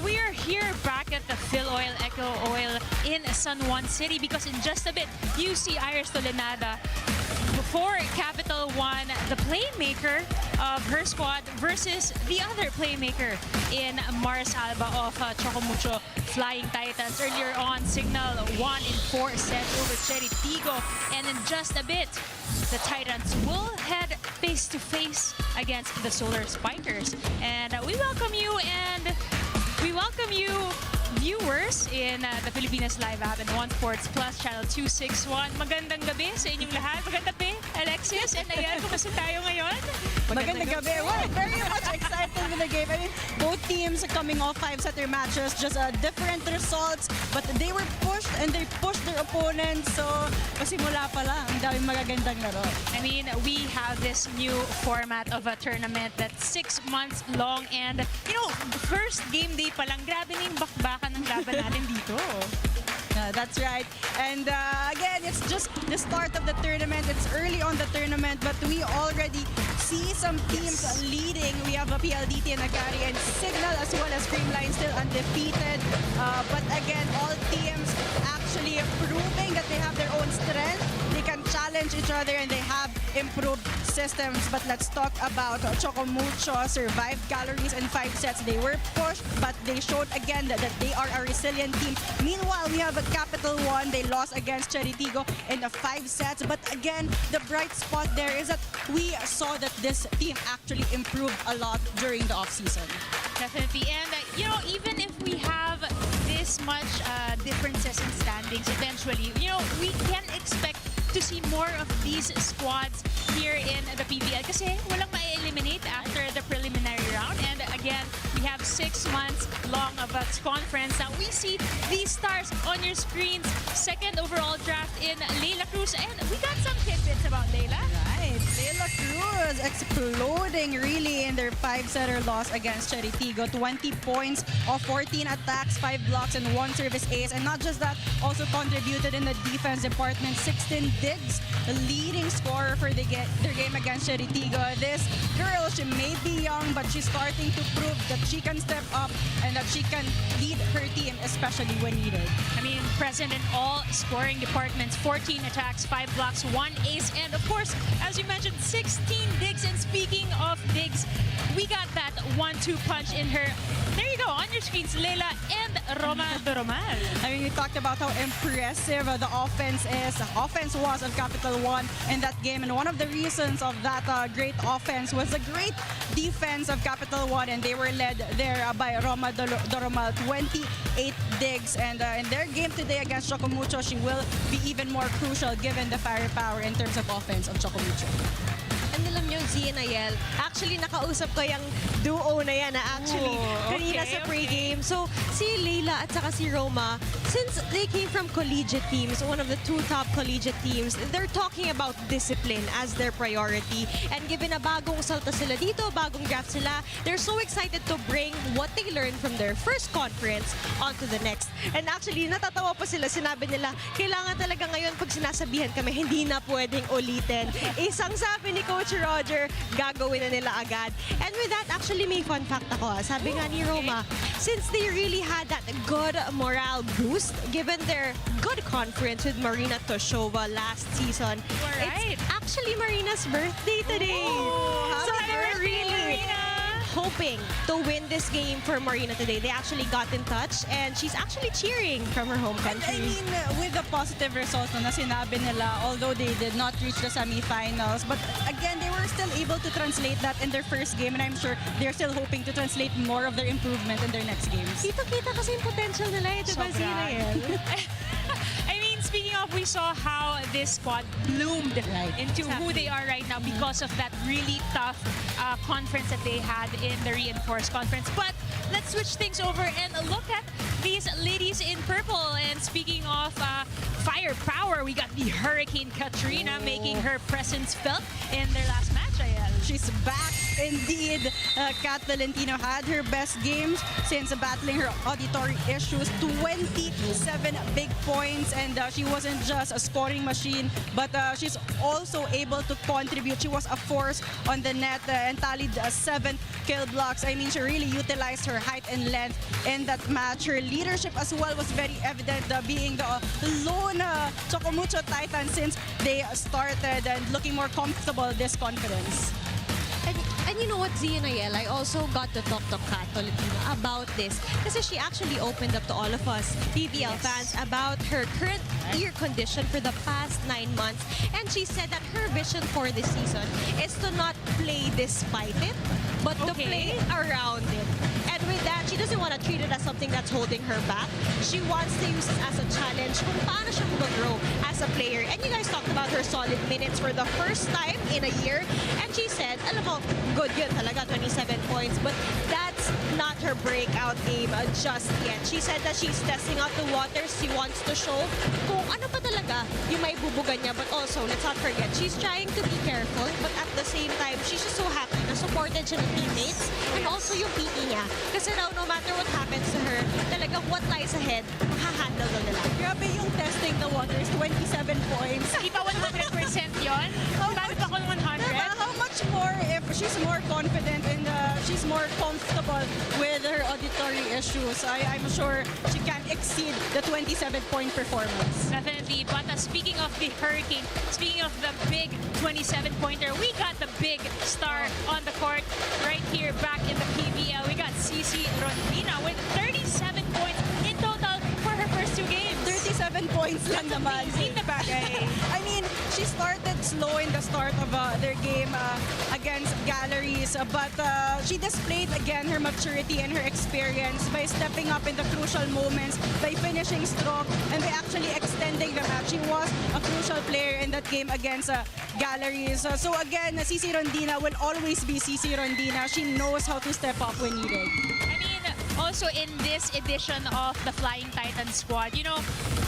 we are here back at the Phil Oil Eco Oil in San Juan City because in just a bit, you see Iris Tolenada before Capital1, the playmaker of her squad versus the other playmaker in Mars Alba of Choco Mucho Flying Titans. Earlier on, Signal 1 in 4 set over Cherry Tigo. And in just a bit, the Titans will head face-to-face against the Solar Spikers. And we welcome you viewers in the Pilipinas Live app and One Sports Plus Channel 261. Magandang gabi sa inyong lahat. Magandang gabi, Alexis and Ayan. Kumusta tayo ngayon? Magandang gabi. Well, very much excited with the game. I mean, both teams are coming off 5-setter matches, just different results, but they were pushed and they pushed their opponents. So, pasimula pa lang, ang daming magagandang laro. I mean, we have this new format of a tournament that's 6 months long and, you know, first game day pa lang, grabe na yung bakbakan ng laban natin dito. That's right. And again, it's just the start of the tournament. It's early on the tournament, but we already see some teams leading. We have a PLDT and Agari and Signal as well as Creamline still undefeated. But again, all teams actually proving that they have their own strength. They can challenge each other and they have improved systems. But let's talk about Choco Mucho. Survived calories in 5 sets. They were pushed, but they showed again that they are a resilient team. Meanwhile, we have a Capital1. They lost against Cherry Tigo in the 5 sets. But again, the bright spot there is that we saw that this team actually improved a lot during the offseason. Definitely. And, you know, even if we have this much differences in standings eventually, you know, we can expect to see more of these squads here in the PVL kasi walang ma-eliminate after the preliminary round. And again, we have 6 months long of a conference. Now we see these stars on your screens. Second overall draft in Leila Cruz. And we got some tidbits about Leila. Right. Leila Cruz exploding really in their 5-setter loss against Cherry Tigo. 20 points of 14 attacks, 5 blocks, and 1 service ace. And not just that, also contributed in the defense department. 16 digs, the leading scorer for their game against Cherry Tigo. This girl, she may be young, but she's starting to prove that she can step up and that she can lead her team, especially when needed. I mean, present in all scoring departments, 14 attacks, 5 blocks, 1 ace, and of course, as you mentioned, 16 digs. And speaking of digs, we got that 1-2 punch in her. There you go, on your screens, Leila and Roma Doromal. I mean, we talked about how impressive the offense is. The offense was of Capital1 in that game, and one of the reasons of that great offense was the great defense of Capital1, and they were led there by Roma Doromal, 28 digs. And in their game today against Choco Mucho, she will be even more crucial given the firepower in terms of offense of Choco Mucho. And alam nyo, Z and Ayel, actually nakausap ko yung duo na yan kanina sa pregame. So, si Leila at saka si Roma, since they came from collegiate teams, one of the 2 top collegiate teams, they're talking about discipline as their priority. And given na bagong salta sila dito, bagong draft sila, they're so excited to bring what they learned from their first conference onto the next. And actually, natatawa pa sila, sinabi nila, kailangan talaga ngayon pag sinasabihan kami, hindi na pwedeng ulitin. Isang sabi ni Coach Roger, gagawin na nila agad. And with that, actually may fun fact ako. Sabi nga ni Roma, since they really had that good morale boost, given their good conference with Marina Toshova last season, it's actually Marina's birthday today. So they're really hoping to win this game for Marina today. They actually got in touch and she's actually cheering from her home country. I mean, with the positive results na sinabi nila, although they did not reach the semifinals, but again, they were still able to translate that in their first game, and I'm sure they're still hoping to translate more of their improvement in their next games. Kita kasi yung potential nila, diba, Zinael? I mean, speaking of, we saw how this squad bloomed into who they are right now because of that really tough conference that they had in the reinforced conference. But let's switch things over and look at these ladies in purple. And speaking of firepower, we got the Hurricane Katrina making her presence felt in their last match, Ayel. She's back indeed, Kat Valentino had her best games since battling her auditory issues. 27 big points, and she wasn't just a scoring machine, but she's also able to contribute. She was a force on the net and tallied 7 kill blocks. I mean, she really utilized her height and length in that match. Her leadership as well was very evident, being the lone Choco Mucho Titans since they started, and looking more comfortable this conference. And you know what, Zia and Ayel, I also got to talk to Kat Valentino about this kasi she actually opened up to all of us PVL fans about her current ear condition for the past 9 months. And she said that her vision for this season is to not play despite it, but to play around it. And with that, she doesn't want to treat it as something that's holding her back. She wants to use it as a challenge kung paano siya mag-grow as a player. And you guys talked about her solid minutes for the first time in a year. And she said, alam mo, good yun talaga, 27 points. But that's not her breakout game just yet. She said that she's testing out the waters. She wants to show kung ano pa talaga yung may bubugan niya. But also, let's not forget, she's trying to be careful. But at the same time, she's just so happy na supported siya ng teammates and also yung PE niya. Kasi now, no matter what happens to her, talagang what lies ahead, makahandle na nila. Grabe yung testing the waters, 27 points. Di ba 100% yun? Bakit ako 100? Diba? How much more if she's more confident and she's more comfortable with her auditory issues? I'm sure she can exceed the 27-point performance. Definitely. But speaking of the Hurricane, speaking of the big 27-pointer, we got the big star on the court right here back in the PVL. We got Cici Rondina with 37 points in total for her first 2 games. 37 points lang naman. Amazing na bagay. I mean, she started slow in the start of their game against Galleries, but she displayed again her maturity and her experience by stepping up in the crucial moments, by finishing strong, and by actually extending the match. She was a crucial player in that game against Galleries. So again, Cici Rondina will always be Cici Rondina. She knows how to step up when needed. I mean, also in this edition of the Flying Titans squad, you know,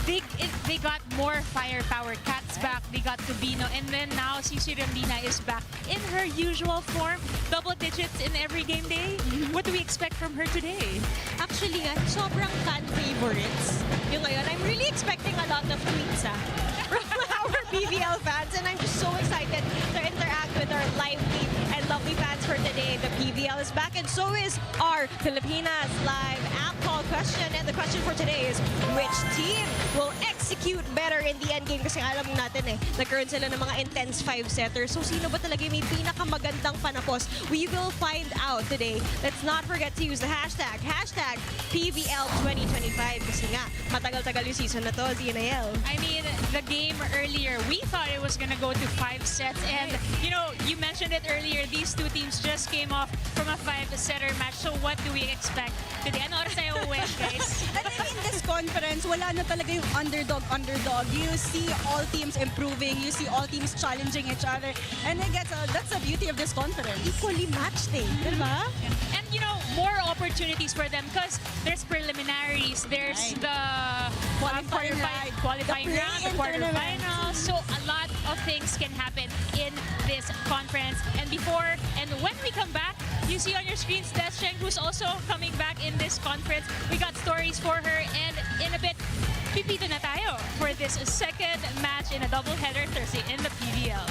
they got more firepower. Kat's back, they got Tubino, and then now Cici Rondina is back in her usual form, double digits in every game day. What do we expect from her today? Actually, sobrang fan favorites. Yung ngayon, I'm really expecting a lot of tweets from our PVL fans, and I'm just so excited to interact with our lively and lovely fans for today. The PVL is back, and so is our Filipinas Live app call question. And the question for today is, which team will execute better in the end game? Kasi alam natin nagkaroon sila ng mga intense 5-setters. So sino ba talaga may pinakamagandang panapos? We will find out today. Let's not forget to use the hashtag PVL2025. Kasi nga, matagal-tagal yung season na to, Zinael. I mean, the game earlier, we thought it was gonna go to 5 sets, and you know, you mentioned it earlier, these two teams just came off from a 5-setter match. So what do we expect today? Ano oras tayo uwi, guys? And then in this conference, wala na talaga yung underdog. You see all teams improving. You see all teams challenging each other. And I guess that's the beauty of this conference. Equally matched diba? And you know, more opportunities for them because there's preliminaries, there's the Qualifying round, qualifying the round, the play-in quarterfinals. So a lot of things can happen in this conference. And before and when we come back, you see on your screens Descheng, who's also coming back in this conference. We got stories for her, and in a bit, pipito na tayo for this second match in a doubleheader Thursday in the PVL.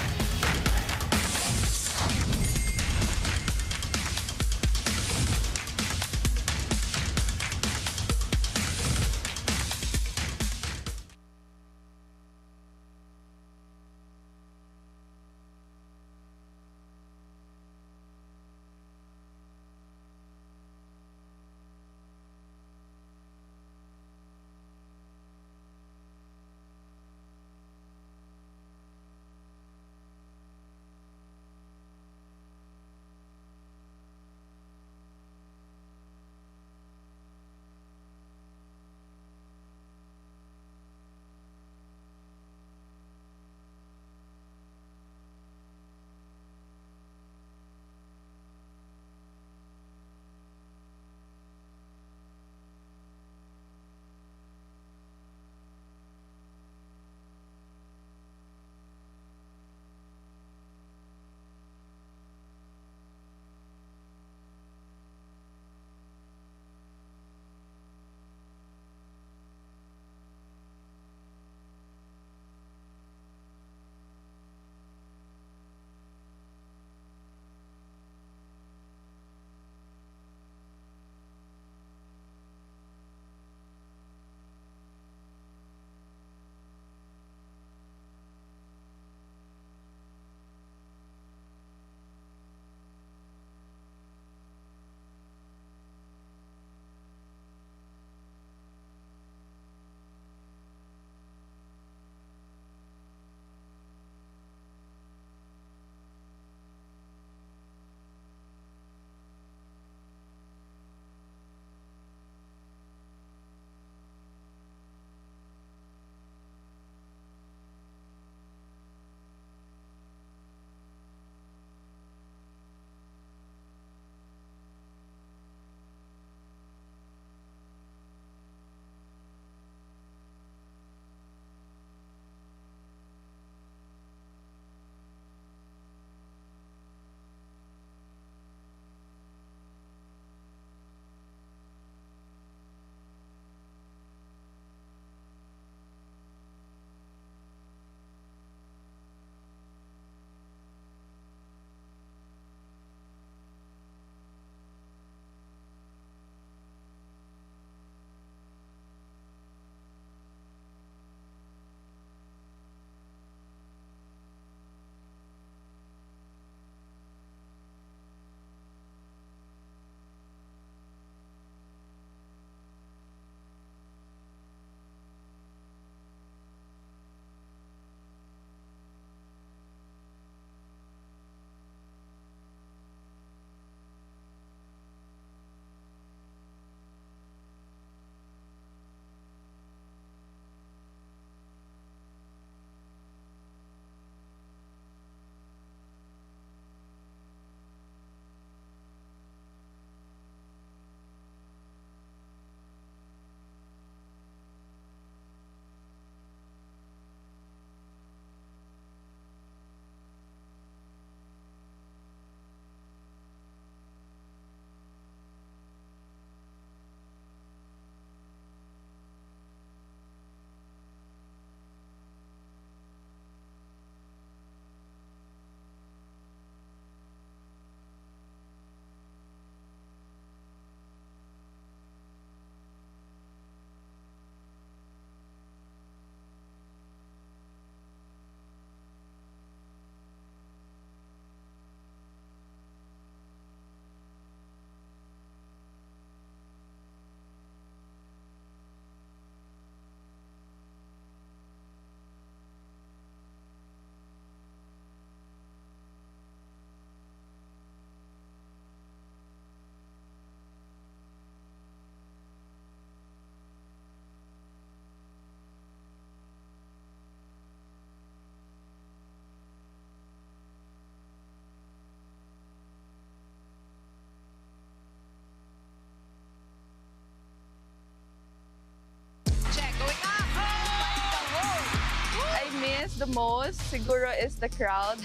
miss the most siguro is the crowd,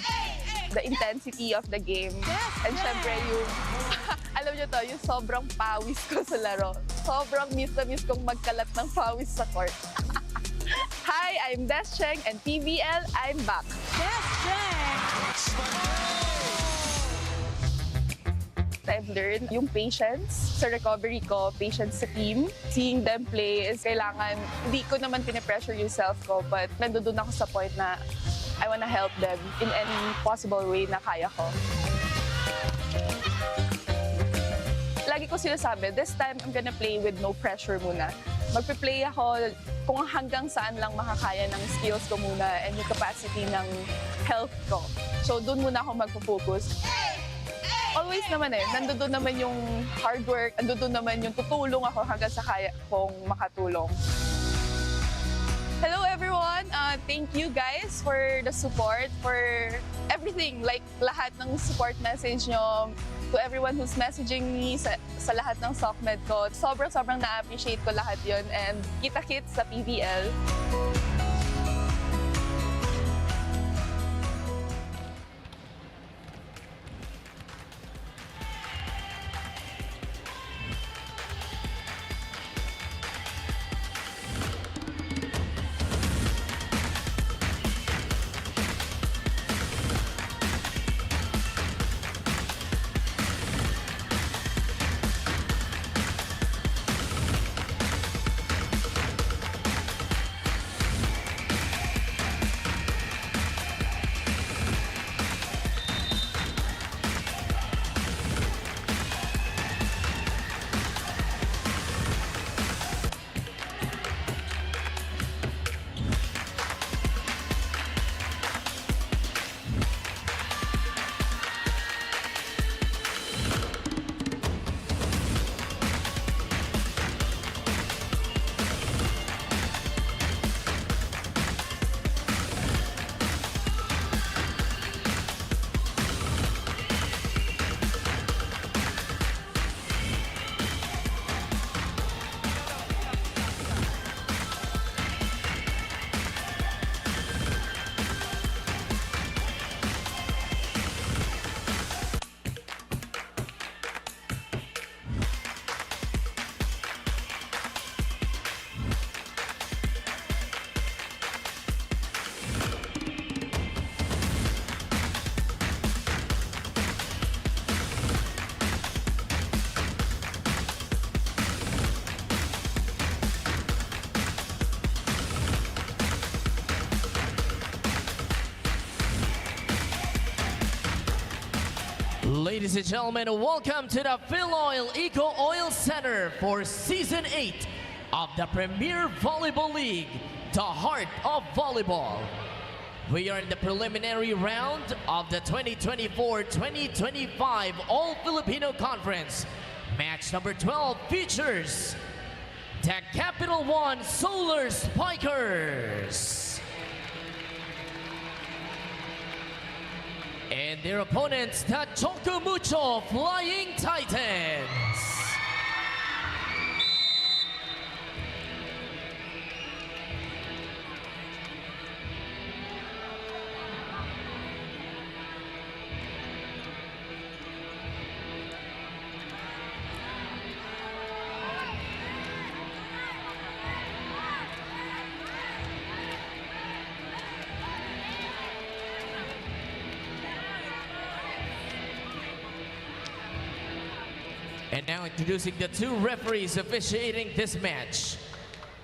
the intensity of the game. And syempre yung, alam nyo to, yung sobrang pawis ko sa laro. Sobrang miss na miss kong magkalat ng pawis sa court. Hi, I'm Des Cheng and PVL, I'm back. I've learned yung patience sa recovery ko, patience sa team. Seeing them play is kailangan, hindi ko naman pinipressure yung self ko, but nandun ako sa point na I wanna help them in any possible way na kaya ko. Lagi ko sinasabi, this time I'm gonna play with no pressure muna. Magpe-play ako kung hanggang saan lang makakaya ng skills ko muna and yung capacity ng health ko. So doon muna ako magpo-focus. Always naman nandoon naman yung hard work, nandoon naman yung tutulong ako hanggang sa kaya kong makatulong. Hello everyone! Thank you guys for the support, for everything. Like lahat ng support message nyo, to everyone who's messaging me sa lahat ng SOCMED ko. Sobrang na-appreciate ko lahat yun and kita-kits sa PVL. Ladies and gentlemen, welcome to the Phil Oil Eco Oil Center for Season 8 of the Premier Volleyball League, the heart of volleyball. We are in the preliminary round of the 2024-2025 All-Filipino Conference. Match number 12 features the Capital1 Solar Spikers and their opponents, the Choco Mucho Flying Titans. And now introducing the two referees officiating this match.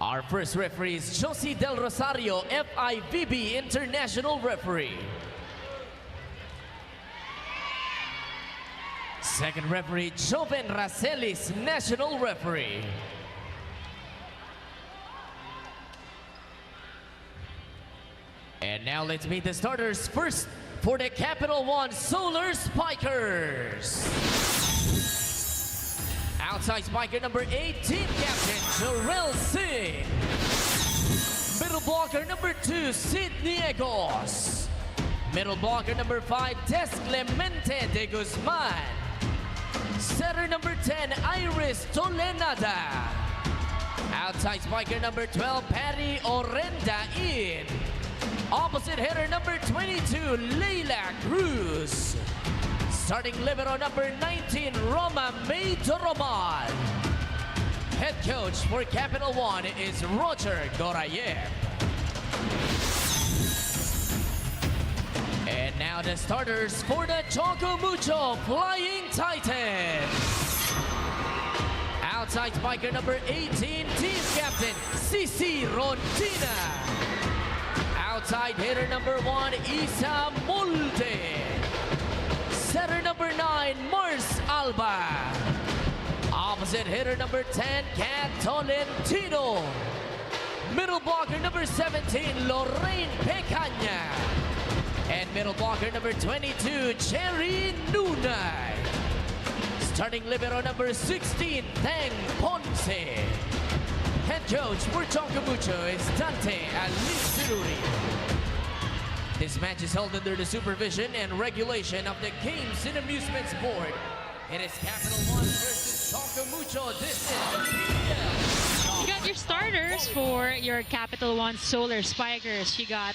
Our first referee is Josie Del Rosario, FIVB International Referee. Second referee, Joven Racelis, National Referee. And now let's meet the starters. First, for the Capital1 Solar Spikers. Outside spiker number 18, Captain Jarrell Singh. Middle blocker number 2, Sidney Egos. Middle blocker number 5, Des Clemente de Guzman. Setter number 10, Iris Tolenada. Outside spiker number 12, Patty Orenda in. Opposite hitter number 22, Leila Cruz. Starting libero number 19, Roma May Doromal. Head coach for Capital One is Roger Gorayev. And now the starters for the Choco Mucho Flying Titans. Outside spiker number 18, team captain Cici Rondina. Outside hitter number 1, Isa Molde. Setter number 9, Mars Alba. Opposite hitter number 10, Kat Tolentino. Middle blocker number 17, Lorraine Pecaña. And middle blocker number 22, Cherry Nunay. Starting libero number 16, Tang Ponce. Head coach for Choco Mucho is Dante Alisiruri. This match is held under the supervision and regulation of the Games and Amusements Board. It is Capital One versus Choco Mucho. This is the PVL. You got your starters for your Capital One Solar Spikers. You got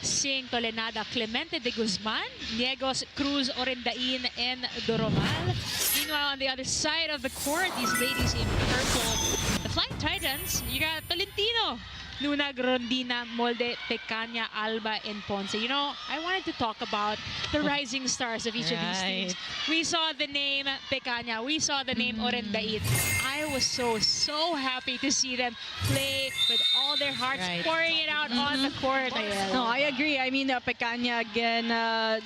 Sing Tolenada, Clemente de Guzman, Niegos, Cruz, Orendain, and Doromal. Meanwhile, on the other side of the court, these ladies in purple, the Flying Titans, you got Tolentino, Nuna, Rondina, Molde, Pecaña, Alba, and Ponce. You know, I wanted to talk about the rising stars of each of these teams. We saw the name Pecaña, we saw the name Orendain. I was so happy to see them play with all their hearts, pouring it out on the court. No, I agree. I mean, Pecaña again,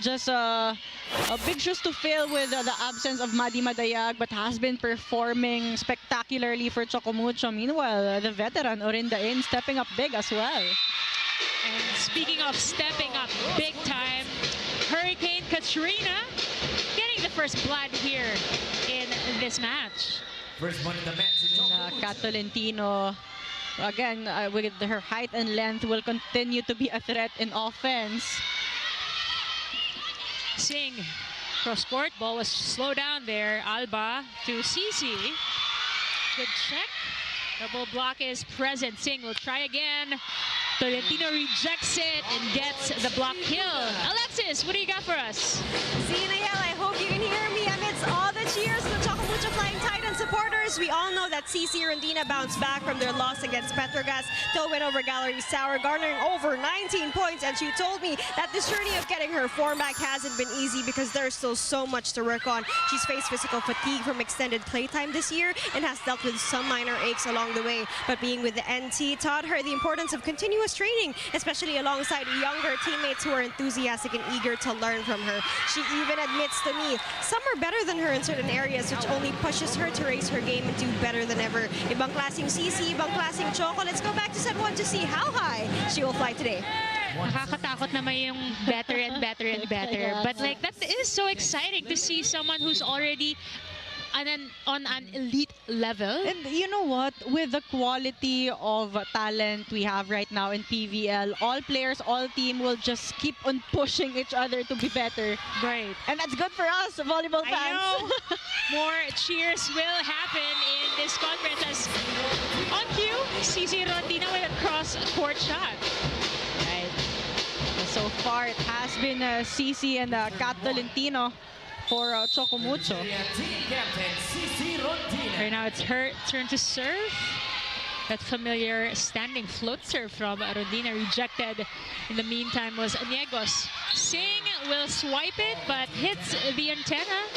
just a big shoes to fill with the absence of Madi Madayag, but has been performing spectacularly for Choco Mucho. Meanwhile, the veteran Orendain stepping up big as well. And speaking of stepping up big time, Hurricane Katrina getting the first blood here in this match. First one in the match is Choco Mucho. Kat Tolentino, again, with her height and length, will continue to be a threat in offense. Sing, cross court, ball was slowed down there. Alba to Cici. Good check. Double block is present. Sing will try again. Tolentino rejects it and gets the block kill. Alexis, what do you got for us? Zinael, I hope you can hear me amidst all the cheers of the Choco Mucho Flying Titans supporters. We all know that Cici Rondina bounced back from their loss against Petrogas to win over Gallery Sour, garnering over 19 points. And she told me that this journey of getting her form back hasn't been easy because there's still so much to work on. She's faced physical fatigue from extended playtime this year and has dealt with some minor aches along the way. But being with the NT taught her the importance of continuous training, especially alongside younger teammates who are enthusiastic and eager to learn from her. She even admits to me, some are better than her in certain areas, which only pushes her to raise her game and do better than ever. Ibang klaseng Cici, ibang klaseng Choco. Let's go back to set 1 to see how high she will fly today. Nakakatakot naman yung better and better and better. But like, that is so exciting to see someone who's already on an elite level. And you know what? With the quality of talent we have right now in PVL, all players, all team will just keep on pushing each other to be better. Right. And that's good for us, volleyball fans. I know. More cheers will happen in this conference as on cue, Cici Rondina with a cross-court shot. Right. So far, it has been Cici and Kat Tolentino for Choco Mucho. Team captain Cici Rondina. Right now, it's her turn to serve. That familiar standing float serve from Rondina rejected. In the meantime was Niegos. Sing will swipe it, but hits the antenna.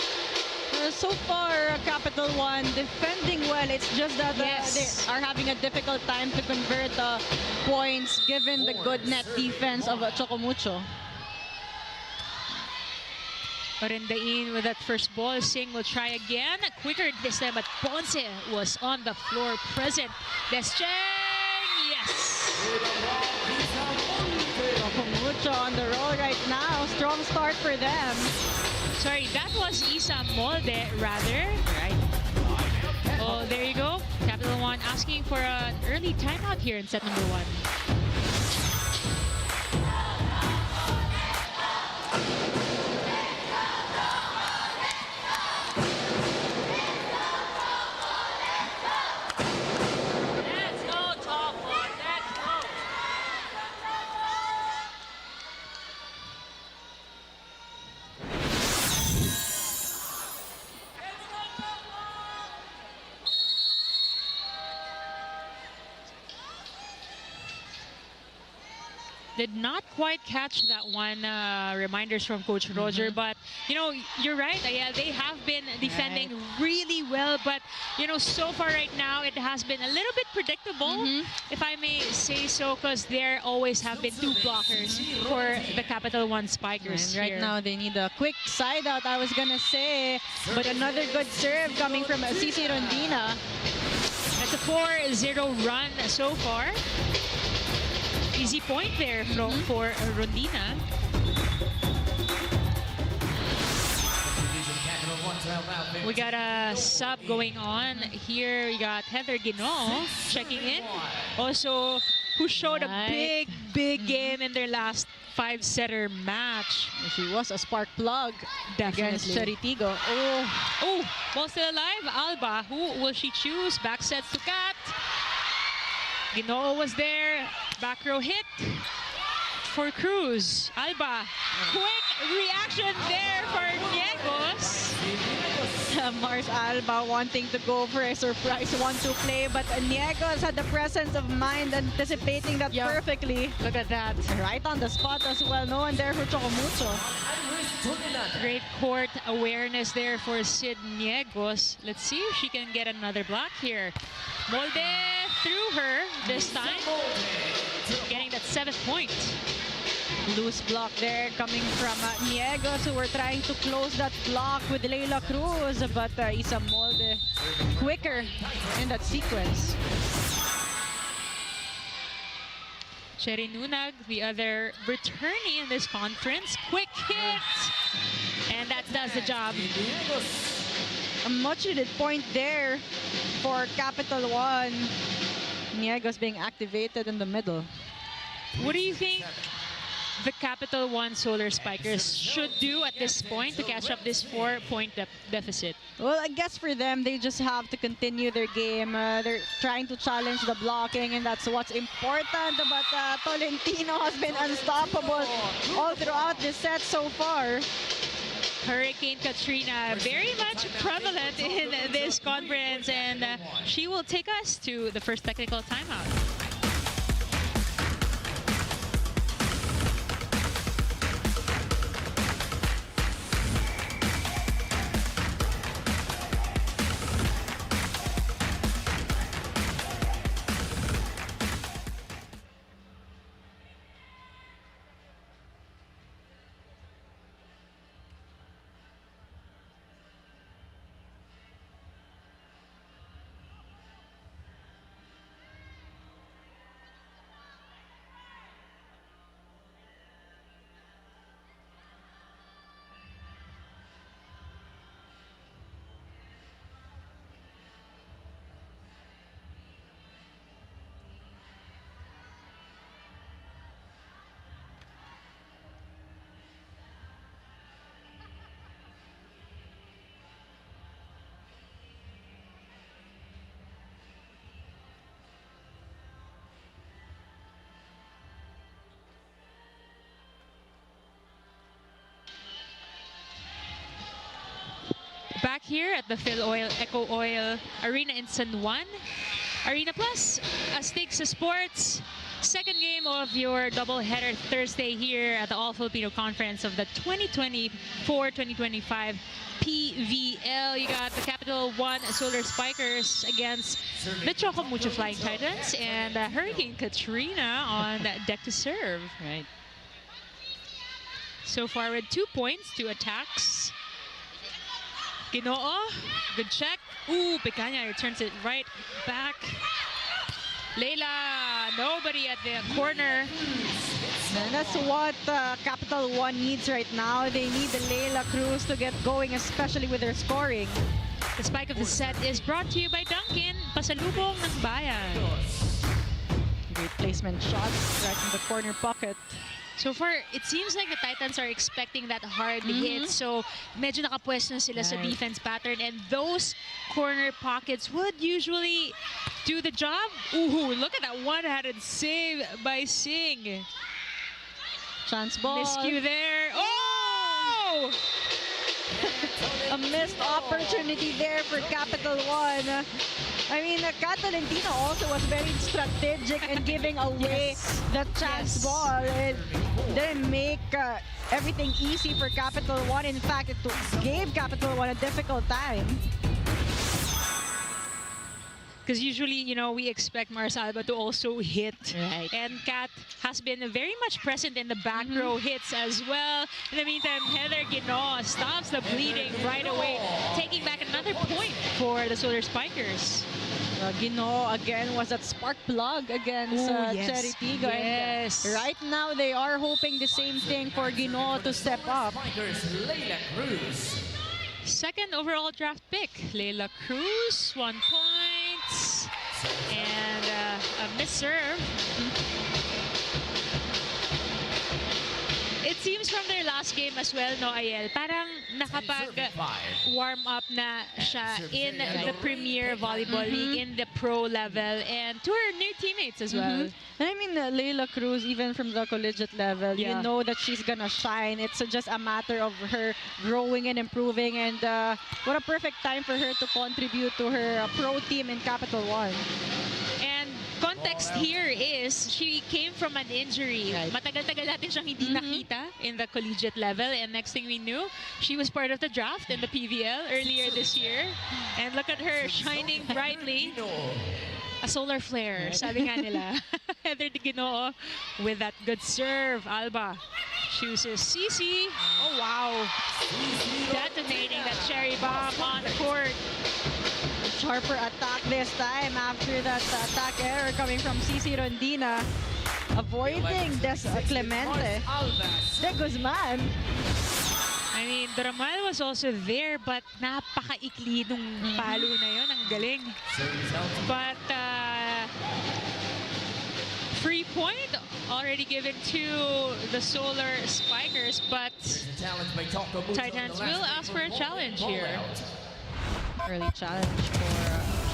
So far, Capital One defending well. It's just that they are having a difficult time to convert points given the good net defense of Choco Mucho. Orendain with that first ball. Sing will try again. Quicker this time, but Ponce was on the floor present. Descheng, yes! Choco Mucho on the roll right now. Strong start for them. Sorry, that was Isa Molde, rather. Right. Oh, there you go. Capital One asking for an early timeout here in set number 1. Did not quite catch that one. Reminders from Coach Roger, but you know, you're right. Yeah, they have been defending really well, but you know, so far right now it has been a little bit predictable, if I may say so, because there always have been two blockers for the Capital1 Spikers. And right here. now they need a quick side out, I was gonna say, but another good serve coming from Cici Rondina. It's a 4-0 run so far. Easy point there for Rondina. We got a sub going on here. We got Heather Ginoo checking in. Also, who showed a big game in their last 5-setter match. She was a spark plug against Charitigo. Oh, ball still alive. Alba, who will she choose? Back sets to Kat. Ginoo was there. Back row hit for Cruz. Alba, quick reaction there for Niegos. Mars Alba wanting to go for a surprise 1-2 play, but Niegos had the presence of mind anticipating that perfectly. Look at that. Right on the spot as well. No one there for Choco Mucho. Great court awareness there for Sid Niegos. Let's see if she can get another block here. Molde through her this time, getting that 7th point. Loose block there coming from Niegos, who were trying to close that block with Leila Cruz, but Isa Molde quicker in that sequence. Cherry Nunag, the other returnee in this conference. Quick hit! And that does the job. A much needed point there for Capital One. Niegos being activated in the middle. What do you think the Capital1 Solar Spikers should do at this point to catch up this 4-point deficit? Well, I guess for them, they just have to continue their game. They're trying to challenge the blocking, and that's what's important. But Tolentino has been unstoppable all throughout this set so far. Hurricane Katrina, very much prevalent in this conference, and she will take us to the first technical timeout. Back here at the Phil Oil Eco Oil Arena in San Juan. Arena Plus, Aztecs Sports. Second game of your doubleheader Thursday here at the All-Filipino Conference of the 2024-2025 PVL. You got the Capital1 Solar Spikers against the Choco Mucho Flying Titans, and Hurricane Katrina on deck to serve. Right. So far with 2 points, 2 attacks. Ginoo, good check. Ooh, Picanya returns it right back. Leila, nobody at the corner. And that's what Capital One needs right now. They need the Leila Cruz to get going, especially with their scoring. The spike of the set is brought to you by Dunkin', pasalubong ng bayan. Great placement shots right in the corner pocket. So far, it seems like the Titans are expecting that hard hit. So, medyo nakapwesto na sila sa defense pattern. And those corner pockets would usually do the job. Ooh, look at that one-handed save by Singh. Chance ball. Miscue there. Oh! A missed opportunity there for Capital One. I mean, Catalentino also was very strategic in giving away the chance ball. It didn't make everything easy for Capital One. In fact, it gave Capital One a difficult time. Because usually, you know, we expect Mars Alba to also hit. Right. And Kat has been very much present in the back row hits as well. In the meantime, Heather Gino stops the bleeding right away, taking back another point for the Solar Spikers. Gino again was that spark plug against Cherry Tigo. Yes. And right now, they are hoping the same thing for Gino to step up. Spikers, Leila Cruz. Second overall draft pick, Leila Cruz, 1 point. And a miss serve. It seems from their last game as well, no, Ayel, parang nakapag-warm up na siya in the Premier Volleyball League, in the pro level, and to her new teammates as well. And I mean, Leila Cruz, even from the collegiate level, you know that she's gonna shine. It's just a matter of her growing and improving, and what a perfect time for her to contribute to her pro team in Capital One. And context here is she came from an injury. Matagal-tagal natin siyang hindi nakita in the collegiate level, and next thing we knew, she was part of the draft in the PVL earlier this year. And look at her shining brightly. A solar flare, sabi nga nila. Heather Ginoo with that good serve. Alba chooses CC. Oh, wow. Detonating that cherry bomb on the court. Sharper attack this time after that attack error coming from CC Rondina. Avoiding Des Clemente. De Guzman. I mean, Doramal was also there, but napaka-ikli nung palo na yun. Ang galing. But free point already given to the Solar Spikers, but Titans will ask for a challenge here. Early challenge for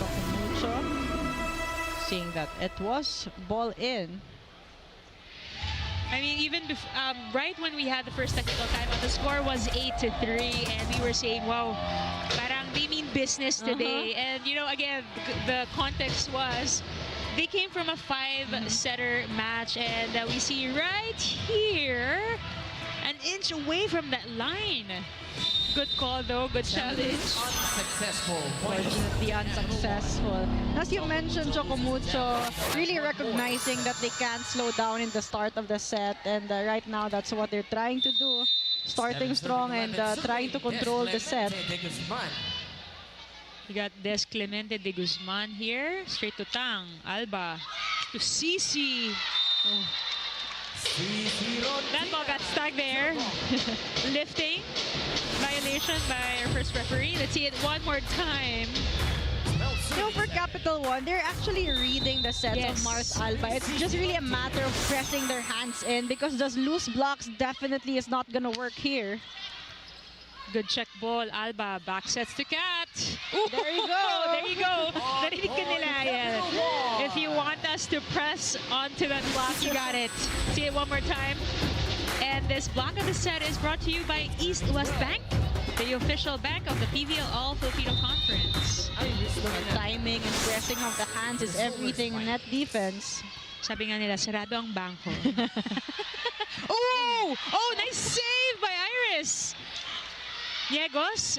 Choco Mucho. Seeing that it was ball in. I mean, even right when we had the first technical timeout, the score was 8-3, and we were saying, wow, parang they mean business today. And, you know, again, the context was they came from a 5-setter match, and we see right here, an inch away from that line. Good call, though. Good challenge. Unsuccessful. Unfortunately unsuccessful. As you mentioned, Choco Mucho really recognizing that they can't slow down in the start of the set. And right now, that's what they're trying to do. Starting strong and trying to control the set. You got Des Clemente de Guzman here. Straight to Tang. Alba to CC. Oh. That ball got stuck there. Lifting. Violation by our first referee. Let's see it one more time. You know, for Capital One, they're actually reading the sets of Mars Alba. It's just really a matter of pressing their hands in, because those loose blocks definitely is not going to work here. Good check ball, Alba. Back sets to Kat. Ooh, there you go. There you go. Narinig ka nila, Ayel. If you want us to press onto that block, you got it. See it one more time. And this block of the set is brought to you by East West Bank, the official bank of the PVL All-Filipino Conference. The timing and pressing of the hands is everything in net defense. Sabi nga nila, sarado ang bangko. Oh! Oh, nice save by Iris! Niegos,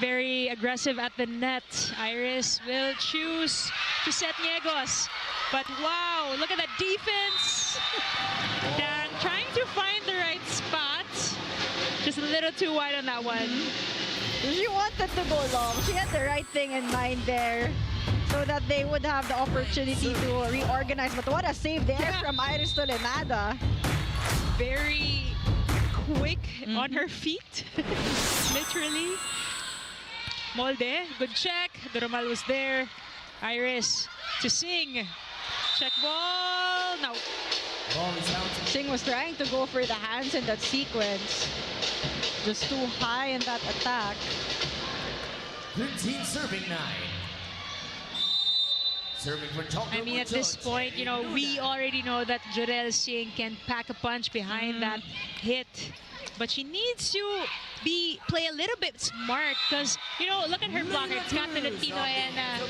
very aggressive at the net. Iris will choose to set Niegos. But wow, look at that defense. Dang, trying to find the right spot. Just a little too wide on that one. She wanted to go long. She had the right thing in mind there, so that they would have the opportunity to reorganize. But what a save there from Iris Tolenada. Very quick on her feet, literally. Molde, good check. Doromal was there. Iris to Sing. Check ball. No. Sing was trying to go for the hands in that sequence. Just too high in that attack. 13 serving 9. Serving for Choco I mean, at this point, you know, we already know that Jorel Singh can pack a punch behind that hit. but she needs to play a little bit smart because, you know, look at her blocker. It's got Tolentino and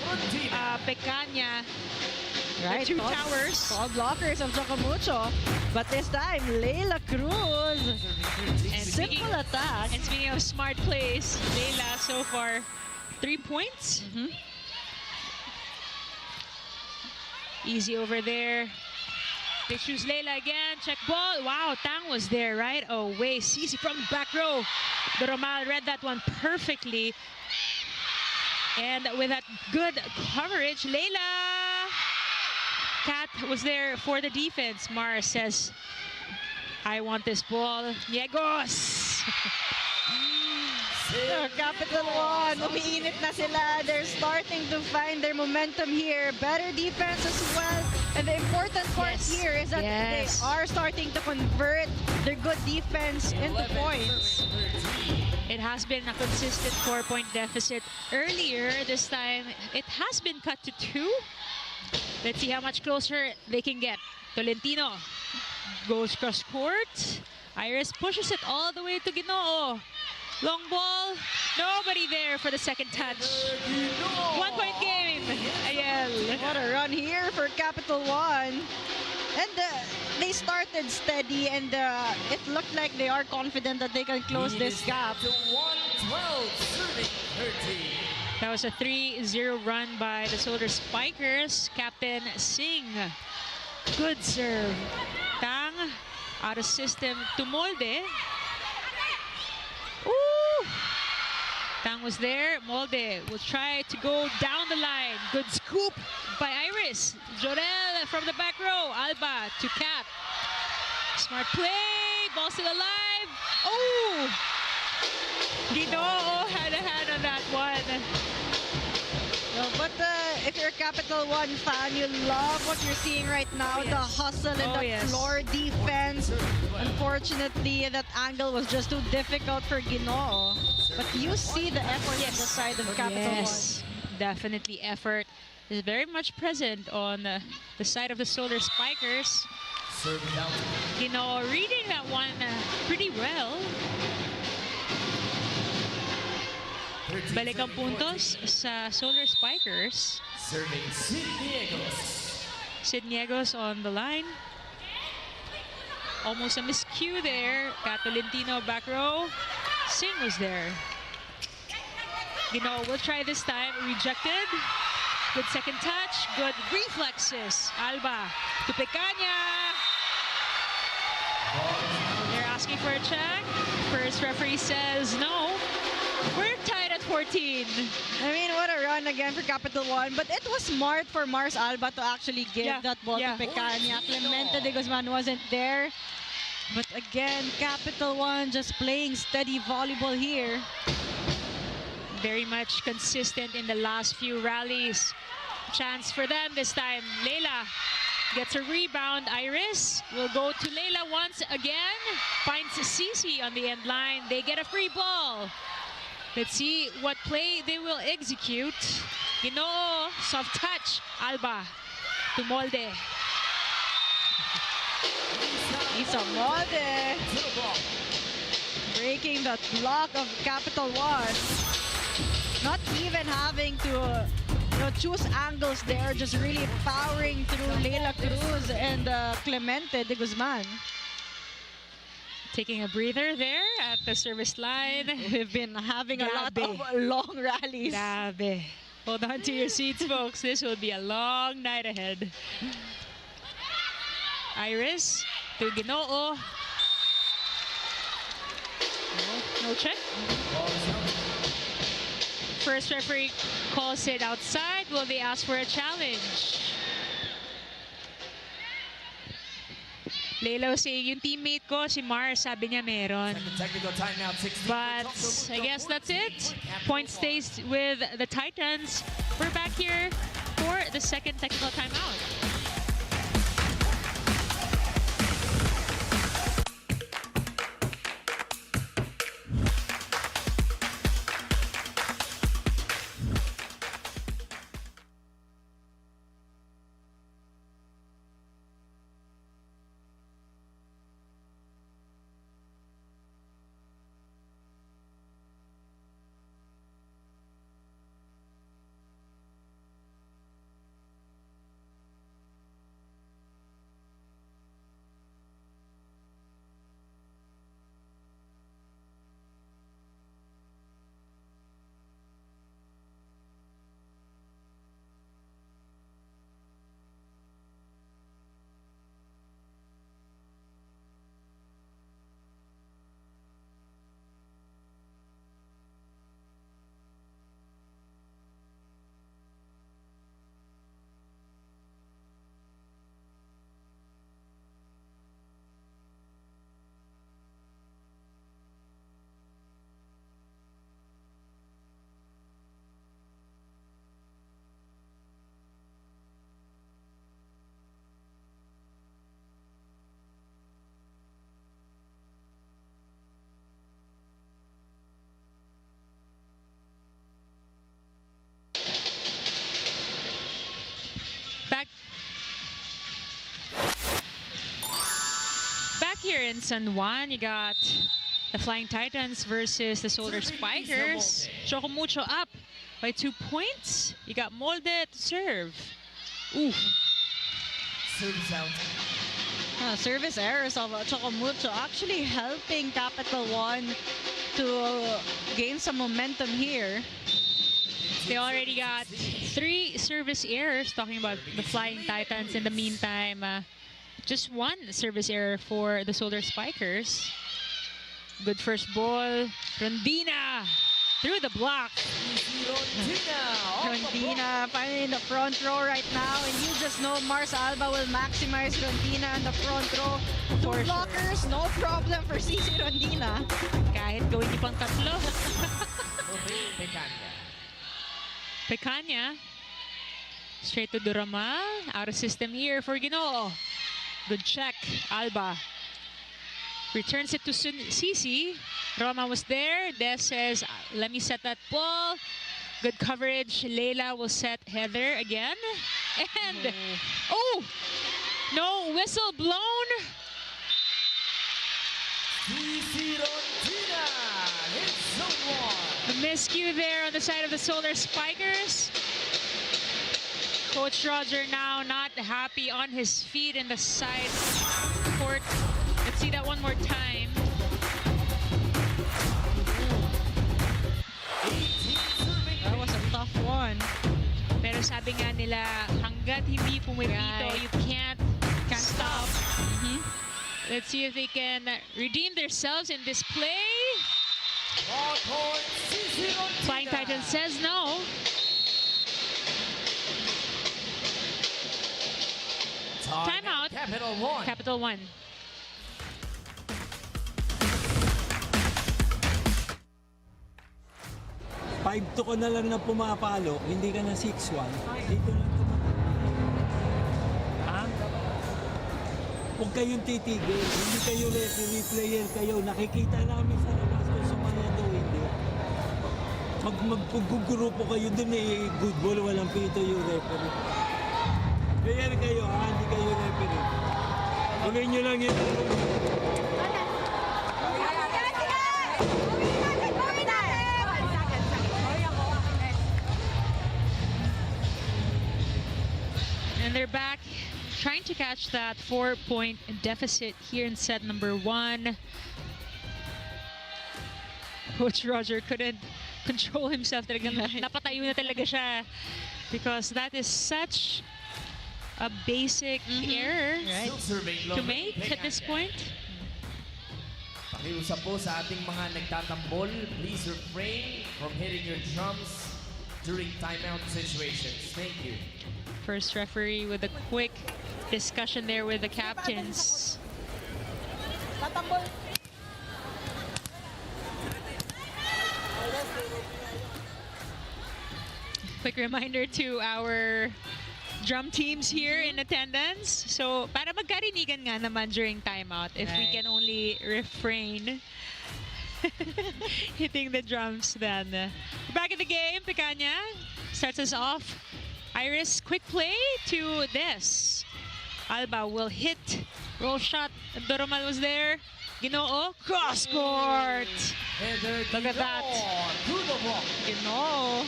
Pecaña. Right, two towers. Tall blockers of Choco Mucho. But this time, Leila Cruz. And Simple attack. And speaking of smart plays, Leila so far 3 points. Easy over there. They choose Leila again. Check ball. Wow, Tang was there right away. Cici from the back row. Doromal read that one perfectly. And with that good coverage, Leila. Kat was there for the defense. Mars says, I want this ball. Niegos! Capital One, umiinit na sila. They're starting to find their momentum here. Better defense as well. And the important part here is that they are starting to convert their good defense into points. It has been a consistent 4-point deficit earlier. This time, it has been cut to 2. Let's see how much closer they can get. Tolentino goes cross court. Iris pushes it all the way to Ginoo. Long ball. Nobody there for the second touch. 1-point game. Ayel. What a run here for Capital One. And they started steady, and it looked like they are confident that they can close this gap. To 112, serving 30. That was a 3-0 run by the Solar Spikers. Captain Singh. Good serve. Tang out of system to Molde. Ooh! Tang was there. Molde will try to go down the line. Good scoop by Iris. Jorel from the back row. Alba to Kat. Smart play. Ball still alive. Oh! Ginoo had a hand on that one. No, but if you're a Capital One fan, you love what you're seeing right now. The hustle and the floor defense. Unfortunately, that angle was just too difficult for Ginoo. But you see the effort on the side of Capital One. Definitely effort is very much present on the side of the Solar Spikers. Ginoo reading that one pretty well. Balik ang puntos sa Solar Spikers. Serving Sidniegos. Sidniegos on the line. Almost a miscue there. Tolentino back row. Singh was there. Ginoo will try this time. Rejected. Good second touch. Good reflexes. Alba to Pecaña. They're asking for a check. First referee says no. We're tied at 14. I mean, what a run again for Capital One. But it was smart for Mars Alba to actually give that ball to Pecaña. Clemente de Guzman wasn't there. But again, Capital One just playing steady volleyball here. Very much consistent in the last few rallies. Chance for them this time. Leila gets a rebound. Iris will go to Leila once again. Finds Cici on the end line. They get a free ball. Let's see what play they will execute. Ginoo, soft touch. Alba to Molde. Isa Molde breaking that block of Capital One. Not even having to choose angles there, just really powering through Leila Cruz and Clemente de Guzman. Taking a breather there at the service line. We've been having a lot of long rallies. Grabe. Hold on to your seats, folks. This will be a long night ahead. Iris to Ginoo. No check. First referee calls it outside. Will they ask for a challenge? Leila was saying, yung teammate ko, si Mars, sabi niya meron. But I guess that's it. Point stays with the Titans. We're back here for the second technical timeout. here in San Juan. You got the Flying Titans versus the Solar Spikers. Choco Mucho up by 2 points. You got Molde to serve. Ooh. Service out. Service errors of Choco Mucho actually helping Capital One to gain some momentum here. They already got 3 service errors, talking about the Flying Titans. In the meantime, just 1 service error for the Solar Spikers. Good first ball. Rondina through the block. Rondina finally in the front row right now, and you just know Mars Alba will maximize Rondina in the front row. 2 blockers, no problem for CC Rondina. Kahit gawin niyo pang tatlo. Pecanya. Straight to Duramal. Out of system here for Ginoo. Good check. Alba returns it to CC. Roma was there. Des says, let me set that ball. Good coverage. Leila will set Heather again. And, oh, no whistle blown. A miscue there on the side of the Solar Spikers. Coach Roger now not happy, on his feet in the side court. Let's see that one more time. That was a tough one. Pero sabi nga nila, hanggat hindi pumipito, you can't stop. Let's see if they can redeem themselves in this play. Flying Titan says no. Timeout. Capital One. Five to ka na lang na pumapalo, hindi ka na 6-1. Dito lang ha? Huwag kayong titigil, hindi kayo referee, player kayo. Nakikita namin sa labas kung sumayado, hindi. Magpugrupo kayo dun good ball, walang pito yung referee. Player kayo ha, hindi kayo referee. Gawin nyo lang yun. And they're back, trying to catch that 4-point deficit here in set number 1. Coach Roger couldn't control himself. Talagang napatayo na talaga siya, because that is such a basic error to make at this point. Pakiusap po sa ating mga nagtatambol, please refrain from hitting your drums during timeout situations. Thank you. First referee with a quick discussion there with the captains. Quick reminder to our drum teams here in attendance. So, para magkarinigan nga naman during timeout, if we can only refrain hitting the drums, then. Back in the game, Picanya starts us off. Iris, quick play to Des. Alba will hit. Roll shot. Doromal was there. Ginoo, cross court. Look at that. Ginoo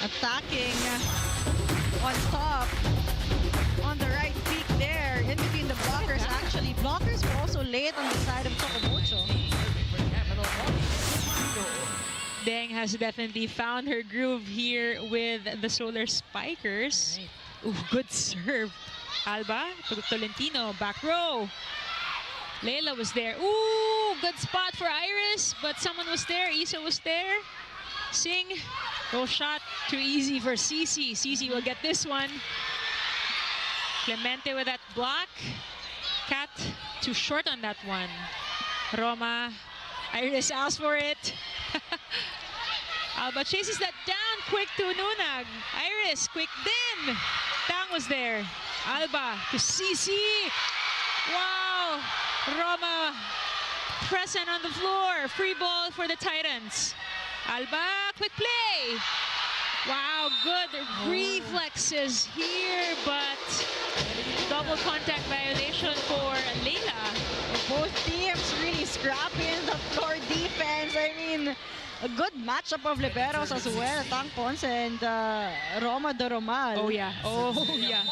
attacking on top. On the right peak there, in between the blockers. Actually, blockers were also late on the side of Choco Mucho. Deng has definitely found her groove here with the Solar Spikers. Ooh, good serve. Alba to Tolentino, back row. Leila was there. Ooh, good spot for Iris, but someone was there. Isa was there. Sing, roll shot, too easy for CC. CC will get this one. Clemente with that block. Cat too short on that one. Roma, Iris asked for it. Alba chases that down quick to Nunag. Iris, quick din. Tang was there. Alba to CC. Wow. Roma present on the floor. Free ball for the Titans. Alba, quick play. Wow, good reflexes here, but double contact violation for Leila. Both teams really scrappy in the floor defense. I mean, a good matchup of liberos as well. Tang Ponce and Roma de Romal. Oh yeah. Oh yeah.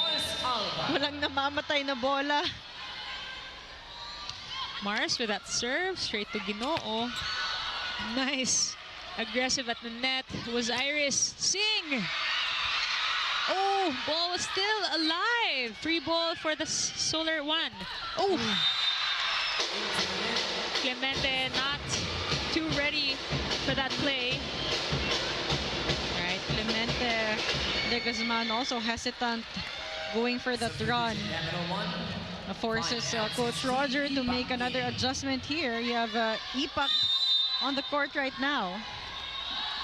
Walang namamatay na bola. Mars with that serve straight to Ginoo. Nice. Aggressive at the net was Iris. Sing. Oh, ball was still alive. Free ball for the Solar One. Oh. Clemente not too ready for that play. Right, Clemente de Guzman also hesitant going for that run. Forces Coach Roger to make another adjustment here. You have Ipak on the court right now.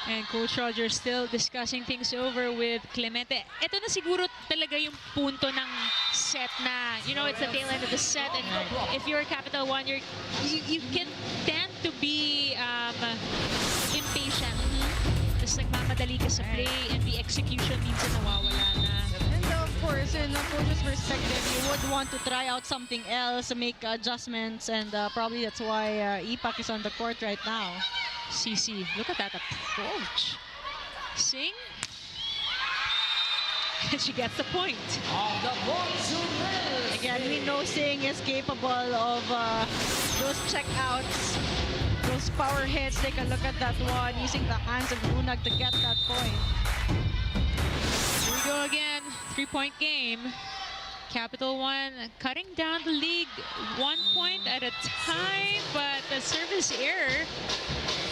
And Coach Roger still discussing things over with Clemente. Ito na siguro talaga yung punto ng set na, you know, it's the tail end of the set. And if you're Capital One, you can tend to be impatient. Tapos nagmamadali ka sa play and the execution minsan nawawala na. And of course, in a coach's perspective, you would want to try out something else, make adjustments, and probably that's why Ipak is on the court right now. CC, look at that approach. Sing. And she gets the point. Again, we know Singh is capable of those checkouts, those power hits. Take a look at that one, using the hands of Lunag to get that point. Here we go again. 3-point game. Capital One cutting down the league 1 point at a time, but the service error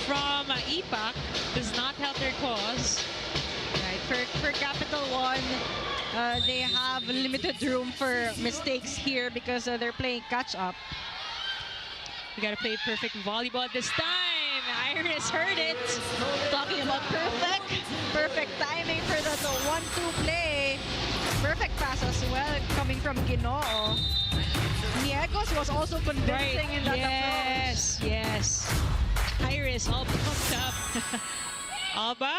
from Ipak does not help their cause. Right, for Capital One, they have limited room for mistakes here because they're playing catch-up. We gotta play perfect volleyball this time. Iris heard it. Talking about perfect timing for the 1-2 play. Perfect pass as well coming from Ginoo. Niegos was also convincing in that approach. Yes. Iris all pumped up. Alba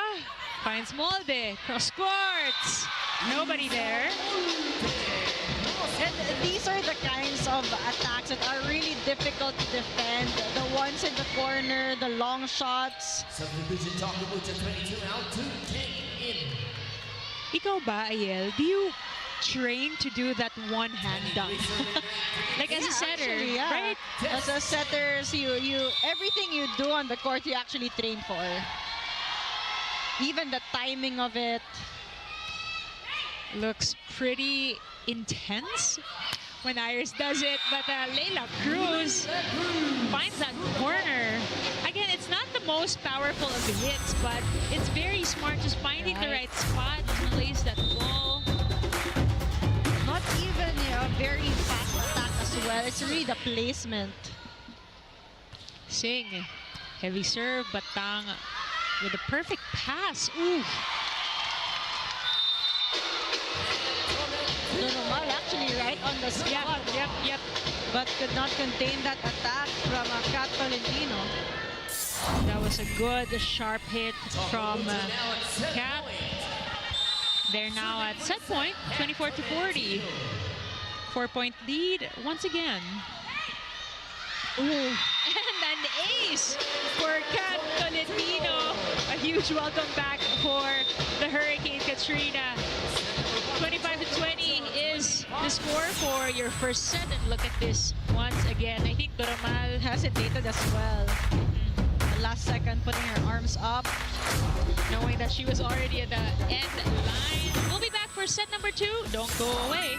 finds Molde. Cross courts. Nobody there. And these are the kinds of attacks that are really difficult to defend. The ones in the corner, the long shots. Subdivision Choco Mucho 22 out to 10 in. Ikaw ba, Ayel, do you train to do that one-hand dunk? Like as a setter, actually, yeah. right? As a setter, you everything you do on the court, you actually train for. Even the timing of it. Looks pretty intense when Iris does it, but Leila Cruz finds that corner. Again, it's not the most powerful of the hits, but it's very smart, just finding the right spot to place that ball. Not even a very fast attack as well. It's really the placement. Sing, heavy serve, but Tang with a perfect pass. Ooh. Normal actually right on the spot. Yep. But could not contain that attack from Capital1. That was a good, sharp hit from Cap. They're now at set point, 24-40. 4-point lead once again. Ooh. And an ace for Capital1. A huge welcome back for the Hurricane Katrina. 25-20 is the score for your first set. And look at this once again. I think Doromal Hesitated as well. Last second, putting her arms up. knowing that she was already at the end line. We'll be back for set number 2. Don't go away.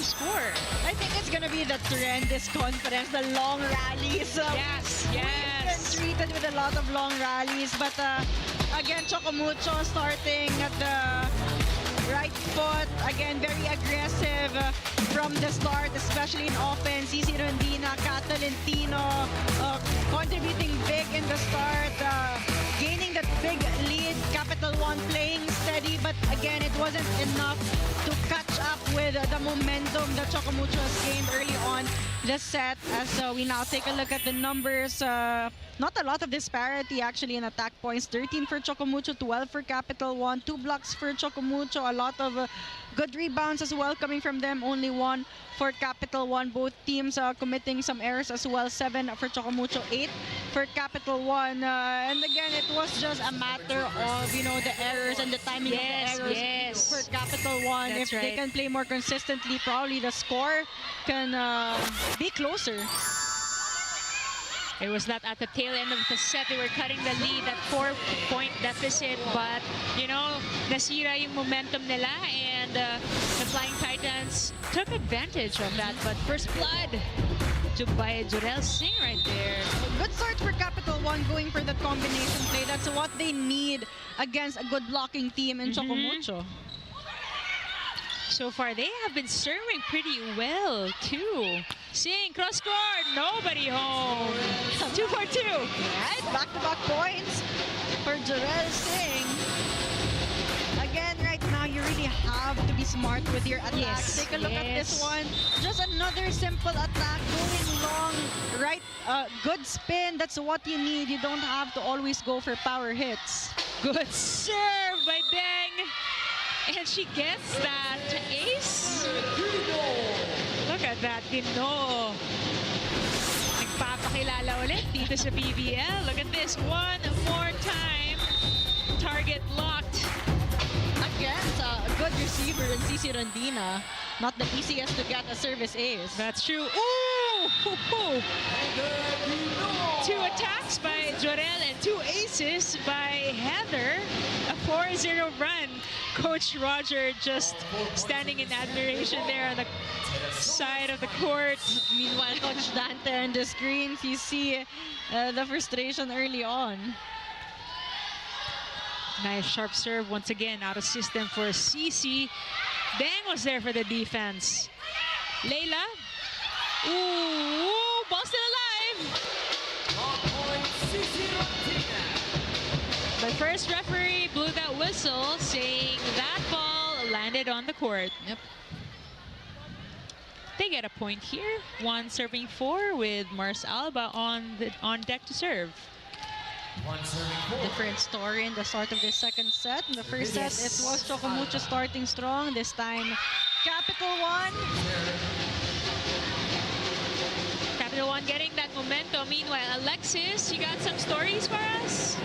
score. I think it's gonna be the trend this conference, the long rallies. Yes, We've been yes. treated with a lot of long rallies, but again, Choco Mucho starting at the right foot. Again, very aggressive from the start, especially in offense. Cici Rondina, Capital1 contributing big in the start, gaining that big lead. Capital1 playing steady, but again, it wasn't enough to catch up with the momentum that Choco Mucho has gained early on the set. As we now take a look at the numbers, not a lot of disparity actually in attack points. 13 for Choco Mucho, 12 for Capital1, 2 blocks for Choco Mucho, a lot of good rebounds as well coming from them, only 1 for Capital1. Both teams committing some errors as well, 7 for Choco Mucho, 8 for Capital1. And again, it was just a matter of, you know, the errors and the timing of the errors for Capital1. That's If they can play more consistently, probably the score can be closer. It was not at the tail end of the set. They were cutting the lead at 4-point deficit. But, you know, nasira yung momentum nila. And the Flying Titans took advantage of that. But first blood by Jorel Singh right there. Good start for Capital1 going for the combination play. That's what they need against a good blocking team in Choco Mucho. So far, they have been serving pretty well, too. Singh, cross court, nobody home. 2 for 2. Right, back-to-back points for Jorel Singh. Again, right now, you really have to be smart with your attack. Yes, Take a look at this one. Just another simple attack, going long, right? Good spin, that's what you need. You don't have to always go for power hits. Good serve by Deng. And she gets that ace. Look at that, Dino. Nagpapakilala ulit dito sa PVL. Look at this, one more time. Target locked. Against a good receiver in Cici Rondina. Not the easiest to get a service ace. That's true. Ooh! Hoo-hoo. 2 attacks by Jorel and 2 aces by Heather. A 4-0 run. Coach Roger just standing in admiration there on the side of the court. Meanwhile, Coach Dante on the screens, you see the frustration early on. Nice sharp serve once again out of system for Cici. Deng was there for the defense. Layla. Ooh, ball still alive. But first referee blew that whistle saying that ball landed on the court. Yep. They get a point here. 1 serving 4 with Mars Alba on deck to serve. Different story in the start of the second set. In the first set, it was Choco Mucho starting strong. This time, Capital1. Capital1 getting that momentum. Meanwhile, Alexis, you got some stories for us?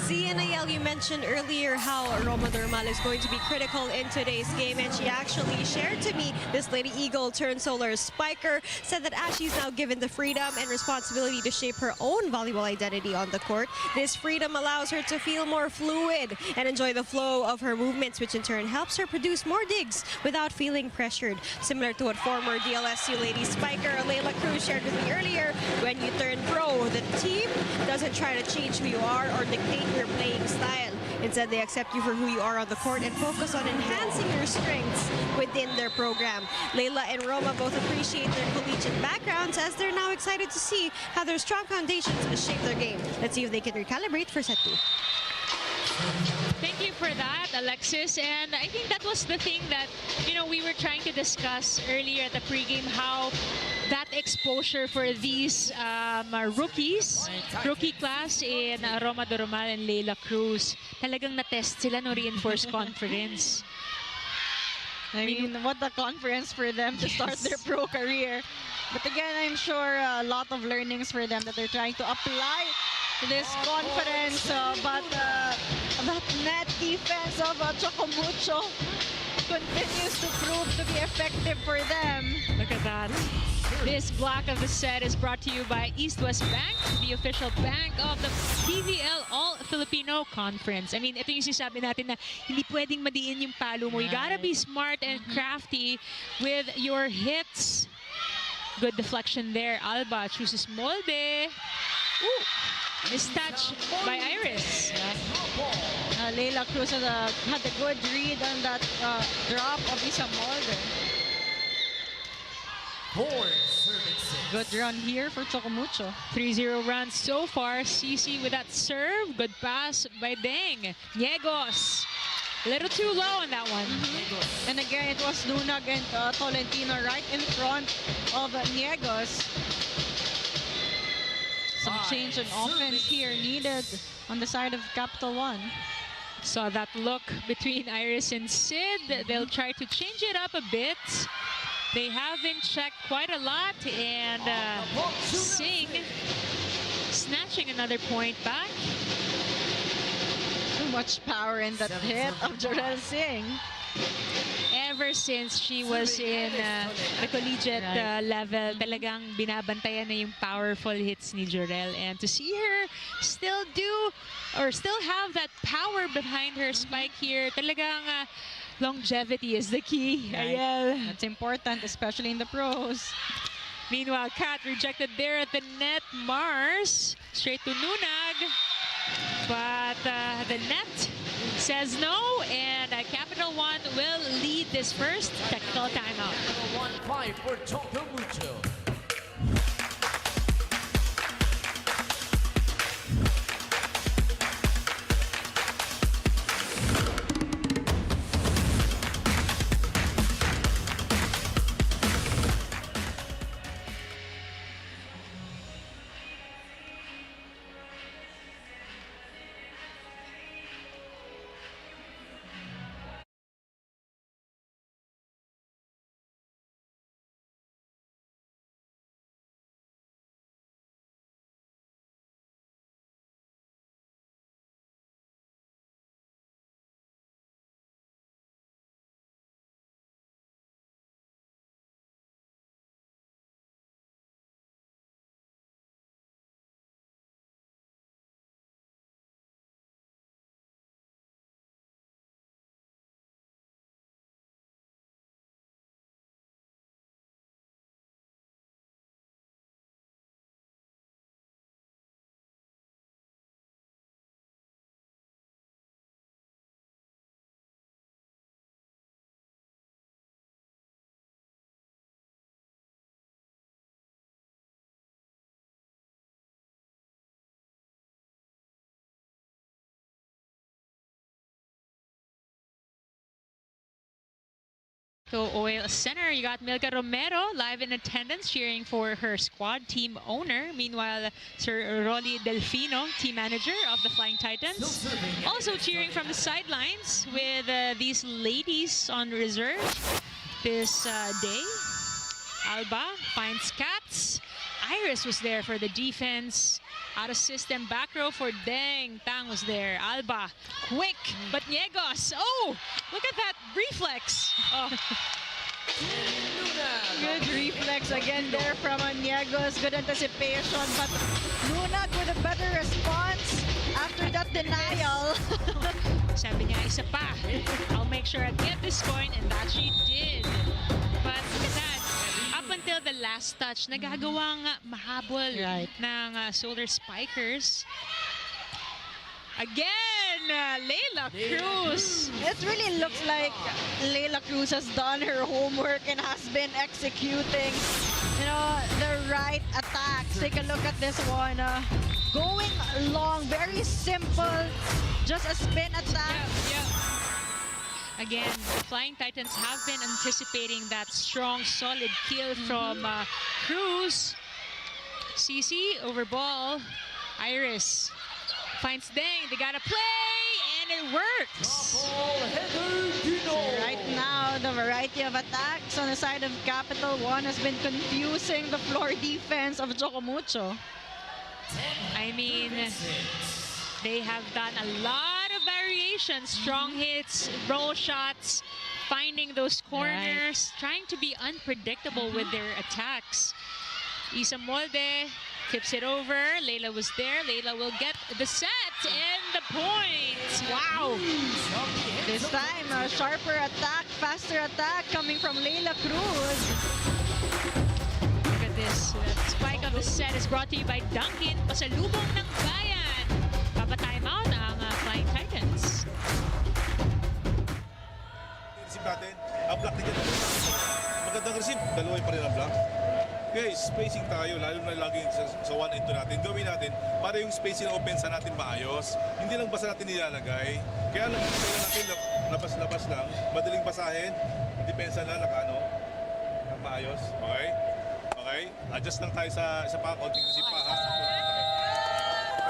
Z and Ayel, you mentioned earlier how Roma Normal is going to be critical in today's game, and she actually shared to me, this Lady Eagle turned Solar Spiker, said that as she's now given the freedom and responsibility to shape her own volleyball identity on the court, this freedom allows her to feel more fluid and enjoy the flow of her movements, which in turn helps her produce more digs without feeling pressured. Similar to what former DLSU Lady Spiker Layla Cruz shared with me earlier, when you turn pro, the team doesn't try to change who you are or dictate your playing style. Instead, they accept you for who you are on the court and focus on enhancing your strengths within their program. Layla and Roma both appreciate their collegiate backgrounds, as they're now excited to see how their strong foundations shape their game. Let's see if they can recalibrate for set 2. Thank you for that, Alexis. And I think that was the thing that, you know, we were trying to discuss earlier at the pregame, how that exposure for these rookies, rookie class in Roma de Romal and Layla Cruz, talagang na-test sila no reinforced conference. I mean, what a conference for them to start their pro career. But again, I'm sure a lot of learnings for them that they're trying to apply to this conference. But that net defense of Choco Mucho continues to prove to be effective for them. Look at that. This block of the set is brought to you by East West Bank, the official bank of the PVL All-Filipino Conference. I mean, ito yung sinasabi natin na hindi pwedeng madiin yung palo mo. You gotta be smart and crafty with your hits. Good deflection there. Alba chooses Molde. Ooh, mistouch by Iris. Leila Cruz had a good read on that drop of Isa Molde. Good run here for Choco Mucho. 3-0 run so far. CC with that serve. Good pass by Deng. Niegos. A little too low on that one. And again, it was Lunag and Tolentino right in front of Niegos. Some change in offense here needed on the side of Capital One. Saw that look between Iris and Sid. They'll try to change it up a bit. They have been checked quite a lot, and Singh snatching another point back. Too much power in that hit of Jorel Singh. Ever since she was in the collegiate level, talagang binabantayan na yung powerful hits ni Jorel. And to see her still have that power behind her spike here, talagang longevity is the key. Ayel. That's important, especially in the pros. Meanwhile, Kat rejected there at the net. Mars straight to Nunag. But the net says no, and Capital One will lead this first technical timeout. 1-5 for Choco Mucho. So Oil Center, you got Milka Romero live in attendance cheering for her squad team owner. Meanwhile, Sir Rolly Delfino, team manager of the Flying Titans, also cheering from the sidelines with these ladies on reserve this day. Alba finds Cats. Iris was there for the defense. Out of system, back row for Deng. Tang was there. Alba, quick, but Niegos. Oh, look at that reflex. Oh. Good reflex again there from Niegos. Good anticipation, but Lunag with a better response after that denial. Sabi niya, isa pa. I'll make sure I get this coin, and that she did. But look at that. Up until the last touch, nagagawang mahabol ng Solar Spikers. Again, Leila Cruz. It really looks like Leila Cruz has done her homework and has been executing, the right attacks. Take a look at this one. Going long, very simple, just a spin attack. Yeah. Again, the Flying Titans have been anticipating that strong, solid kill from Cruz. CC over ball. Iris finds Deng. They gotta play, and it works. Right now, the variety of attacks on the side of Capital One has been confusing the floor defense of Choco Mucho. I mean, they have done a lot of variations, strong hits, roll shots, finding those corners, trying to be unpredictable with their attacks. Isa Molde tips it over. Leila was there. Leila will get the set and the point. Wow. This time, a sharper attack, faster attack coming from Leila Cruz. Look at this. Spike of the set is brought to you by Dunkin. Pasalubong ng bayan. Papa-timeout ang Flying Titans. Receive natin. Ang block din dyan. Magandang receive. Dalawa pa rin ang block. Guys, spacing tayo, lalo na laging sa 1 and 2 natin. Gawin natin para yung spacing ng opensa natin maayos. Hindi lang basta natin nilalagay. Kaya lang natin labas-labas lang. Madaling basahin. Depensa na maayos. Okay? Okay? Adjust lang tayo sa konting receive pa, ha?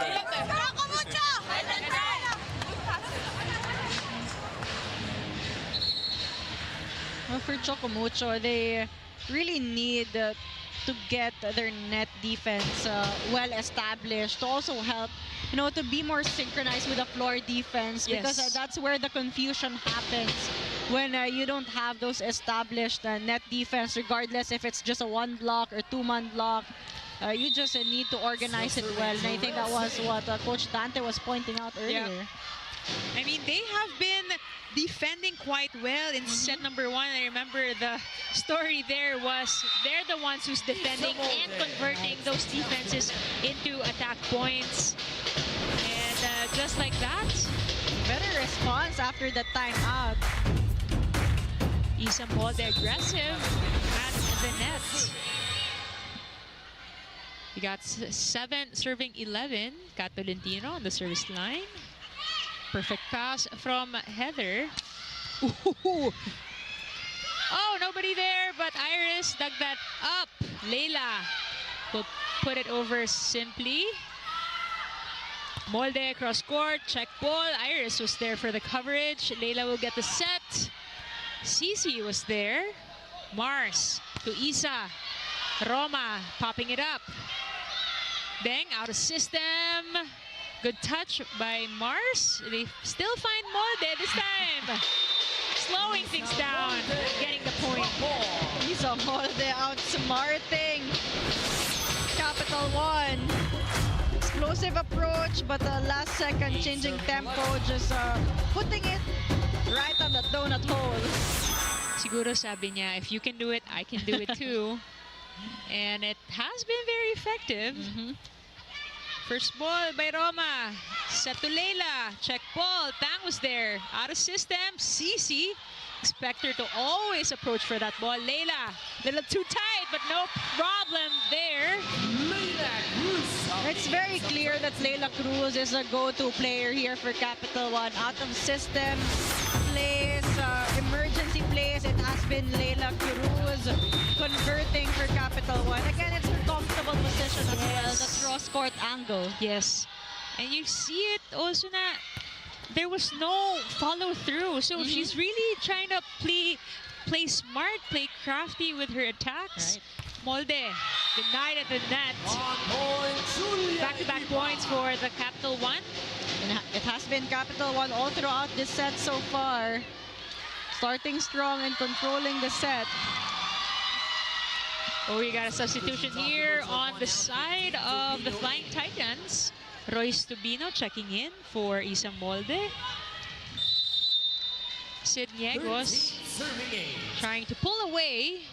Okay. Choco Mucho! Well, for Choco Mucho, they really need to get their net defense well established, to also help, to be more synchronized with the floor defense, because that's where the confusion happens when you don't have those established net defense, regardless if it's just a 1-block or 2-man block. You just need to organize it well, and I think that was what Coach Dante was pointing out earlier. Yeah. I mean, they have been defending quite well in set number 1. I remember the story there was they're the ones who's defending and converting those defenses into attack points. And just like that, Better response after the timeout. Isa Molde aggressive at the net. We got 7 serving 11. Tolentino on the service line. Perfect pass from Heather. Ooh. Oh, nobody there, but Iris dug that up. Leila will put it over simply. Molde cross court, check ball. Iris was there for the coverage. Leila will get the set. Cici was there. Mars to Isa. Roma popping it up. Deng out of system. Good touch by Mars. They still find Molde this time. Slowing things down, getting the point. Isa Molde outsmarting Capital One. Explosive approach, but last second changing tempo, just putting it right on the donut hole. Siguro sabi niya, if you can do it, I can do it too. And it has been very effective. First ball by Roma. Set to Leila. Check ball. Tang was there. Out of system. Cici. Expect her to always approach for that ball. Leila. Little too tight, but no problem there. It's very clear that Leila Cruz is a go-to player here for Capital One. Out of system plays, emergency plays, it has been Leila Cruz converting for Capital One. Again, it's her comfortable position as well, the cross-court angle. Yes. And you see it also na there was no follow-through. So she's really trying to play smart, play crafty with her attacks. Right. Molde denied at the net. Back-to-back points for the Capital One. And it has been Capital One all throughout this set so far. Starting strong and controlling the set. Oh, we got a substitution here on the side of the Flying Titans. Royce Tubino checking in for Isa Molde. Sid Niegos trying to pull away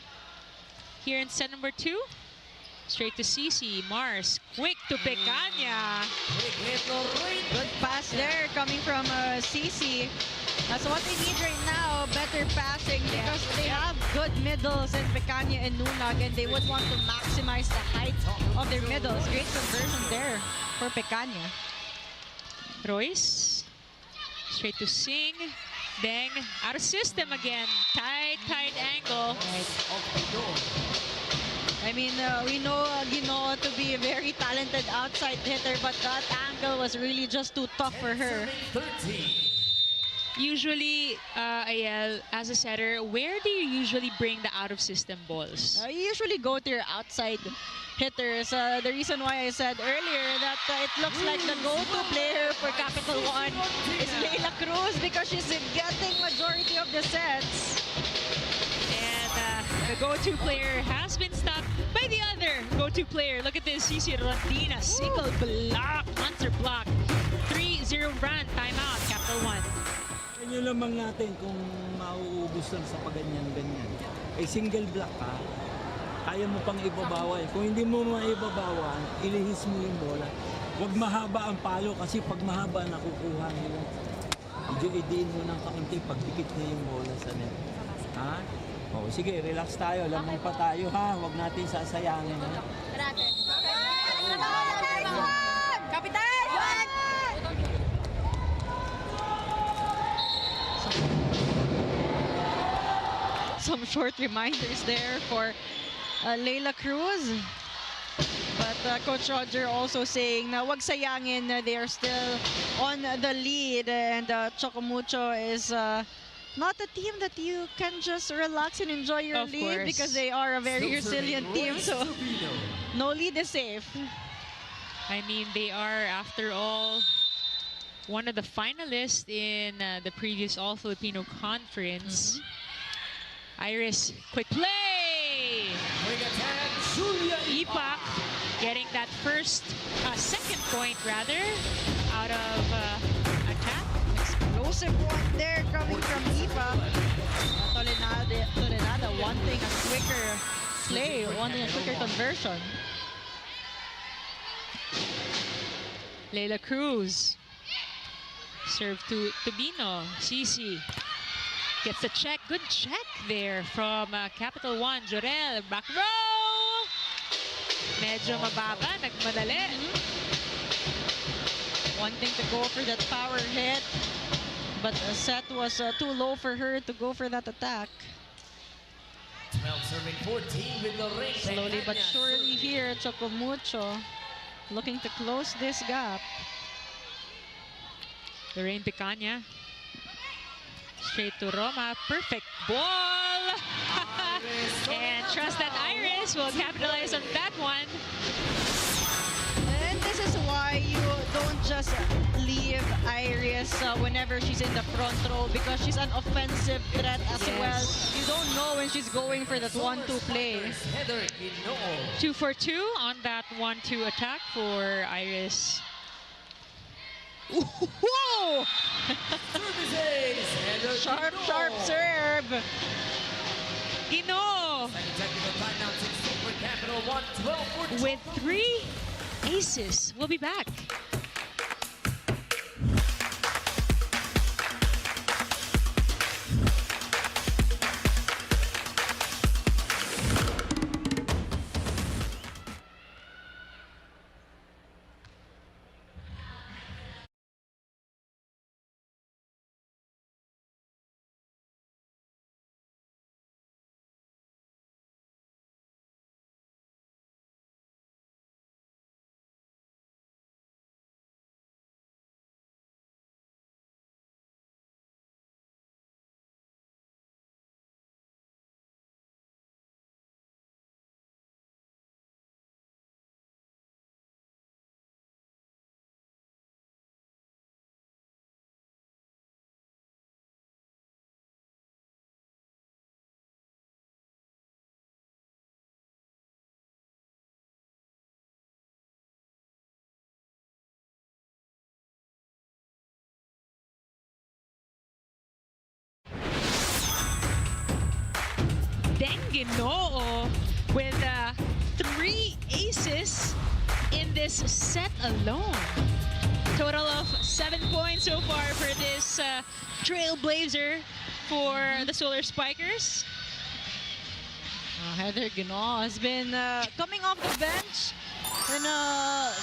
here in set number 2. Straight to Cici. Mars quick to Pecaña. Good pass there coming from Cici. That's what they need right now, better passing, because they have good middles in Pecaña and Nunag, and they would want to maximize the height of their middles. Great conversion there for Pecaña. Royce straight to Singh. Deng out of system again. Tight angle. I mean, we know Gino to be a very talented outside hitter, but that angle was really just too tough for her. Usually, Ayel, as a setter, where do you usually bring the out-of-system balls? You usually go to your outside hitters. The reason why I said earlier that it looks like the go-to player for Capital One is Leila Cruz because she's getting majority of the sets. And the go-to player has been stopped by the other go-to player. Look at this, Cici Rondina, single block, answer block. 3-0 run, timeout, Capital One. Nyo lamang natin kung mauubos lang sa paganyan-ganyan. Eh, single block ka, kaya mo pang ibabawan. Kung hindi mo maibabawan, ilihis mo yung bola. Huwag mahaba ang palo kasi pag mahaba, nakukuha nyo. Medyo idiin mo ng kaunti, pagpikit nyo yung bola sa net. Ha? O, sige, relax tayo. Lamang pa tayo, ha? Huwag natin sasayangin, ha? Kapitan! Some short reminders there for Leila Cruz. But Coach Roger also saying na wag sayangin, they are still on the lead, and Choco Mucho is not a team that you can just relax and enjoy your Of lead course. because they are a very resilient team. So no lead is safe. I mean, they are, after all, one of the finalists in the previous All-Filipino Conference. Iris, quick play! Ipak getting that second point rather, out of attack. Explosive one there coming from Ipa. Tolenada wanting a quicker play, wanting a quicker conversion. Leila Cruz. Serve to Tubino. Cici gets a check. Good check there from Capital One. Jorel, back row. Medyo mababa, nagmadali. Wanting to go for that power hit, but the set was too low for her to go for that attack. 12 serving 14 with the ring. Slowly but surely here, Choco Mucho looking to close this gap. Lorraine Picaña. Straight to Roma. Perfect ball. And trust that Iris will capitalize on that one. And this is why you don't just leave Iris whenever she's in the front row, because she's an offensive threat as well. You don't know when she's going for that 1-2 play. 2 for 2 on that 1-2 attack for Iris. Whoa! Sharp serve. Gino with 3 aces. We'll be back. Ginoo with 3 aces in this set alone. Total of 7 points so far for this trailblazer for the Solar Spikers. Heather Ginoo has been coming off the bench in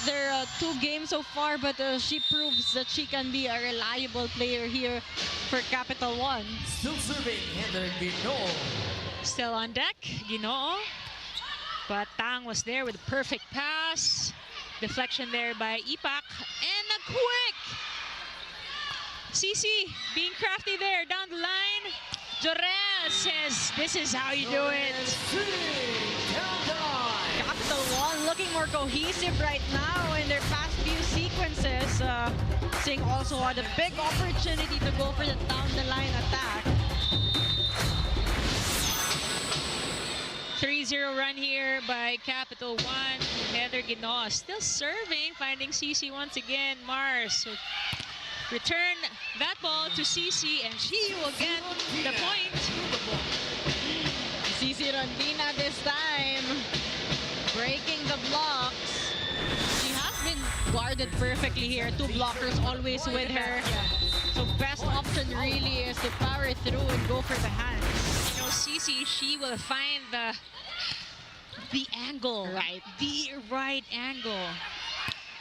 their 2 games so far, but she proves that she can be a reliable player here for Capital One. Still serving Heather Ginoo. Still on deck, Ginoo. But Tang was there with a perfect pass. Deflection there by Ipak. And a quick Cici being crafty there down the line. Jorel says, this is how you do it. Capital One looking more cohesive right now in their past few sequences. Sing also had a big opportunity to go for the down the line attack. 3-0 run here by Capital One. Heather Ginoa still serving, finding Cici once again. Mars will return that ball to Cici, and she will get the point. Cici Rondina this time breaking the blocks. She has been guarded perfectly here. Two blockers always with her. So best option really is to power through and go for the hands. You know, Cici, she will find the angle. Right. The right angle.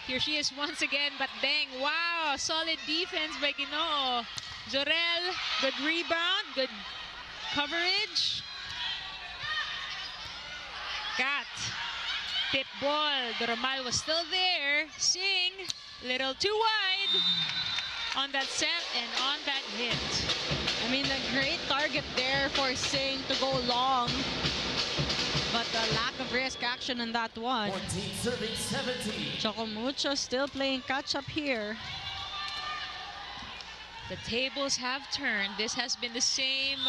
Here she is once again, but dang, wow, solid defense by Ginoo. Jorel, good rebound, good coverage. Kat, tip ball. Doromal was still there. Sing, little too wide on that set and on that hit. I mean, a great target there for Sing to go long. But the lack of risk action in that one. 14 serving 17. Choco Mucho still playing catch up here. The tables have turned. This has been the same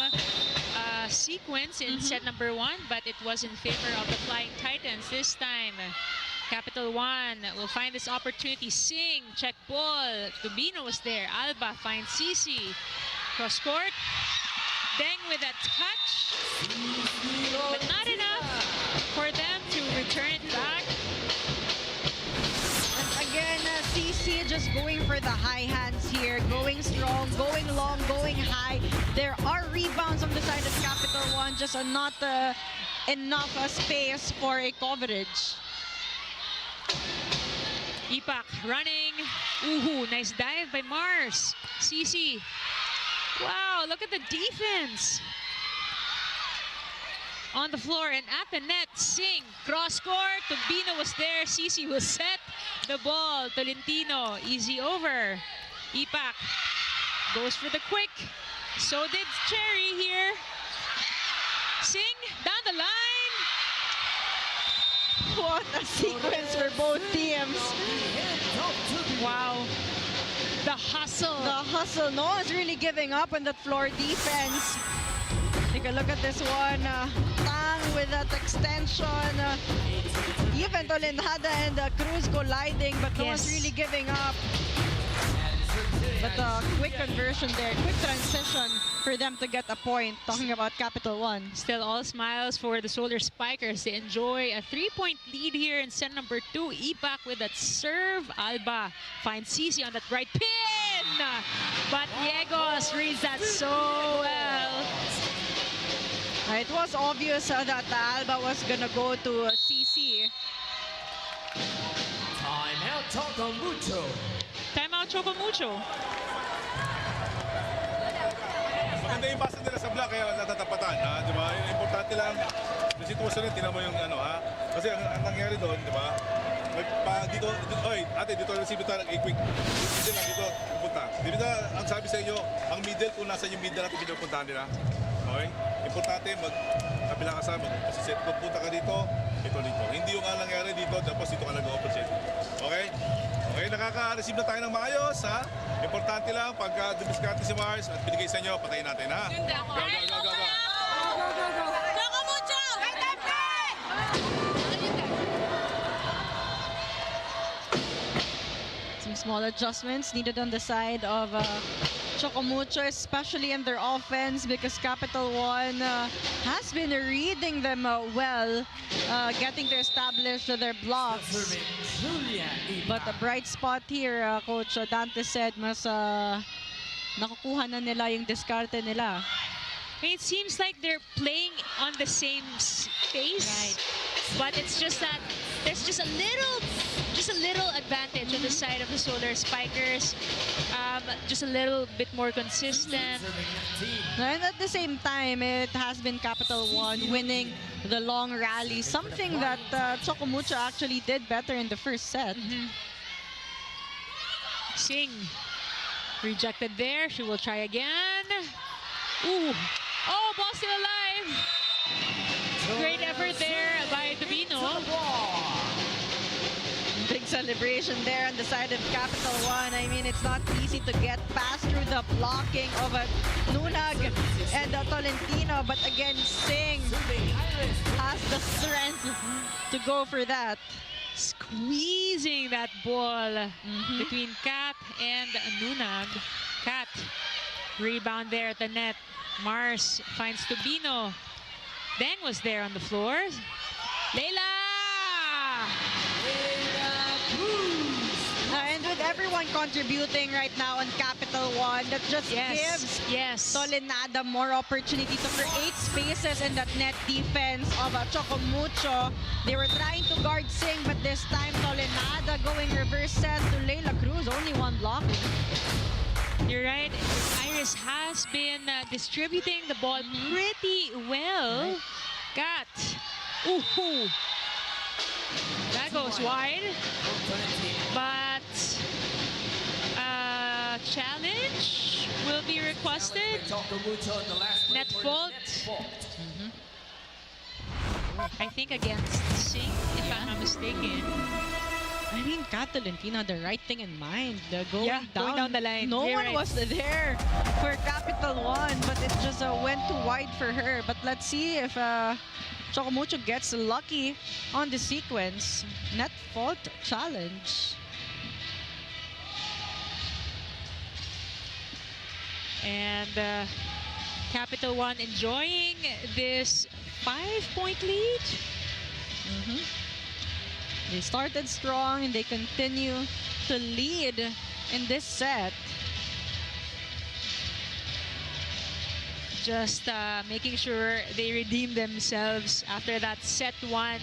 sequence in set number 1, but it was in favor of the Flying Titans. This time, Capital One will find this opportunity. Sing, check ball. Tubino was there. Alba finds Cici. Cross court. Deng with that touch. But not enough for them to return it back. And again, CC just going for the high hands here. Going strong, going long, going high. There are rebounds on the side of Capital One. Just not enough space for a coverage. Ipak running. Uhu, nice dive by Mars. Cici. Wow, look at the defense. On the floor and at the net, Sing. Cross court, Tubino was there. Cici will set the ball. Tolentino, easy over. Ipak goes for the quick. So did Cherry here. Sing, down the line. What a sequence for both teams. Wow. The hustle. The hustle. No one's really giving up on that floor defense. Take a look at this one. Tang with that extension. Even Tolenada and Cruz colliding, but no one's really giving up. But quick conversion there, quick transition for them to get a point. Talking about Capital One. Still all smiles for the Solar Spikers. They enjoy a 3-point lead here in set number 2. Ipak with that serve. Alba finds Cici on that right pin. But Diegos reads that so well. It was obvious that Alba was gonna go to CC. Timeout, Choco Mucho. Timeout, Choco Mucho. Maganda yung basa nila sa block, kaya natatapatan, ha? Di ba? Yung importante lang, yung sitwasyon rin, tinan mo yung ano, ha? Kasi ang nangyari doon, di ba? Dito, oy, ate, dito si Bita, quick. Dito lang, dito, pupunta. Di ba, ang sabi sa inyo, ang middle, kung nasa yung middle natin, pinupuntahan nila. Okay? Importante, kabilang kasama, mag-set. Kung punta ka dito, ito dito. Hindi yung ang nangyari dito, tapos dito ka nag-opposite. Okay? Okay, nakaka-receive na tayo ng maayos, ha? Importante lang, pagka dumiskarte si Mars at binigay sa inyo, patayin natin, ha? Go, go, go, go, go. Choco Mucho! Some small adjustments needed on the side of Choco Mucho, especially in their offense, because Capital One has been reading them well, getting to establish their blocks. But a bright spot here, Coach Dante said, mas nakukuha na nila yung diskarte nila. It seems like they're playing on the same space, but it's just that there's just a little advantage on the side of the Solar Spikers. Just a little bit more consistent. And at the same time, it has been Capital One winning the long rally, something that Choco Mucho actually did better in the first set. Sing. Rejected there. She will try again. Ooh. Oh, ball still alive. Great effort there by Tubino. Big celebration there on the side of Capital One. I mean, it's not easy to get past through the blocking of Nunag and Tolentino. But again, Singh has the strength to go for that. Squeezing that ball between Kat and Nunag. Kat, rebound there at the net. Mars finds Tubino. Deng was there on the floor. Leila! And with everyone contributing right now on Capital One, that just gives Tolenada more opportunity to create spaces in that net defense of Choco Mucho. They were trying to guard Singh, but this time Tolenada going reverse set to Leila Cruz. Only one block. You're right. Iris has been distributing the ball pretty well. Kat. Ooh. That goes wide. But challenge will be requested. Net fault. I think against Singh, if I'm not mistaken. I mean, Kat Tolentino had the right thing in mind. Going down the line. No You're one right. was there for Capital One, but it just went too wide for her. But let's see if Choco Mucho gets lucky on the sequence. Net fault challenge. And Capital One enjoying this 5-point lead. They started strong and they continue to lead in this set. Just making sure they redeem themselves after that set one.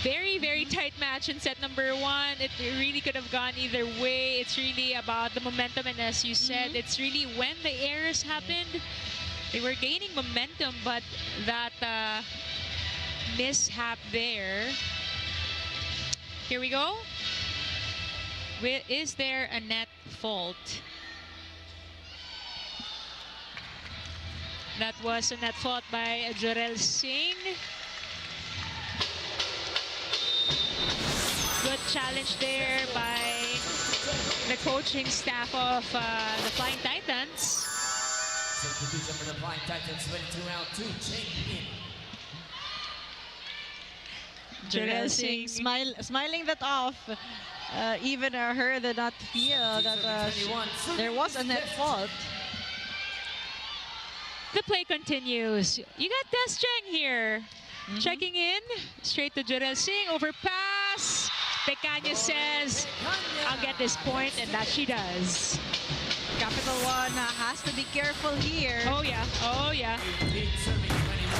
Very, very tight match in set number one. It really could have gone either way. It's really about the momentum, and as you said, it's really when the errors happened, they were gaining momentum, but that mishap there. Here we go. Is there a net fault? That was a net fault by Jorel Singh. Good challenge there by the coaching staff of the Flying Titans. Substitution for the Flying Titans went to round 2. Chang Jorel Singh smiling that off. Even her did not feel that there was a net fault. The play continues. You got Des Cheng here. Checking in. Straight to Jorel Singh. Overpass. Pecanya says, I'll get this point, and that she does. Capital One has to be careful here. Oh, yeah. Oh, yeah.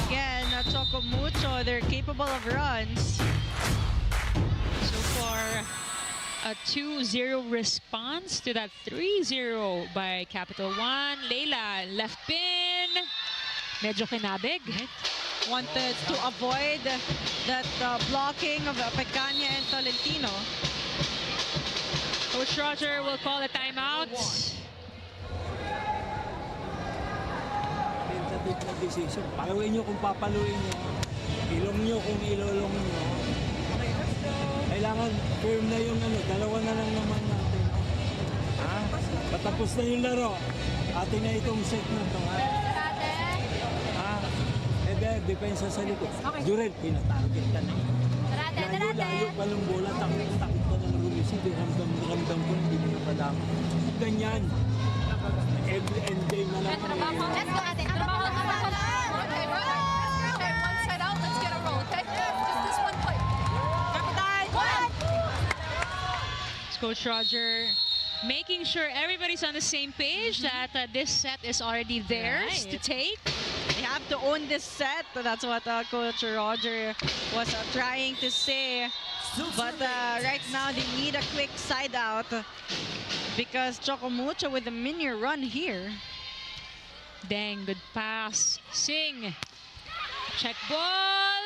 Again, Choco Mucho, they're capable of runs. So far, a 2-0 response to that 3-0 by Capital One. Leila, left pin. Medyo kinabig. Wanted to avoid that blocking of Pecanya and Tolentino. Coach Roger will call a timeout. Tentative na decision. Paluin nyo kung papaluin nyo. Ilong nyo kung ilolong nyo. Kailangan firm na yung dalawa na lang naman natin. Ha? Patapos na yung laro. Atin na itong set na ito. Ha? Depensa sa likod. Jurel, pinatarget ka na. Layo pa ng bola, takot ka ng rumisip. Ramdam ko, hindi mo na padama. Ganyan. Every day na lang. Let's go, ate. Okay, one side out. Let's get a roll, okay? Just this one play. Coach Roger making sure everybody's on the same page, that this set is already theirs to take. They have to own this set. That's what Coach Roger was trying to say. But right now, they need a quick side out because Choco Mucho with a mini run here. Dang, good pass. Singh. Check ball.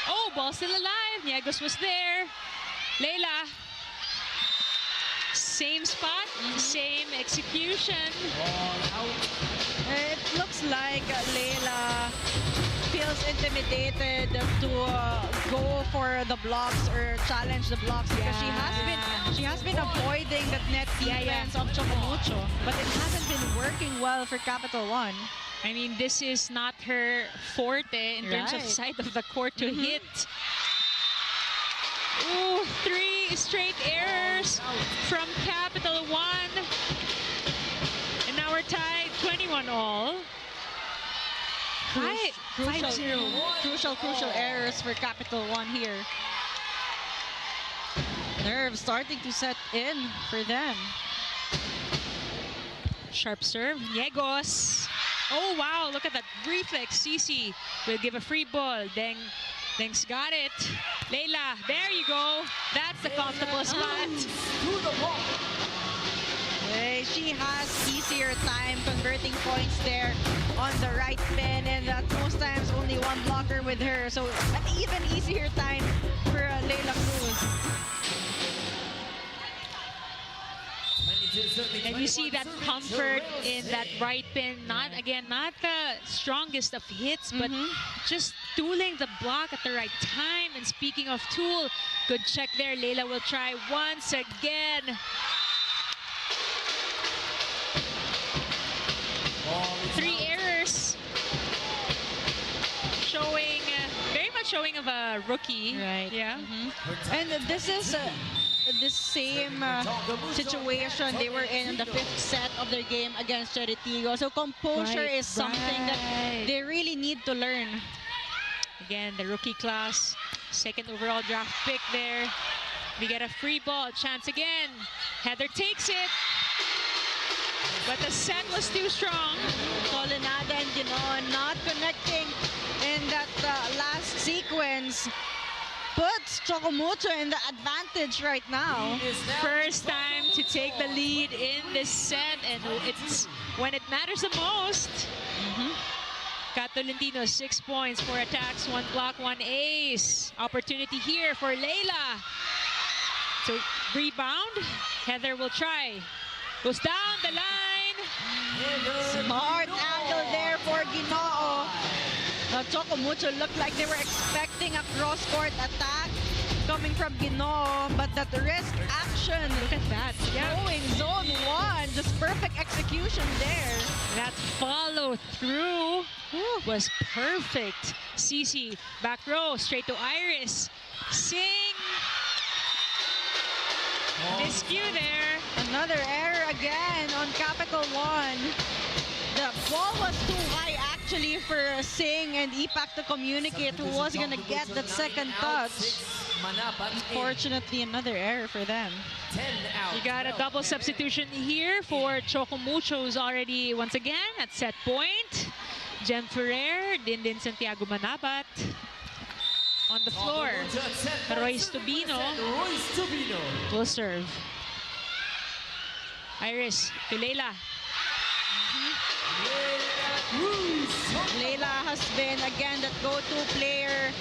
Oh, ball still alive. Niegos was there. Leila. Same spot, same execution. It looks like Leila feels intimidated to go for the blocks or challenge the blocks because she has been avoiding the net defense of Choco Mucho, but it hasn't been working well for Capital One. I mean, this is not her forte in terms of Right. side of the court to hit. Ooh, 3 straight errors from Capital One. And now we're tied 21 all. Crucial errors for Capital One here. Nerves starting to set in for them. Sharp serve. Niegos. Oh, wow. Look at that reflex. Cici will give a free ball. Deng's got it. Leila, there you go. That's the comfortable spot. She has easier time converting points there on the right pin, and most times only one blocker with her. So an even easier time for Leila Cruz. And you see that comfort in that right pin. Not the strongest of hits, but just tooling the block at the right time. And speaking of tool, good check there. Leila will try once again. 3 errors. Showing, very much showing of a rookie. Right. Yeah. And this is the same situation they were in the 5th set of their game against Cheritigo. So composure is something that they really need to learn. Again, the rookie class, 2nd overall draft pick there. We get a free ball chance again. Heather takes it, but the set was too strong. Solenada and Ginoon not connecting in that last sequence. Puts Choco Mucho in the advantage right now. First time to take the lead in this set, and it's when it matters the most. Tolentino, 6 points, 4 attacks, 1 block, 1 ace. Opportunity here for Leila to rebound. Heather will try. Goes down the line. Smart angle there for Ginoo. Choco Mucho looked like they were expecting a cross-court attack coming from Ginoo, but that risk action. Look at that. Going zone 1. Just perfect execution there. That follow through was perfect. Cici, back row, straight to Iris. Sing. Miscue there. Another error again on Capital One. The ball was too high actually for Singh and Ipak to communicate who was going to get that second touch. Unfortunately, another error for them. You got a double substitution here for Choco Mucho, who's already once again at set point. Jen Ferrer, Dindin Santiago Manabat. On the floor, Royce Tubino will serve. Iris to Leila. Leila has been again that go-to player.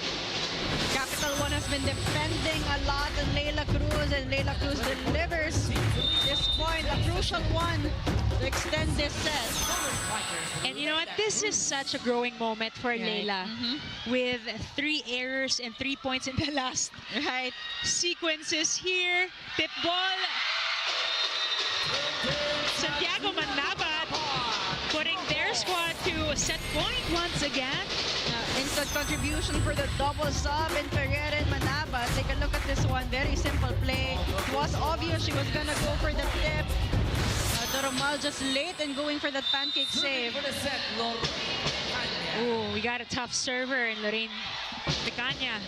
Capital One has been defending a lot on Leila Cruz, and Leila Cruz delivers this point, a crucial one to extend this set. And you know what? This is such a growing moment for Leila. With 3 errors and 3 points in the last sequences here. Tip ball. Santiago Manabat putting their squad to set point once again. Instant contribution for the double sub in Ferrer and Manabat. Take a look at this one. Very simple play. It was obvious she was going to go for the tip. Doromal just late and going for that pancake save. Ooh, we got a tough server in Lorraine Picaña.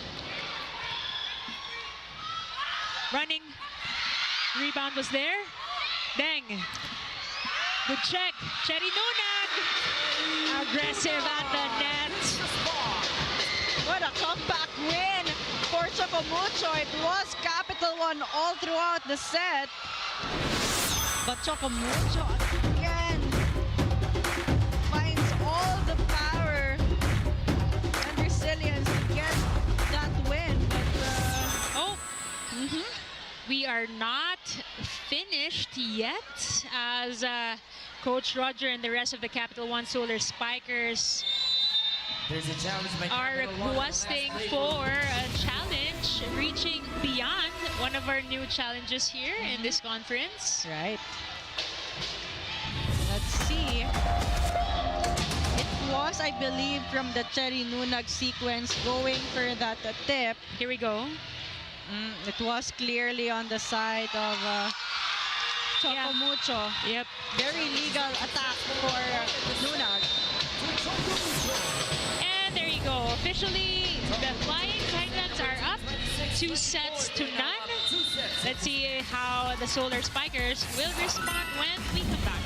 Running. Rebound was there. Deng. Good check. Cherry Nunag. Aggressive at the net. What a comeback win for Choco Mucho. It was Capital One all throughout the set. But Choco Mucho again finds all the power and resilience to get that win. But, We are not finished yet, as Coach Roger and the rest of the Capital1 Solar Spikers There's a challenge by are Capital One. requesting for a challenge, reaching beyond one of our new challenges here in this conference. Right. Let's see. It was, I believe, from the Cherry Nunag sequence going for that tip. Here we go. It was clearly on the side of Choco Yeah. Mucho. Yep. Very legal attack for Nunag. And there you go. Officially, the Flying Titans are up 2-0. Let's see how the Solar Spikers will respond when we come back.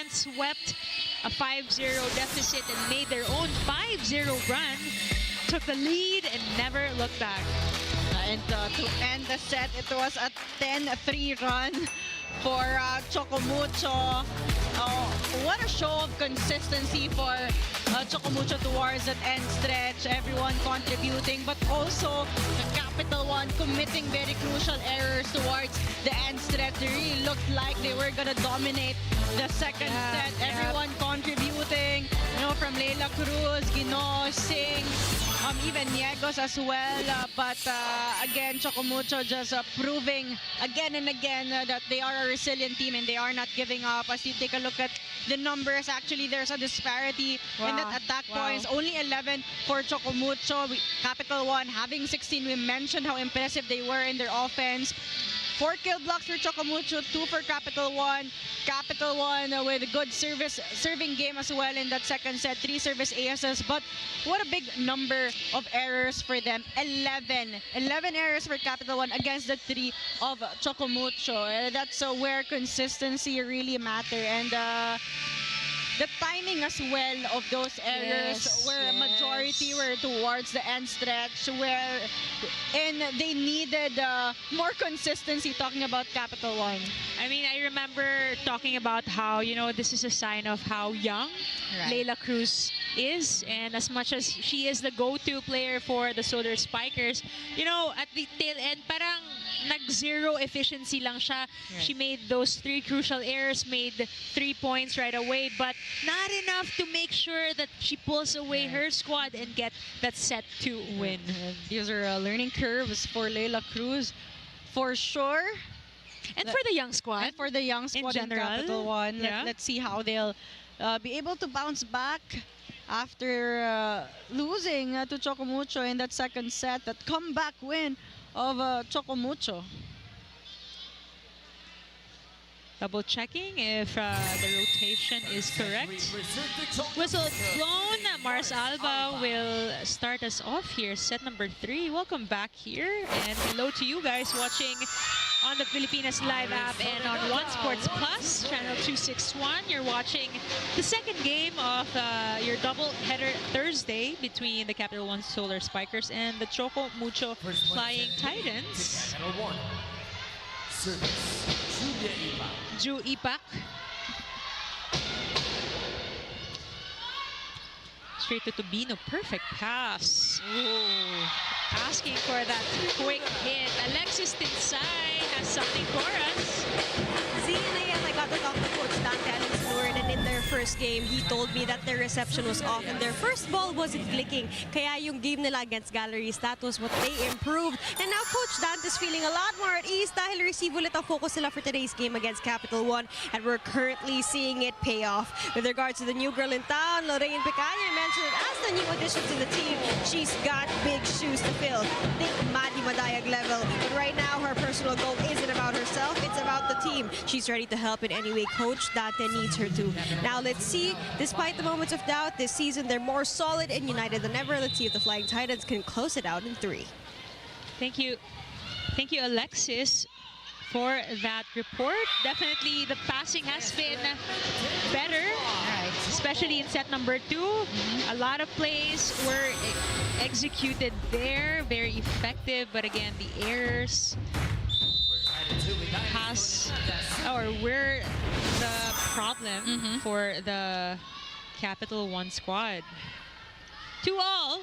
Swept a 5-0 deficit and made their own 5-0 run, took the lead and never looked back. And to end the set, it was a 10-3 run for Choco Mucho. What a show of consistency for Choco Mucho towards that end stretch. Everyone contributing, but also the Capital1 committing very crucial errors towards the end stretch. They really looked like they were gonna dominate the second set. Everyone contributing, from Leila Cruz, Gino, Singh, even Niegos as well. But again, Choco Mucho just proving again and again that they are a resilient team and they are not giving up. As you take a look at the numbers, actually there's a disparity in that attack points. Only 11 for Choco Mucho. Capital1 having 16. We mentioned how impressive they were in their offense. 4 kill blocks for Choco Mucho, 2 for Capital One. Capital One with a good serving game as well in that second set. 3 service aces, but what a big number of errors for them. 11 errors for Capital One against the 3 of Choco Mucho. That's where consistency really matter, and the timing as well of those errors, where majority were towards the end stretch, and they needed more consistency, talking about Capital One. I mean, I remember talking about how, this is a sign of how young Leila Cruz is, and as much as she is the go-to player for the Solar Spikers, at the tail end, parang nag-zero efficiency lang siya. She made those 3 crucial errors, made 3 points right away, but not enough to make sure that she pulls away her squad and get that set 2 win. These are learning curves for Leila Cruz, for sure. And for the young squad. And for the young squad in Capital One. Let's see how they'll be able to bounce back after losing to Choco Mucho in that second set. That comeback win of Choco Mucho. Double checking if the rotation is correct. Whistle blown. Mars Alba will start us off here. Set number 3. Welcome back here. And hello to you guys watching on the Filipinas Live app and on One Sports Plus, channel 261. You're watching the second game of your double-header Thursday between the Capital 1 Solar Spikers and the Choco Mucho Flying Titans. Capital 1. Service. Ju Ipak. Straight to Tubino. Perfect pass. Ooh. Asking for that quick hit. Alexis Tinsay has something for us. I got to talk to Coach Dante Alexander, and in their first game, he told me that their reception was off and their first ball wasn't clicking. Kaya yung game nila against Galleries, that was what they improved. And now Coach Dante's feeling a lot more at ease dahil receive ulit ang focus nila for today's game against Capital One, and we're currently seeing it pay off. With regards to the new girl in town, Lorraine Picaña mentioned it as the new addition to the team. She's got big shoes to fill. Think Maddie Madayag level. But right now, her personal goal isn't about herself, it's about the team. She's ready to help in any way Coach Dante needs her to. Now let's see, despite the moments of doubt this season, they're more solid and united than ever. Let's see if the Flying Titans can close it out in 3. Thank you, Alexis, for that report. Definitely the passing has been better, especially in set number 2. A lot of plays were executed there, very effective, but again, the errors were the problem for the Capital One squad. 2-all.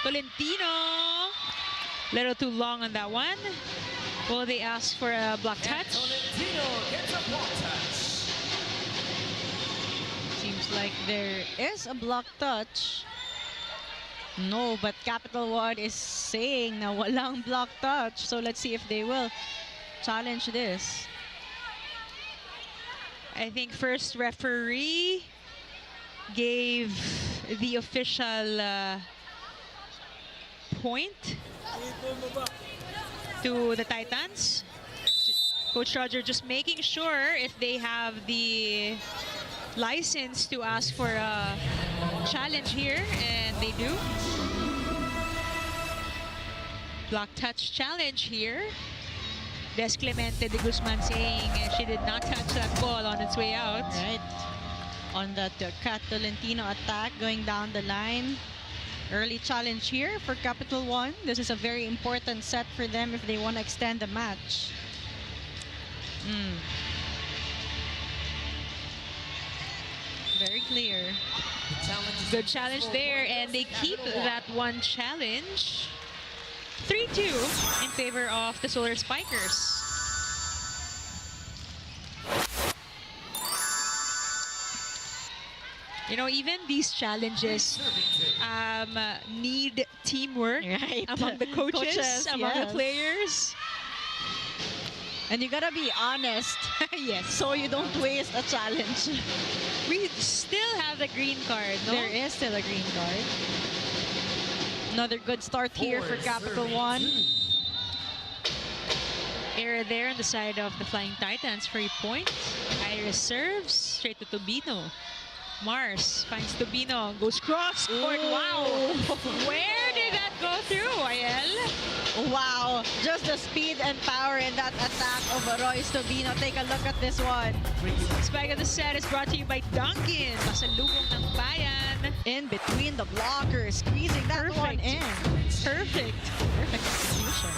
Tolentino. Little too long on that one. Will they ask for a block touch? Seems like there is a block touch. No, but Capital One is saying na walang block touch. So let's see if they will challenge this. I think first referee gave the official point to the Titans. Coach Roger just making sure if they have the license to ask for a challenge here, and they do. Block touch challenge here. Des Clemente de Guzman saying she did not touch that ball on its way out. Right. On that Cat Tolentino attack going down the line. Early challenge here for Capital One. This is a very important set for them if they want to extend the match. Very clear. Good challenge there, and they keep that one challenge. 3-2 in favor of the Solar Spikers. You know, even these challenges need teamwork among the coaches, among the players. And you gotta be honest. Yes. So you don't waste a challenge. We still have the green card, no? There is still a green card. Another good start here for Capital One. error there on the side of the Flying Titans. Free point. Iris serves straight to Tobino. Mars finds Tobino, goes cross court. Wow! Where did that go through, Ayel? Wow, just the speed and power in that attack of Royce Tobino. Take a look at this one. Spike of the set is brought to you by Dunkin. Pasalubong ng bayan. In between the blockers, squeezing that one in. Perfect. Perfect execution.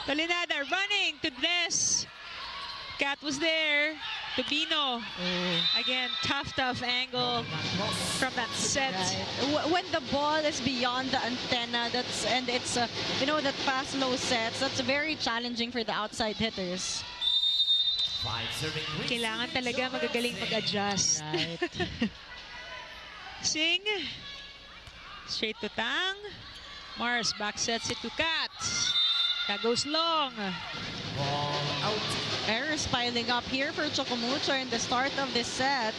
Tolinada running to this. Kat was there. Tobino. Again, tough angle from that set. Right. When the ball is beyond the antenna, and it's that fast low sets, that's very challenging for the outside hitters. Kailangan talaga magagaling mag-adjust. Right. Sing. Straight to Tang. Mars back sets it to Kat. That goes long. Ball out. Errors piling up here for Choco Mucho in the start of this set.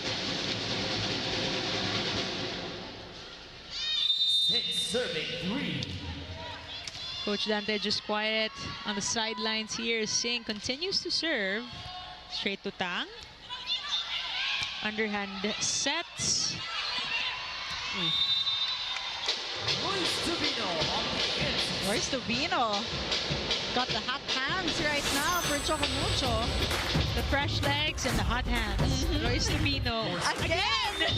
6 serving 3. Coach Dante just quiet on the sidelines here. Singh continues to serve. Straight to Tang. Underhand sets. Royce Tobino on the inside. Royce Tobino got the hot hands right now for Choco Mucho. The fresh legs and the hot hands. Royce Tobino. Again!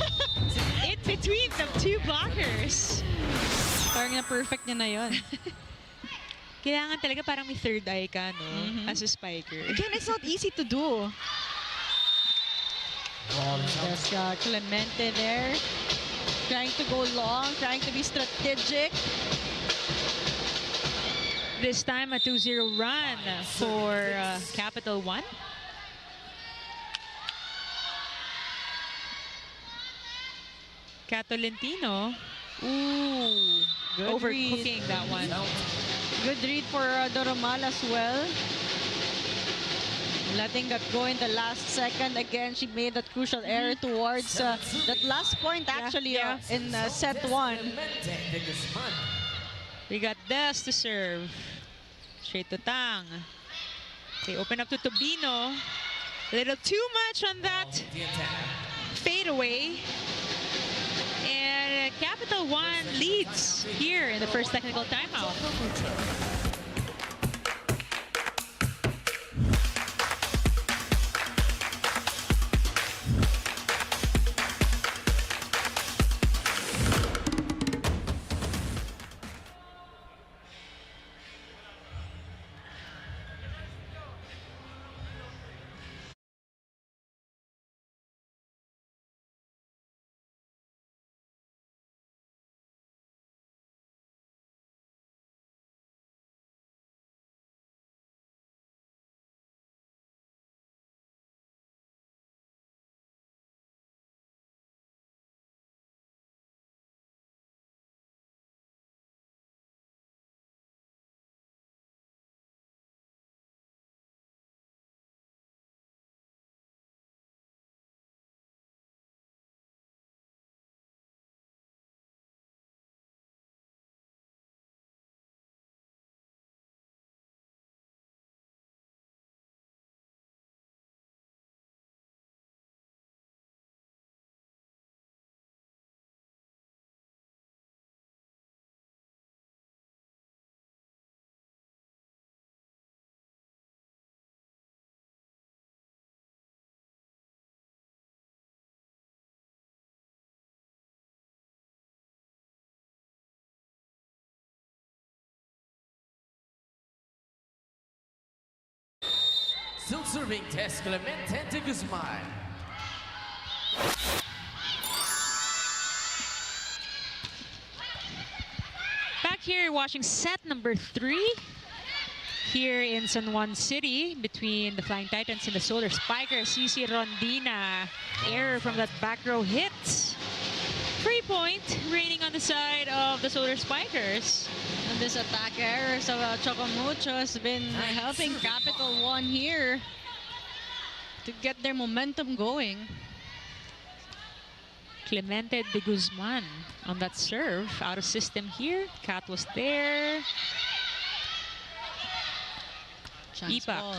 In between the two blockers. Parang na-perfect niya na yun. Kailangan talaga parang may third eye ka, no? As a spiker. Again, it's not easy to do. There's Clemente there. Trying to go long, trying to be strategic. This time a 2-0 run for Capital 1. Catolentino. Ooh, Good overcooking that one. Good read for Doromal as well. Letting that go in the last second. Again, she made that crucial error towards that last point actually in set 1. We got Des to serve. Straight to Tang. They open up to Tobino. A little too much on that fadeaway. And Capital 1 leads here in the first technical timeout. Still serving Tess Clemente de Guzman. Back here watching set number 3 here in San Juan City between the Flying Titans and the Solar Spikers. CC Rondina, error from that back row hit. Free point reigning on the side of the Solar Spikers. And this attack error, so Choco Mucho has been helping Capital 1 here to get their momentum going. Clemente de Guzman on that serve. Out of system here. Kat was there. Chance Ipak. ball.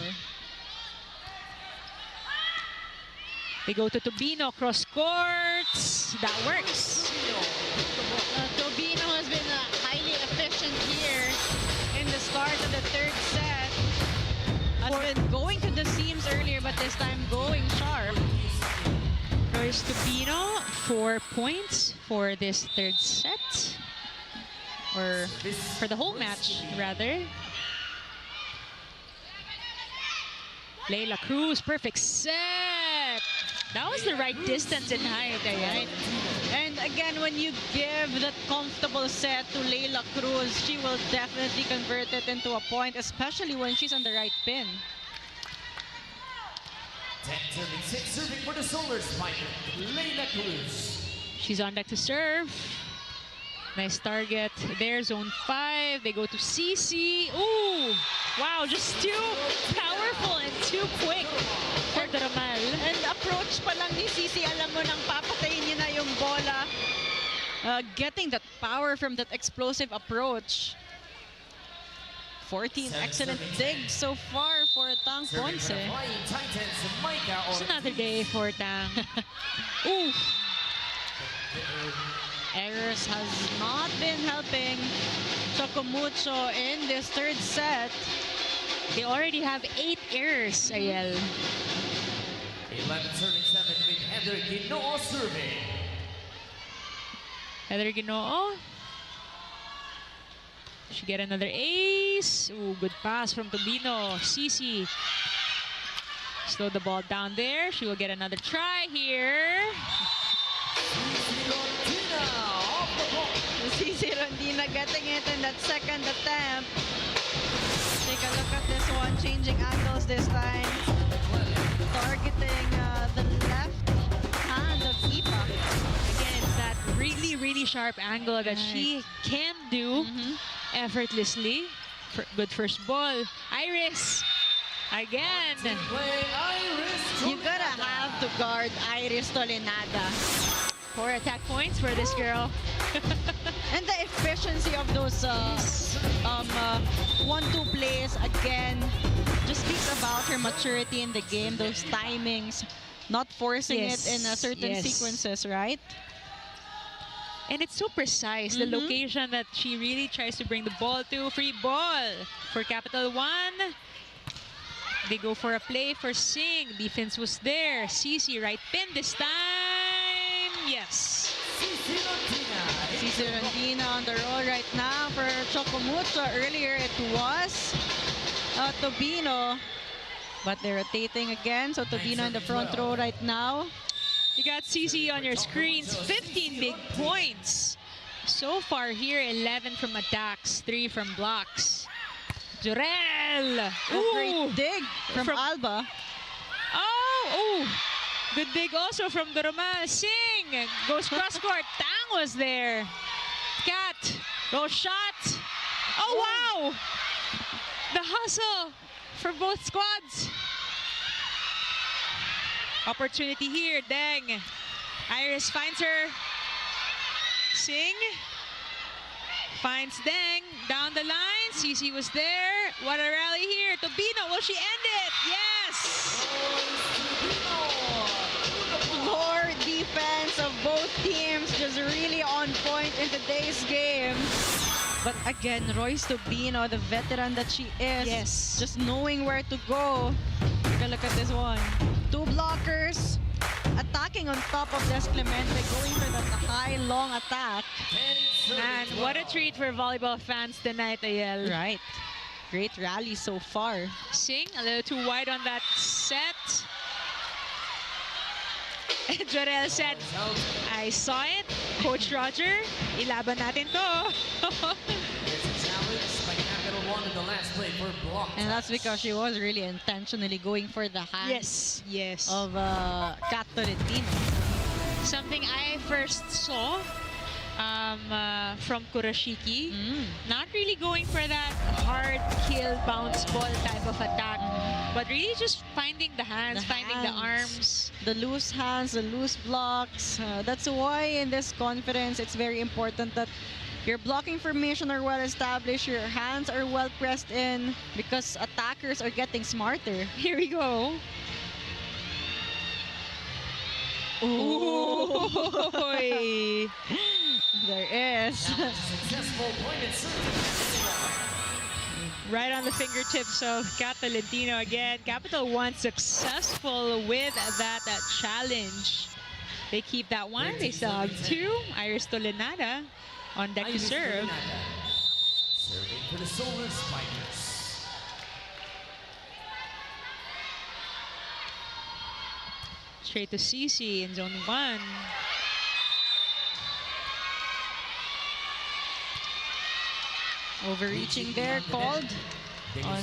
They go to Tubino, cross courts. That works. Tobino has been highly efficient here in the start of the third set. Has been going to the seams earlier, but this time going sharp. Royce Tubino, 4 points for this third set. Or for the whole match, rather. Leila Cruz, perfect set. That was the right distance and height, right? And again, when you give that comfortable set to Leila Cruz, she will definitely convert it into a point, especially when she's on the right pin. 10-36 serving for the Solar Spiker, Leila Cruz. She's on deck to serve. Nice target there, zone 5. They go to CC. Ooh! Wow, just too powerful and too quick for Daramal. And approach pa lang ni Cici, alam mo nang papatayin niya na yung bola. Getting that power from that explosive approach. 14 excellent digs so far for Tang Serving Ponce. for the Flying Titans, Micah It's Ortiz. another day for Tang. Ooh! Errors has not been helping Choco Mucho in this third set. They already have 8 errors, Ayel. 11-37 with Heather Ginoo serving. Heather Ginoo. She get another ace. Ooh, good pass from Tubino. CC. Slow the ball down there. She will get another try here. Cici Rondina getting it in that second attempt. Take a look at this one, changing angles this time. Targeting the left hand of Ipa. Again, it's that really, really sharp angle that she can do effortlessly. Good first ball. Iris. Again. Play Iris. You gotta have to guard Iris Tolenada. 4 attack points for this girl. And the efficiency of those 1-2 plays, again, just speaks about her maturity in the game, those timings, not forcing Yes, it in certain yes. sequences, right? And it's so precise, the location that she really tries to bring the ball to. Free ball for Capital One. They go for a play for Singh. Defense was there. CC right pin this time. Yes. Cici Rondina on the roll right now for Choco Mucho. Earlier it was Tobino, but they're rotating again. So Tobino in the front row right now. You got CC on your screens. 15 big points. So far here, 11 from attacks, 3 from blocks. Jorel. A great dig from Alba. Oh, good dig also from Doromal. Singh goes cross court. Tang was there. Cat, roll shot. Oh, wow. The hustle for both squads. Opportunity here, Deng. Iris finds her. Singh finds Deng down the line. CC was there. What a rally here. Tobino, will she end it? Yes! Floor defense of both teams just really on point in today's game. But again, Royce Tobino, the veteran that she is, Yes. just knowing where to go. Take a look at this one. 2 blockers, attacking on top of Des Clemente, going for that high, long attack. Man, what a treat for volleyball fans tonight, Ayel. Right. Great rally so far. Singh, a little too wide on that set. Jorel said, I saw it. Coach Roger, ilaban natin to. There's a challenge by Capital One in the last play for block. And that's because she was really intentionally going for the hands Yes. of Kat Tolentino. Something I first saw from Kurashiki. Not really going for that hard kill bounce ball type of attack, but really just finding the hands, finding the arms. The loose hands, the loose blocks. That's why in this conference, it's very important that Your blocking formation are well established. Your hands are well pressed in because attackers are getting smarter. Here we go. Ooh. There is. Successful point and serve. Right on the fingertips of Capital1 again. Capital1 successful with that challenge. They keep that one. They still have 2. Iris Tolenada on deck to serve. Serving for the Solar Spikers. Straight to CC in zone 1. Overreaching there called on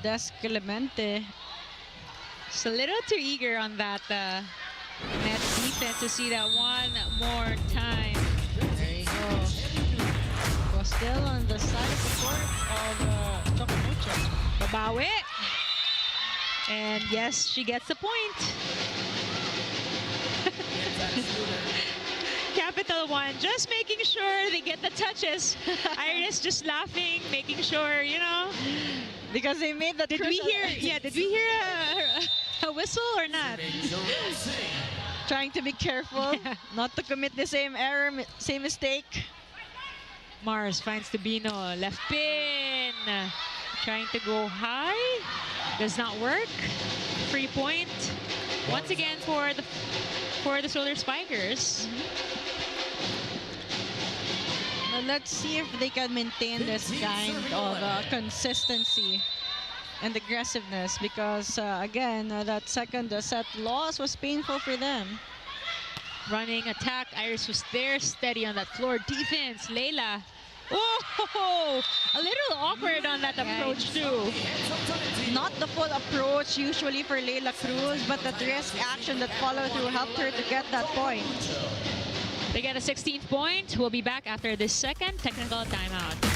Des Clemente. Just a little too eager on that net defense to see that one more time. There you go. Was still on the side of the court of Choco Mucho. Babawi. And yes, she gets the point. Capital1 just making sure they get the touches. Iris just laughing, making sure, you know. Because they made the Did we hear? Yeah, did we hear a whistle or not? trying to be careful not to commit the same error, same mistake. Mars finds Tubino, left pin. Trying to go high. Does not work. Free point. Once again for the Solar Spikers. Now let's see if they can maintain this kind of consistency and aggressiveness, because again, that second set loss was painful for them. Running attack. Iris was there, steady on that floor. Defense, Layla. Oh, a little awkward on that approach too. Not the full approach usually for Layla Cruz, but the risk action that followed through helped her to get that point. They get a 16th point. We'll be back after this second technical timeout.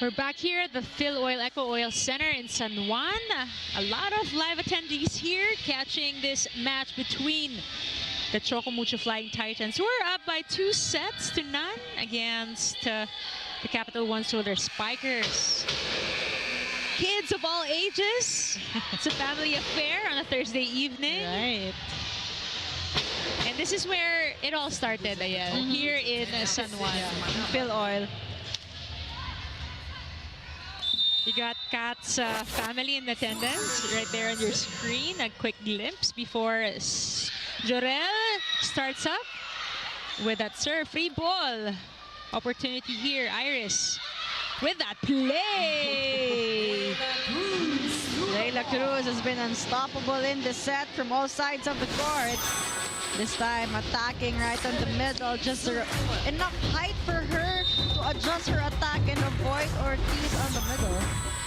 We're back here at the Phil Oil Eco Oil Center in San Juan. A lot of live attendees here catching this match between the Choco Mucho Flying Titans, who are up by 2-0 against the Capital1 Solar Spikers. Kids of all ages. It's a family affair on a Thursday evening. Right. And this is where it all started, Ayel, here in San Juan. Phil Oil. You got Kat's family in attendance right there on your screen. A quick glimpse before Jorel starts up with that serve. Free ball opportunity here. Iris with that play. Layla Cruz has been unstoppable in the set from all sides of the court. This time attacking right on the middle, just enough height for her to adjust her attack and avoid Ortiz on the middle.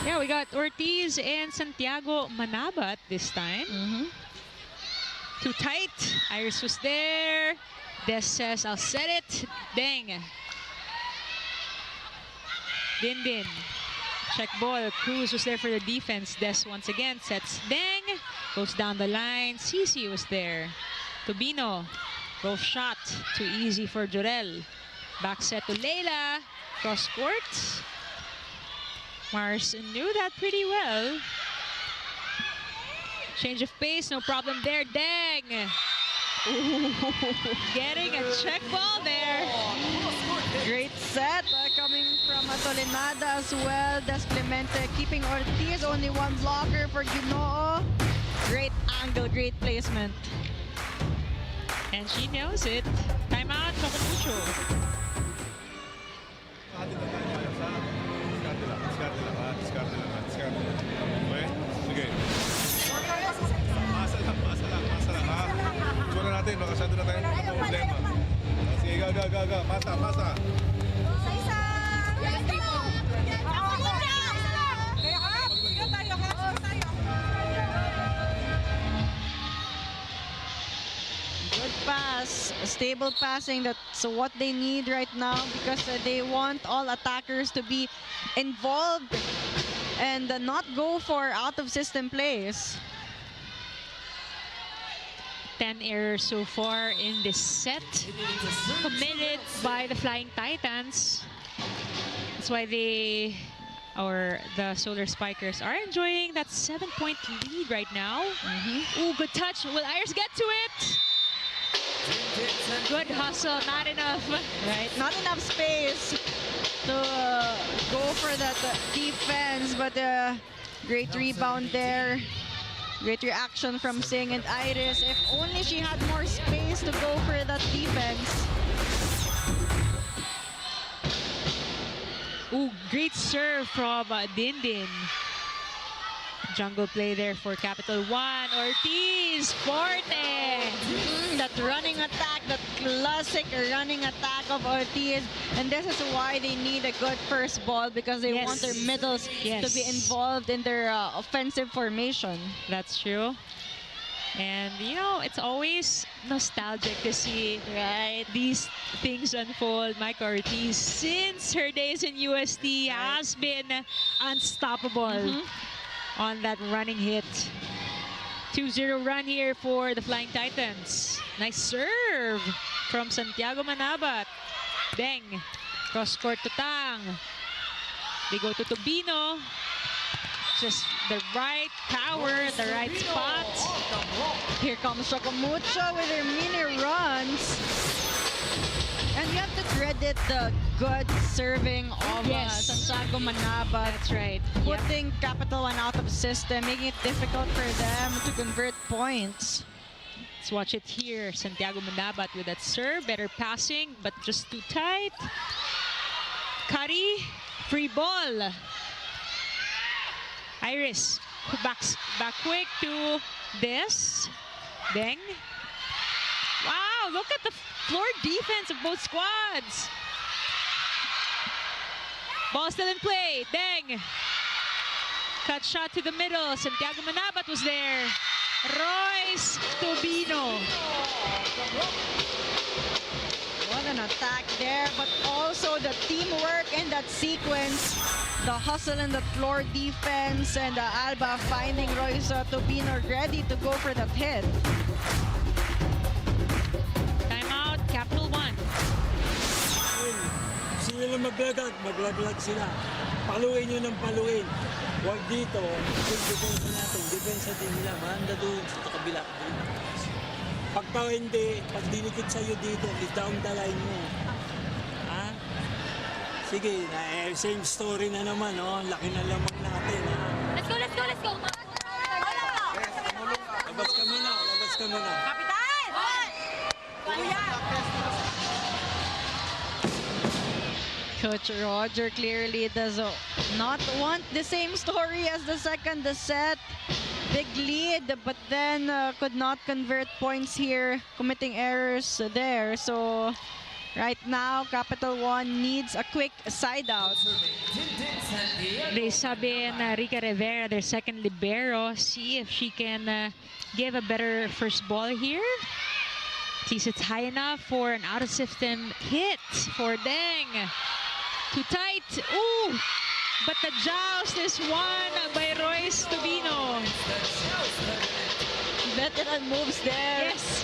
Yeah, we got Ortiz and Santiago Manabat this time. Too tight. Iris was there. Des says, I'll set it. Deng. Din. Check ball. Cruz was there for the defense. Des once again sets Deng. Goes down the line. Cici was there. Tubino. Both shot. Too easy for Jorel. Back set to Layla. Cross court. Mars knew that pretty well. Change of pace. No problem there. Deng. Getting a check ball there. Great set coming from Tolenada as well. Des Clemente keeping Ortiz, only one blocker for Ginoo. Great angle, great placement. And she knows it. Timeout, Choco Mucho. Atin na tayo kaya sa diskarte lang, diskarte lang, ha? Diskarte lang, ha? Diskarte lang. Okay? Sige. Masa lang, masa lang, masa lang, ha? Itsura natin, makasado na tayo ng mga problema. Sige, ga. Masa, masa. Good pass, stable passing. That's what they need right now because they want all attackers to be involved and not go for out-of-system plays. 10 errors so far in this set. Committed by the Flying Titans. That's why the Solar Spikers are enjoying that 7-point lead right now. Ooh, good touch. Will Irish get to it? Good hustle, not enough. Right, not enough space to go for that defense, but great rebound there. Great reaction from Singh and Iris. If only she had more space to go for that defense. Ooh, great serve from Dindin. Jungle play there for Capital One. Ortiz, forte. That running attack, that classic running attack of Ortiz. And this is why they need a good first ball because they want their middles to be involved in their offensive formation. That's true. And, you know, it's always nostalgic to see these things unfold. Mike Ortiz, since her days in UST, has been unstoppable on that running hit. 2-0 run here for the Flying Titans. Nice serve from Santiago Manabat. Deng. Cross court to Tang. They go to Tobino. Just the right power, the right spot. Here comes Choco Mucho with her mini runs. And you have to credit the good serving of Santiago Manabat. That's right. Putting Capital One out of system, making it difficult for them to convert points. Let's watch it here. Santiago Manabat with that serve. Better passing, but just too tight. Curry, free ball. Iris, back quick to this. Deng. Wow, look at the floor defense of both squads. Ball still in play. Deng. Cut shot to the middle. Santiago Manabat was there. Royce Tobino. What an attack there, but also the teamwork in that sequence. The hustle in the floor defense and Alba finding Royce Tobino ready to go for that hit. Timeout, Capital One. Sila na maglaglag sila. Paluin nyo ng paluin. Huwag dito, yung depensa natin, depensa din nila, manda doon sa kabila. Pagka hindi, pag dinikit sa'yo dito, down the line mo. Ha? Sige, same story na naman, oh. Laki na lamang natin, ha? Let's go, let's go, let's go. Labas kami na, labas kami na. Coach Roger clearly does not want the same story as the second set. Big lead, but then could not convert points here, committing errors there. So right now, Capital One needs a quick side out. They sub in Rica Rivera, their second libero. See if she can give a better first ball here. At least it's high enough for an out-of-system hit for Deng. Too tight. Ooh! But the joust is won by Royce Tobino. Veteran moves there. Yes,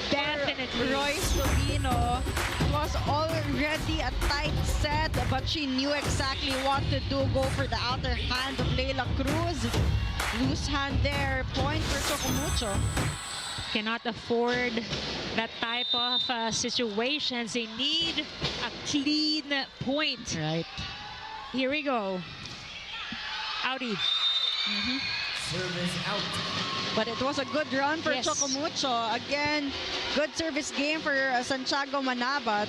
definitely. Royce Tobino. It was already a tight set, but she knew exactly what to do. Go for the outer hand of Leila Cruz. Loose hand there. Point for Choco Mucho. cannot afford that type of situations. They need a clean point. Right. Here we go. Audi. Service out. But it was a good run for Yes. Choco Mucho. Again, good service game for Santiago Manabat.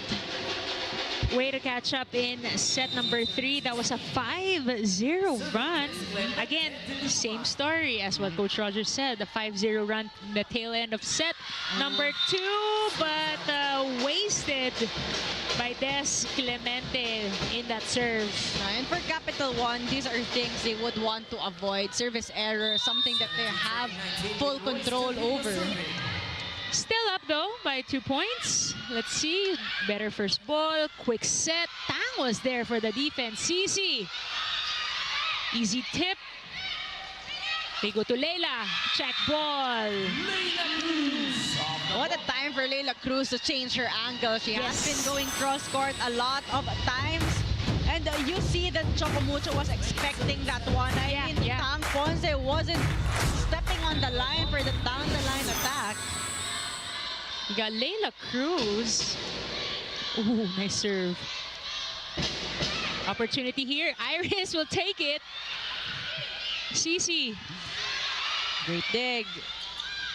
Way to catch up in set number 3. That was a 5-0 run. Again, same story as what Coach Roger said. The 5-0 run in the tail end of set number 2, but wasted by Des Clemente in that serve. And for Capital One, these are things they would want to avoid. Service error, something that they have full control over. Still up though by 2 points. Let's see. Better first ball. Quick set. Tang was there for the defense. Cici. Easy tip. They go to Leila. Check ball. What a time for Leila Cruz to change her angle. She has Yes. been going cross-court a lot of times. And you see that Choco Mucho was expecting that one. I mean, yeah. Tang Ponce wasn't stepping on the line for the down-the-line attack. You got Leila Cruz. Ooh, nice serve. Opportunity here. Iris will take it. Cici. Great dig.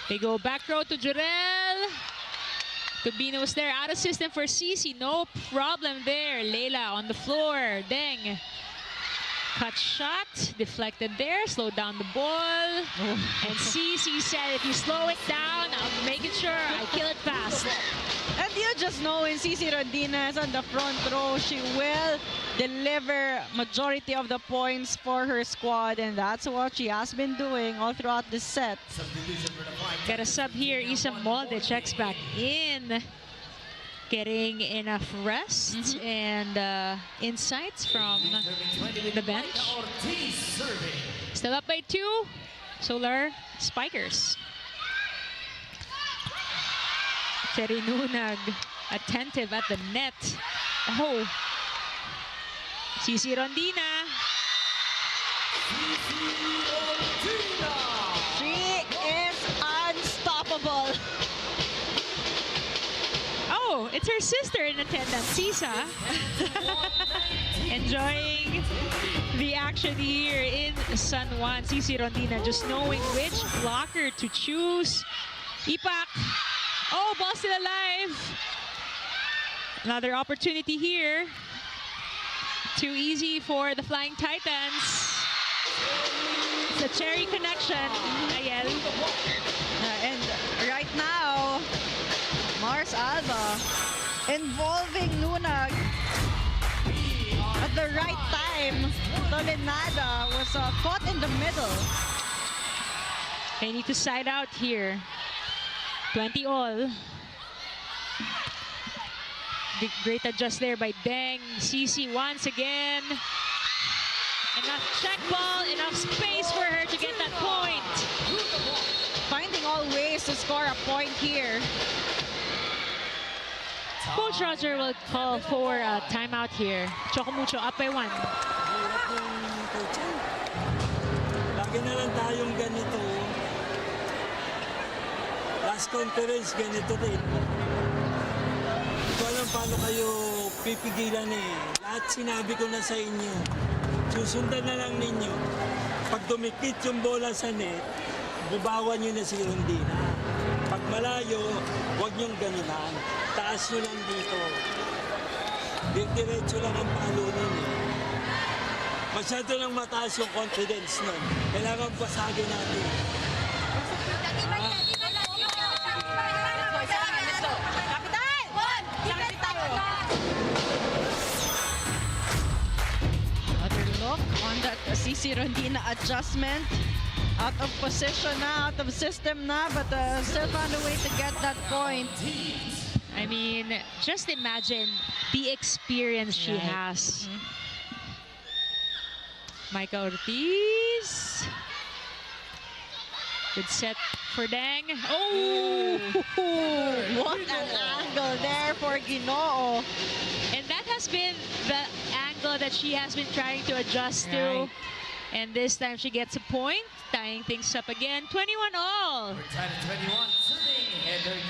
They go back row to Jurel. Tubino's there. Out of system for Cici. No problem there. Leila on the floor. Deng. Cut shot. Deflected there. Slow down the ball. And Cici said, if you slow it down, I'll make it sure I kill it fast. And you just know when Cici Rodina is on the front row, she will deliver majority of the points for her squad. And that's what she has been doing all throughout the set. Got a sub here. Isa Molde checks back in. Getting enough rest and insights from the bench. Still up by 2. Solar Spikers. Cherry Nunag attentive at the net. Oh. Cici Rondina. She is unstoppable. Oh, it's her sister in attendance, Sisa. Enjoying the action here in San Juan. Cici Rondina just knowing which blocker to choose. Ipak. Oh, ball still alive. Another opportunity here. Too easy for the Flying Titans. It's a cherry connection, Ayel. And right now, Mars Alba involving Nunag at the right time. Tolenada was caught in the middle. They need to side out here. 20 all. Great adjust there by Deng. Cici once again. Enough check ball, enough space for her to get that point. Finding all ways to score a point here. Coach Roger will call for a timeout here. Choco Mucho up by 1. Hirap yung coach. Lagi na lang tayong ganito. Last conference, ganito rin. Hindi ko alam paano kayo pipigilan eh. Lahat sinabi ko na sa inyo. Susundan na lang ninyo. Pag dumikit yung bola sa net, bubawan nyo na si Rondina. Pag malayo, huwag nyong ganunan. Taas nyo lang dito. Diretso lang ang palo nun eh. Masyado lang mataas yung confidence nun. Kailangan basagin natin. Another look on that Cici Rondina adjustment. Out of position na, out of system na, but still found a way to get that point. I mean, just imagine the experience she has. Micah Ortiz. Good set for Deng. Oh! What an angle there for Ginoo. And that has been the angle that she has been trying to adjust to. And this time she gets a point, tying things up again. 21 all. We're tied at 21. Serving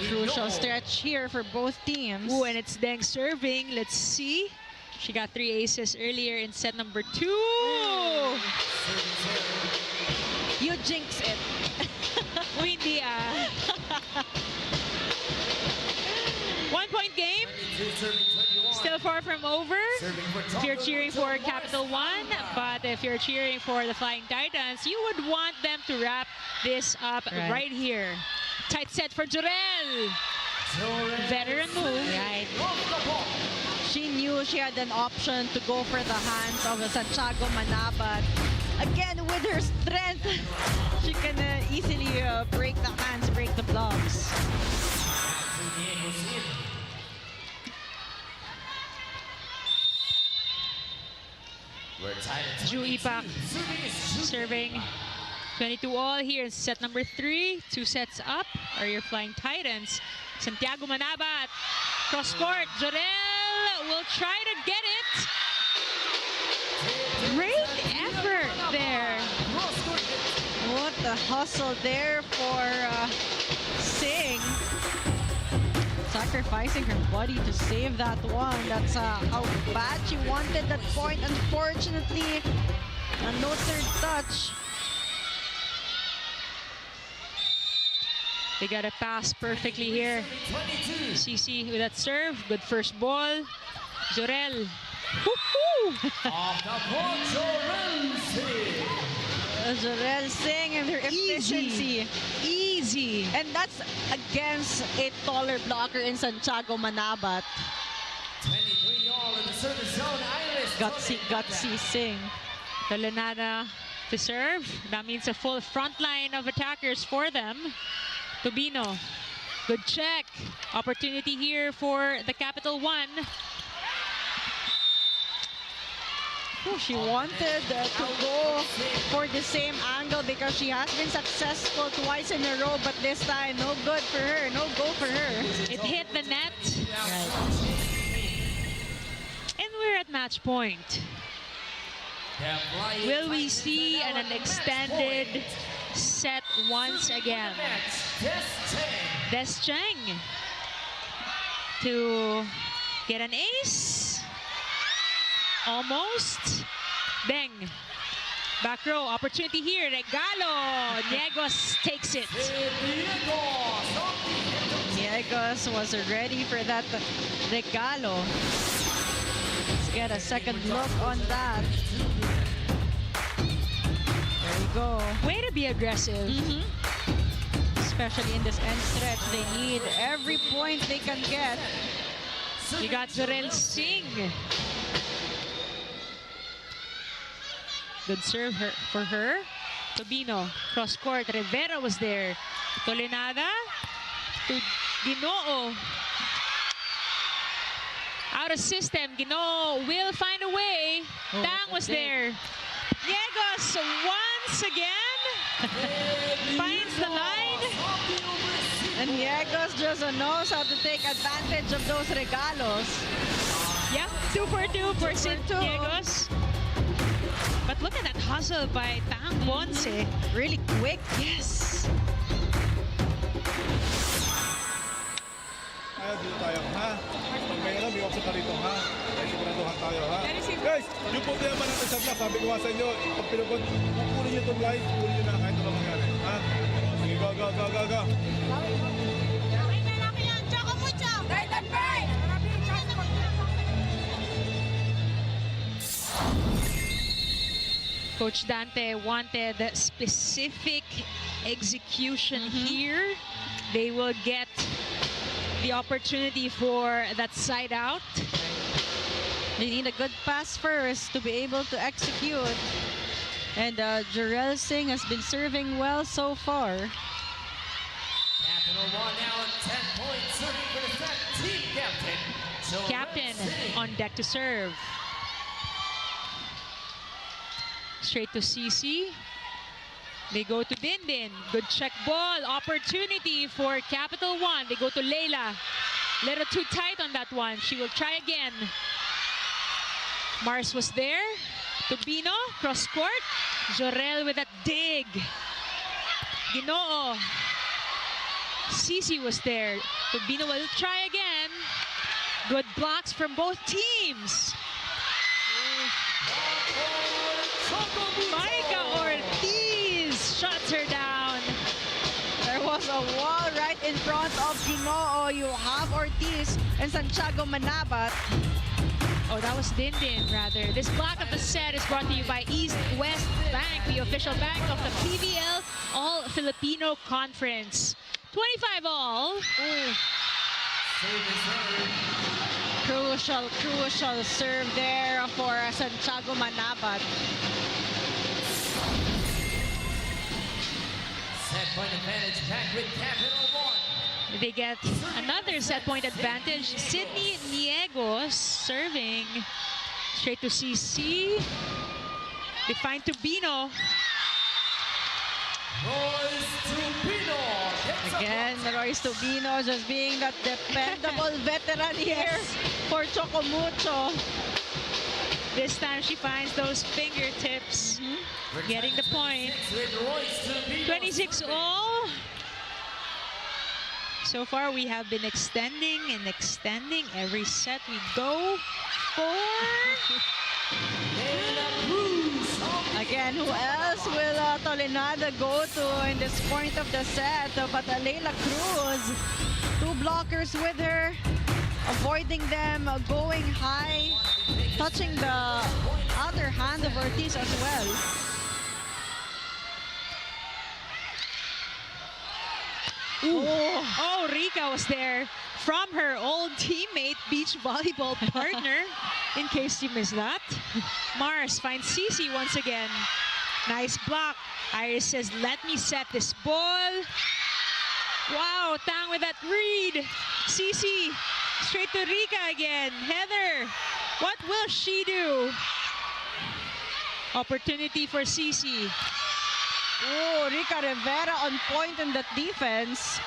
Crucial stretch here for both teams. Ooh, and it's Deng serving. Let's see. She got 3 aces earlier in set number 2. You jinx it. Uy, hindi ah. 1-point game. Still far from over. If you're cheering for Capital1, but if you're cheering for the Flying Titans, you would want them to wrap this up right here. Tight set for Jorel. Veteran move. Right. She knew she had an option to go for the hands of Santiago Manabat. Again, with her strength, she can easily break the hands, break the blocks. Ju Ipak serving 22 all here in set number 3. 2 sets up are your Flying Titans. Santiago Manabat, cross court. Jorel will try to get it. Great effort there. What the hustle there for Singh. Sacrificing her body to save that one. That's how bad she wanted that point. Unfortunately, no third touch. They got a pass perfectly here. CC with that serve. Good first ball. Jorel. Off the board, Jorel Singh. Jorel Singh and her efficiency. Easy. And that's against a taller blocker in Santiago Manabat. 23 all in the service zone. Iris. Gutsy Singh. Tolenada to serve. That means a full front line of attackers for them. Tobino. Good check. Opportunity here for the Capital1. She wanted to go for the same angle because she has been successful twice in a row, but this time, no good for her, no go for her. It hit the net. And we're at match point. Will we see an extended set once again? Des Cheng to get an ace. Almost. Deng. Back row. Opportunity here. Regalo. Niegos takes it. Niegos was ready for that regalo. Let's get a second look on that. There you go. Way to be aggressive. Especially in this end stretch, they need every point they can get. You got Jorel Singh. Good serve for her. Tobino, cross court. Rivera was there. Tolenada to Ginoo. Out of system. Ginoo will find a way. Tang was there. Niegos once again finds the line. And Niegos just knows how to take advantage of those regalos. Yep, 2 for 2 for Sid Niegos. But look at that hustle by Tang Ponce. Really quick. Yes. Dito tayo, ha? Pag may alam, may option ka rito, ha? May siguraduhan tayo, ha? Guys, yung problema natin sa vlog, sabi ko nga sa inyo, pag pinupod, kukunin nyo itong live, kukunin nyo na kahit ano mangyari, ha? Sige, go, go, go, go, go. Choco Mucho! Titan Bird! Coach Dante wanted specific execution here. They will get the opportunity for that side out. They need a good pass first to be able to execute. And Jorel Singh has been serving well so far. Capital1 now at 10 points, serving for the set. Team captain. Captain on deck to serve. Straight to CC. They go to Dindin. Good check ball. Opportunity for Capital1. They go to Leila. Little too tight on that one. She will try again. Mars was there. Tobino, cross court. Jorel with that dig. Ginoo. Cici was there. Turbino will try again. Good blocks from both teams. Monica Ortiz shuts her down. There was a wall right in front of Ginoo. You have Ortiz and Santiago Manabat. Oh, that was Dindin, rather. This block of the set is brought to you by East West Bank, the official bank of the PVL All-Filipino Conference. 25 all. Crucial serve there for Santiago Manabat. Set point advantage back with Capital 1. They get another set point advantage. Sydney Niegos serving straight to CC. They find Turbino. Royce Turbino. Again, Royce Turbino just being that dependable veteran here for Choco Mucho. This time she finds those fingertips. Getting the point. 26 all. So far, we have been extending and extending. Every set we go for. Again, who else will Tolenada go to in this point of the set? But Leila Cruz, two blockers with her, avoiding them, going high, touching the other hand of Ortiz as well. Oh, Rika was there from her old teammate, beach volleyball partner, in case you missed that. Mars finds Cici once again. Nice block. Iris says, let me set this ball. Wow, Tang with that read. Cici straight to Rika again. Heather, what will she do? Opportunity for Cici. Oh, Rica Rivera on point in that defense.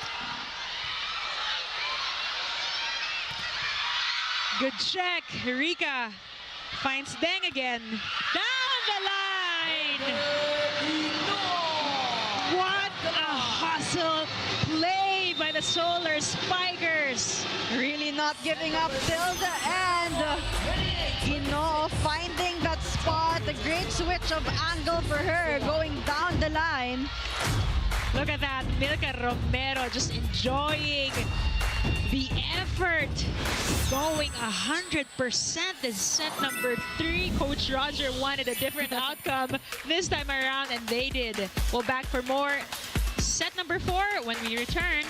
Good check. Rika finds Deng again. Down the line. What a hustle play by the Solar Spikers. Really not giving up till the end. Finding that spot. A great switch of angle for her going down the line. Look at that. Milka Romero just enjoying the effort. Going 100% in set number 3. Coach Roger wanted a different outcome this time around, and they did. We'll back for more set number 4 when we return.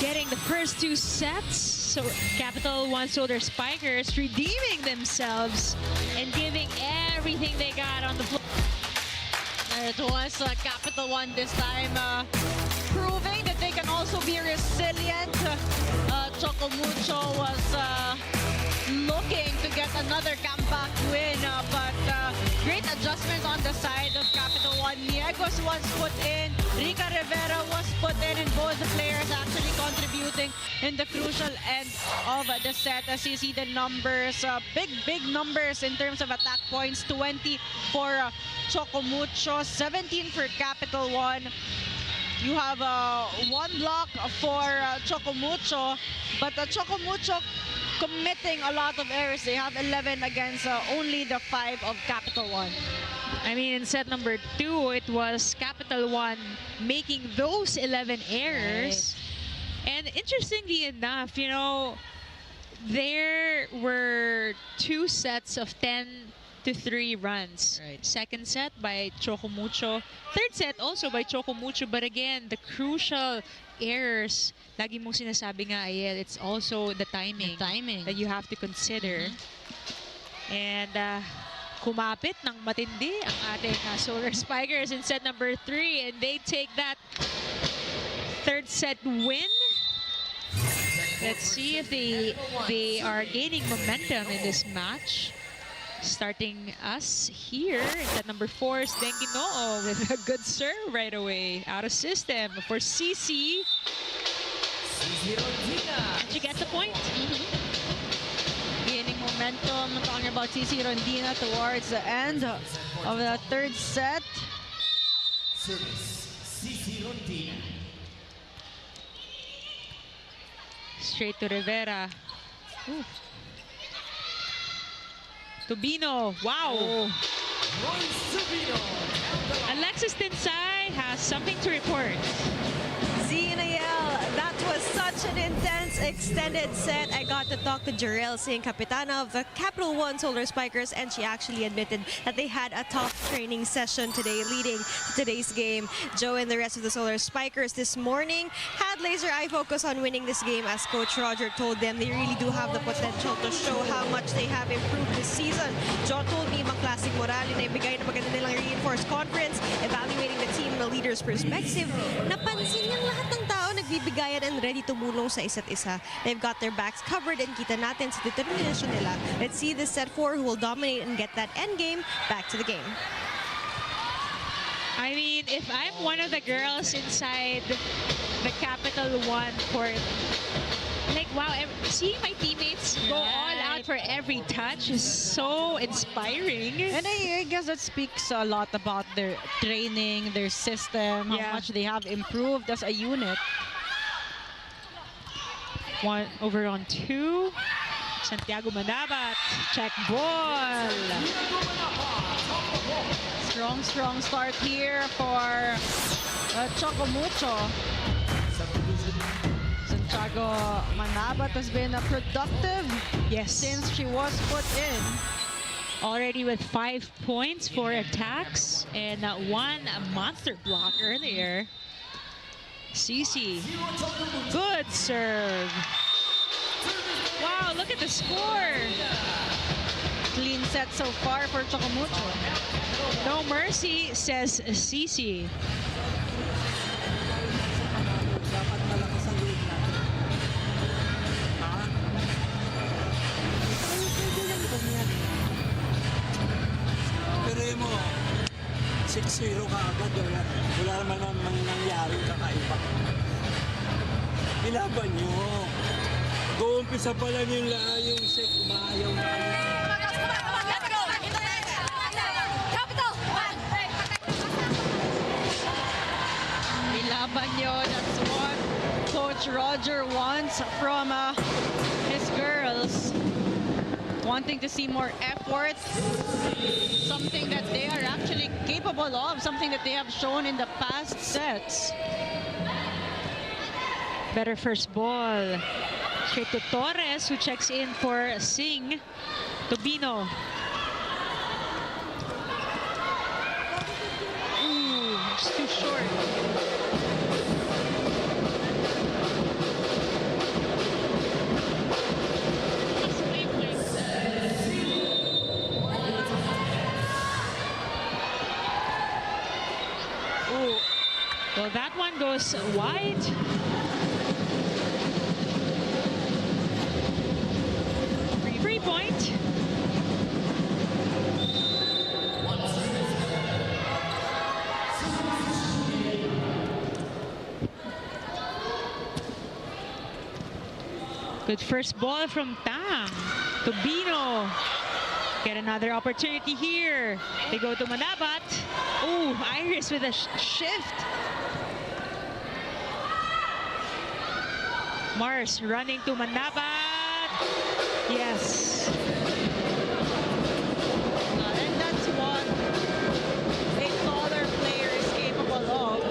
Getting the first 2 sets, so Capital1 Solar Spikers redeeming themselves and giving everything they got on the floor. It was Capital One this time, proving that they can also be resilient. Choco Mucho was looking to get another comeback win, but great adjustments on the side of Capital One. Niegos was put in, Rica Rivera was put in, and both the players actually contributing in the crucial end of the set. As you see the numbers, big numbers in terms of attack points, 20 for Choco Mucho, 17 for Capital One. You have one block for Choco Mucho, but Choco Mucho committing a lot of errors. They have 11 against only the 5 of Capital One. I mean, in set number 2, it was Capital One making those 11 errors. And interestingly enough, you know, there were 2 sets of 10-3 runs. Right. Second set by Choco Mucho. Third set also by Choco Mucho. But again, the crucial errors, lagi mong sinasabi nga, Ayel, it's also the timing, that you have to consider. And kumapit ng matindi ang ating Solar Spikers in set number 3. And they take that third set win. Let's see if they are gaining momentum in this match. Starting us here, set number 4 is Denginoo with a good serve right away. Out of system for CC. And she gets the point. Gaining momentum, talking about CC Rondina towards the end of the third set. Straight to Rivera. Ooh. Tubino, wow. Alexis Tinsay has something to report. Zinayel, that was such an intense extended set. I got to talk to Jarrell Singh, Kapitana of the Capital1 Solar Spikers, and she actually admitted that they had a tough training session today leading to today's game. Joe and the rest of the Solar Spikers this morning had laser eye focus on winning this game, as Coach Roger told them they really do have the potential to show how much they have improved this season. Joe told me ibang klaseng moral na ibigay na maganda nilang reinforced conference, evaluating the team from a leader's perspective. Napansin niyang lahat ng tao nagbibigayan and ready tumulong sa isa't isa. They've got their backs covered and kita natin sa determinasyon nila. Let's see this set 4 who will dominate and get that end game back to the game. I mean, if I'm one of the girls inside the Capital One court, like, wow, seeing my teammates go all out for every touch is so inspiring. And I guess that speaks a lot about their training, their system, how Yeah. much they have improved as a unit. 1 over on 2. Santiago Manabat, check ball. Strong start here for Choco Mucho. Santiago Manabat has been productive Yes. since she was put in. Already with 5 points for attacks and 1 monster block earlier. Cici, good serve. Wow, look at the score. Clean set so far for Choco Mucho. No mercy, says Cici. Dapat malakas ang loob natin. Ha? Pwede lang kung yan. Pero yun mo, 6-0 ka agad. Wala naman namang nangyari kakaiba. Ilaban nyo. Go-umpisa pa lang yung set. Umayaw na kayo. Let's go! Capital! Ilaban nyo, that's what Coach Roger wants from his girls. Wanting to see more effort, something that they are actually capable of, something that they have shown in the past sets. Better first ball. Straight to Torres, who checks in for Singh. Tubino. Ooh, just too short. Ooh. Well, that one goes wide. Free 2-point. Good first ball from Tang. Tobino. Get another opportunity here. They go to Manabat. Oh, Iris with a shift. Mars running to Manabat. Yes. And that's what a taller player is capable of.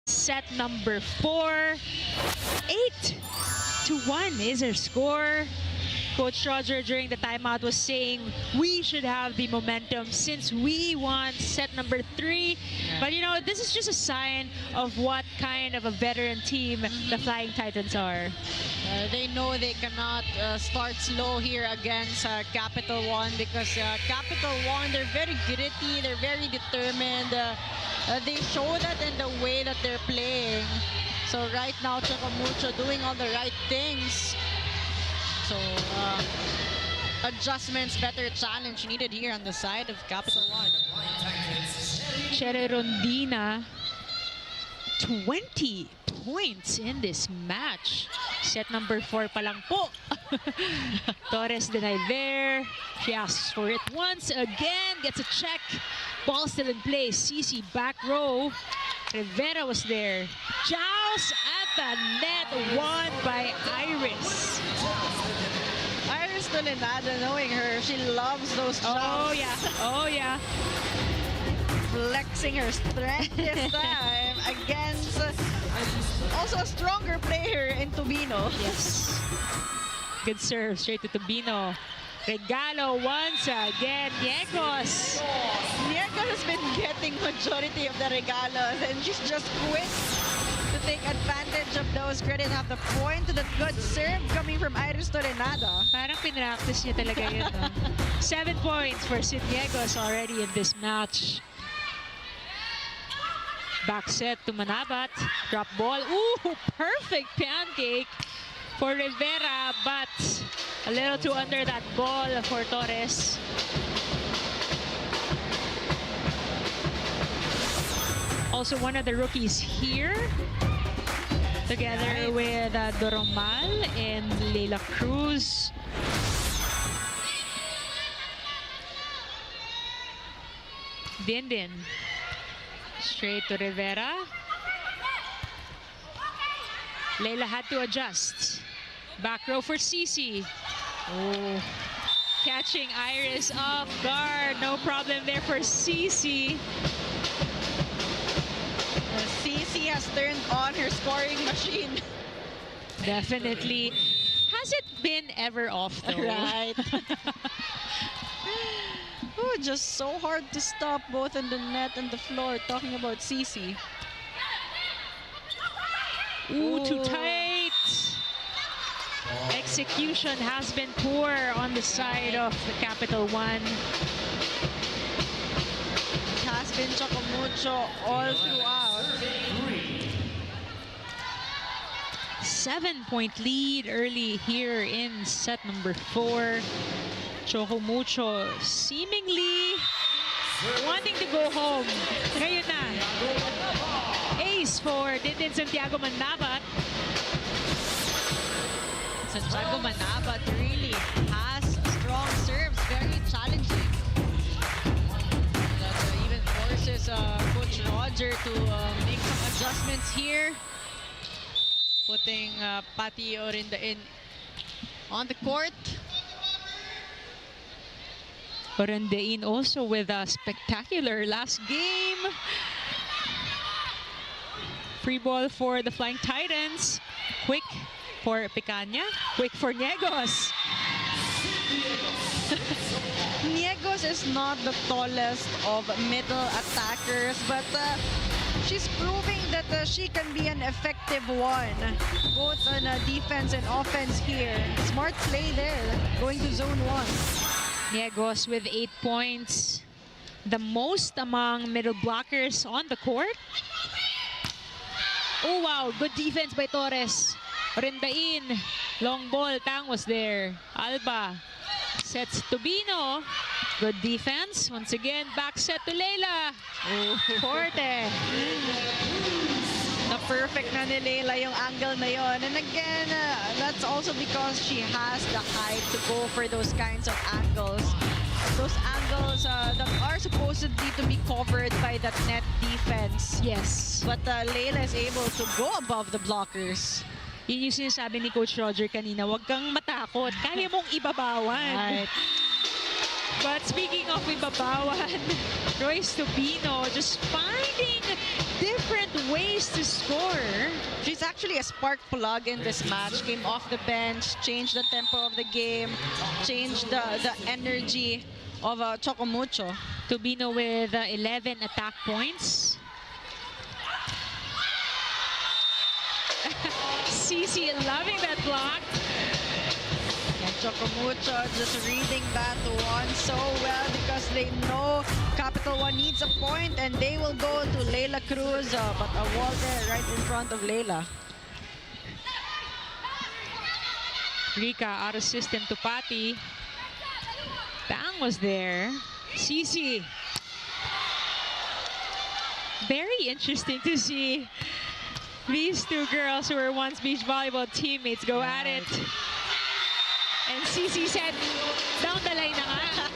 Set number 4. 8-1 is our score. Coach Roger during the timeout was saying we should have the momentum since we won set number 3. But you know, this is just a sign of what kind of a veteran team the Flying Titans are. They know they cannot start slow here against Capital 1 because Capital 1, they're very gritty, they're very determined. They show that in the way that they're playing. So right now, Choco Mucho doing all the right things. So adjustments, better challenge needed here on the side of Capital 1. Chere Rondina, 20 points in this match. Set number 4 pa lang po. Torres denied there. She asks for it once again, gets a check. Ball still in play. Cici back row. Rivera was there. Joust at the net, won by Iris. Iris Tolenada, knowing her, she loves those jumps. Oh yeah, oh yeah. Flexing her strength this time against also a stronger player in Tobino. Yes. Good serve, straight to Tobino. Regalo once again, Niekos. Niekos has been getting majority of the regalos and she's just quick to take advantage of those. Credit half the point to the good serve coming from Iris Tolenada. Parang pinractice niya talaga yun. No? 7 points for Sid Niekos already in this match. Back set to Manabat. Drop ball. Ooh, perfect pancake for Rivera, but a little too under that ball for Torres. Also one of the rookies here, together with Doromal and Leila Cruz. Dindin. Straight to Rivera. Leila had to adjust. Back row for Cici. Oh, catching Iris off guard. No problem there for Cici. Cici has turned on her scoring machine. Definitely. Has it been ever off though? Right. Oh, just so hard to stop both in the net and the floor. Talking about Cici. Ooh, too tight. Execution has been poor on the side of the Capital 1. It has been Choco Mucho all throughout. 7-point lead early here in set number 4. Choco Mucho seemingly wanting to go home. Ngayon na. Ace for Dindin Santiago Manabat. Santiago Manabat really has strong serves, very challenging. That even forces to make some adjustments here. Putting Pati Orinda in on the court. Orendain also with a spectacular last game. Free ball for the Flying Titans. Quick for Picaña. Quick for Niegos. Niegos is not the tallest of middle attackers, but she's proving that she can be an effective one, both on defense and offense here. Smart play there, going to zone 1. Niegos with 8 points. The most among middle blockers on the court. Oh wow, good defense by Torres. Orendain, long ball, Tang was there. Alba sets to Bino. Good defense. Once again, back set to Leila. Forte. Na-perfect na ni Leila yung angle na yon. And again, that's also because she has the height to go for those kinds of angles. Those angles that are supposedly to be covered by that net defense. Yes. But Leila is able to go above the blockers. Yun yung sinasabi ni Coach Roger kanina, huwag kang matakot. Kaya mong ibabawan. Right. But speaking of ibabawan, Royce Tubino just finding different ways to score. She's actually a spark plug in this match. Came off the bench, changed the tempo of the game, changed the energy of Choco Mucho. Tubino with 11 attack points. Cici loving that block. And Choco Mucho just reading that one so well because they know Capital One needs a point and they will go to Leila Cruz, but a wall there right in front of Leila. Rika out of system to Pati. Tang was there. Cici. Very interesting to see these two girls who were once beach volleyball teammates go at it. And Cici said, down the line na nga.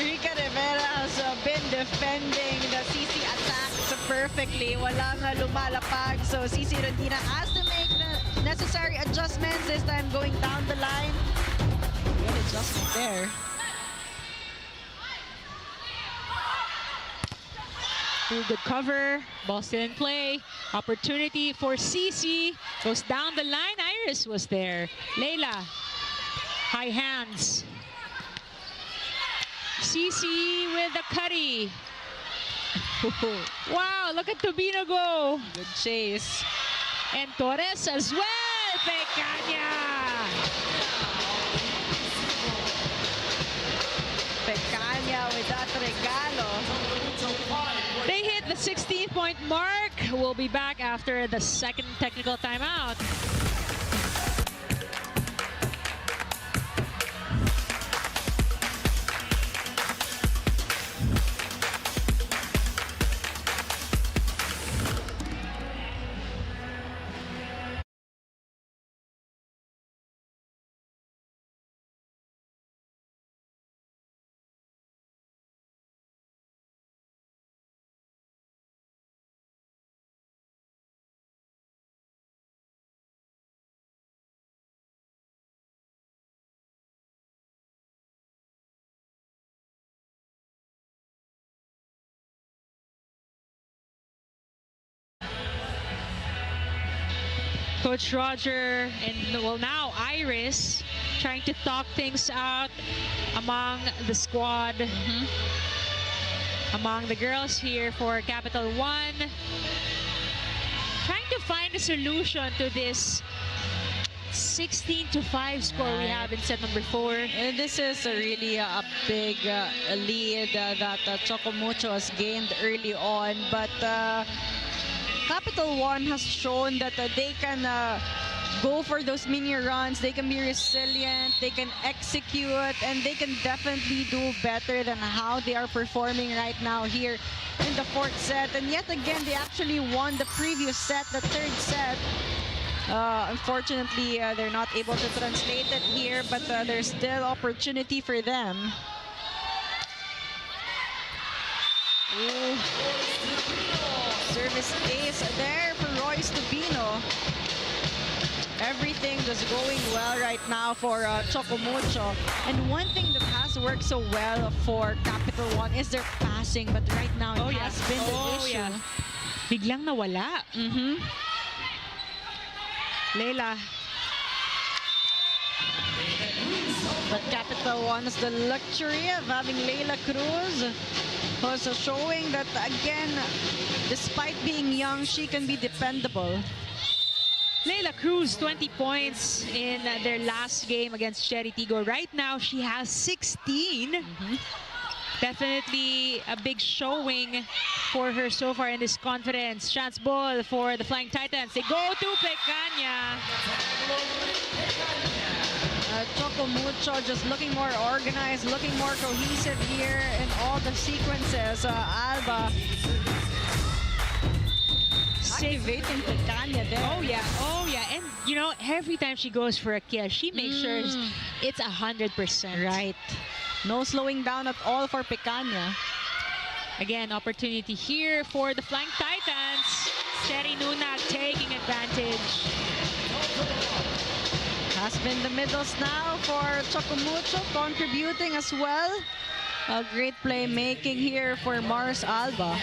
Rika Rivera has been defending the Cici attacks perfectly. Walang lumalapag. So Cici Rendina has to make the necessary adjustments, this time going down the line. Good adjustment there. Good cover. Ball still in play. Opportunity for Cici. Goes down the line. Iris was there. Leila. High hands. Cici with the cutty. Wow, look at Tubino go. Good chase. And Torres as well. Pecaña. Pecaña with that regalo. They hit the 16-point mark. We'll be back after the second technical timeout. Coach Roger and, well, now Iris trying to talk things out among the squad, among the girls here for Capital One, trying to find a solution to this 16-5 score we have in set number 4. And this is really a big lead that Choco Mucho has gained early on, but Capital One has shown that they can go for those mini runs, they can be resilient, they can execute, and they can definitely do better than how they are performing right now here in the 4th set. And yet again, they actually won the previous set, the 3rd set. Unfortunately, they're not able to translate it here, but there's still opportunity for them. Ooh. Service ace there for Royce Tubino. Everything just going well right now for Choco Mucho. And one thing that has worked so well for Capital One is their passing. But right now it has been the issue. Biglang nawala. Leila. But Capital One has the luxury of having Leila Cruz, who's showing that, again, despite being young, she can be dependable. Leila Cruz, 20 points in their last game against Cherry Tigo. Right now, she has 16. Definitely a big showing for her so far in this conference. Chance ball for the Flying Titans. They go to Pecanya. Choco Mucho just looking more organized, looking more cohesive here in all the sequences. Alba activating Pecanya there. Oh yeah. And you know, every time she goes for a kill, she makes sure it's 100%. Right. No slowing down at all for Pecanya. Again, opportunity here for the Flying Titans. Cherry Nuna taking advantage. Has been the middles now for Choco Mucho, contributing as well. A great playmaking here for Mars Alba.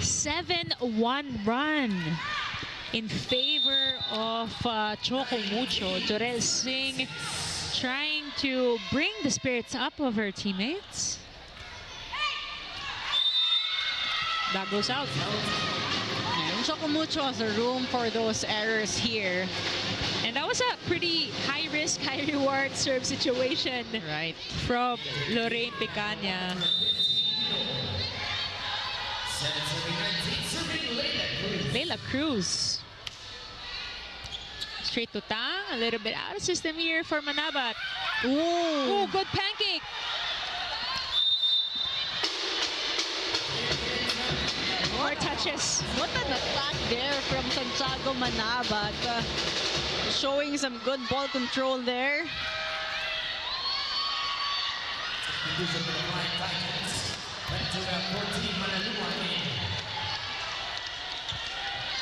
7-1 run in favor of Choco Mucho. Jorel Singh trying to bring the spirits up of her teammates. That goes out. And Choco Mucho has a room for those errors here. And that was a pretty high-risk, high-reward serve situation. Right. From Lorraine Pecanya. Leila Cruz. Straight to Tang. A little bit out of system here for Manabat. Ooh, good pancake. More touches. What an attack there from Santiago Manabat. Showing some good ball control there.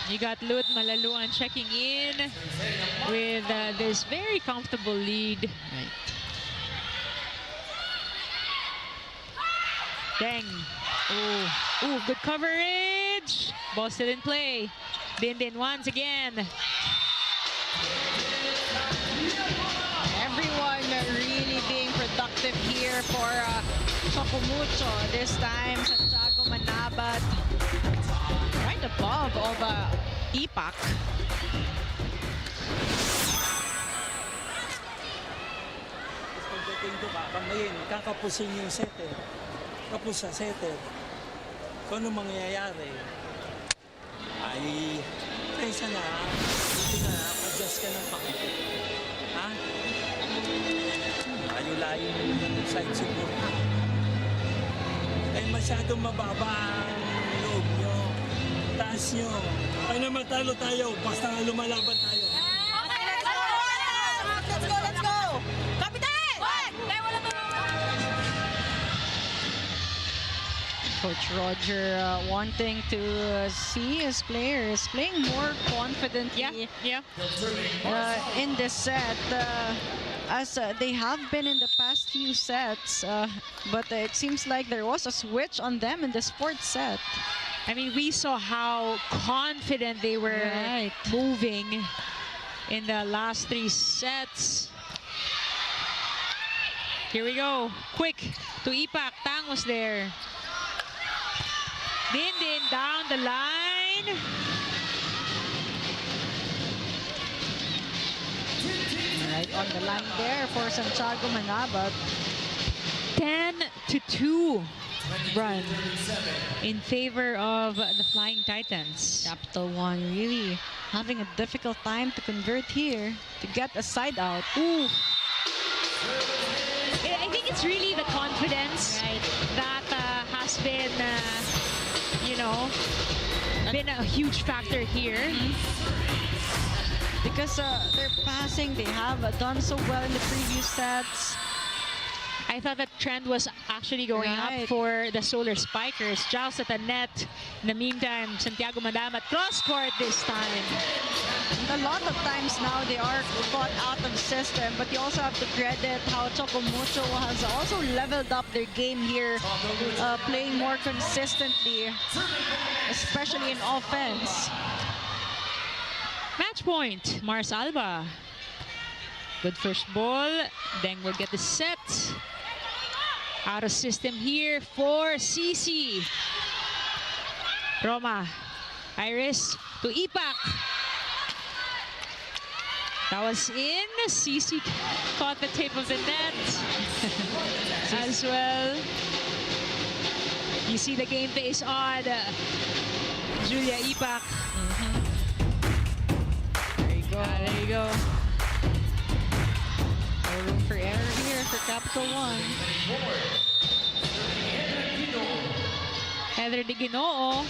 You got Lut Malaluan checking in with this very comfortable lead. Right. Dang. Ooh, good coverage. Ball still in play. Din once again. Everyone really being productive here for Choco Mucho. This time, Santiago Manabat right above of Ipak. Pagdating ko, kakamayin, kakapusin yung setter. Kapos sa setter. Kung ano mangyayari? Ay, kaysa na, dito na, adjust ka ng pakit. Ha? Layo-layo yung side siguro. Ay, masyadong mababa ang loob nyo. Taas nyo. Ay na matalo tayo, basta nga lumalaban tayo. Let's go! Kapitan! Coach Roger wanting to see his players playing more confidently in this set as they have been in the past few sets, but it seems like there was a switch on them in this fourth set. I mean, we saw how confident they were moving in the last 3 sets. Here we go. Quick to Ipak. Tang was there. Din down the line. Right on the line there for Santiago Manabat. 10-2 run in favor of the Flying Titans. Capital One really having a difficult time to convert here to get a side out. Ooh. I think it's really the confidence that has been, been a huge factor here. Because their passing, they have done so well in the previous sets. I thought that trend was actually going Right. up for the Solar Spikers. Joust at the net. In the meantime, Santiago Madamat cross court this time. A lot of times now they are caught out of system, but you also have to credit how Choco Mucho has also leveled up their game here, playing more consistently, especially in offense. Match point, Mars Alba. Good first ball. Deng will get the set. Out of system here for CC. Roma. Iris to Ipak. That was in. CC caught the tape of the net as well. You see the game face on Julia Ipak. There you go. There you go. No room for error here for Capital One. Heather Di Ginoo.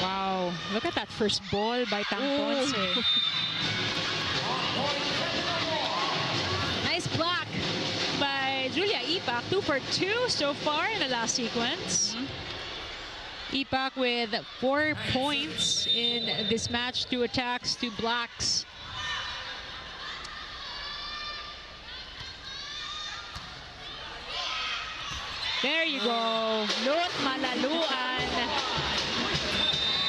Wow, look at that first ball by Tangponce. Nice block by Julia Ipak. 2 for 2 so far in the last sequence. Ipak with 4 points in this match, 2 attacks, 2 blocks. There you go. Lot Malaluan.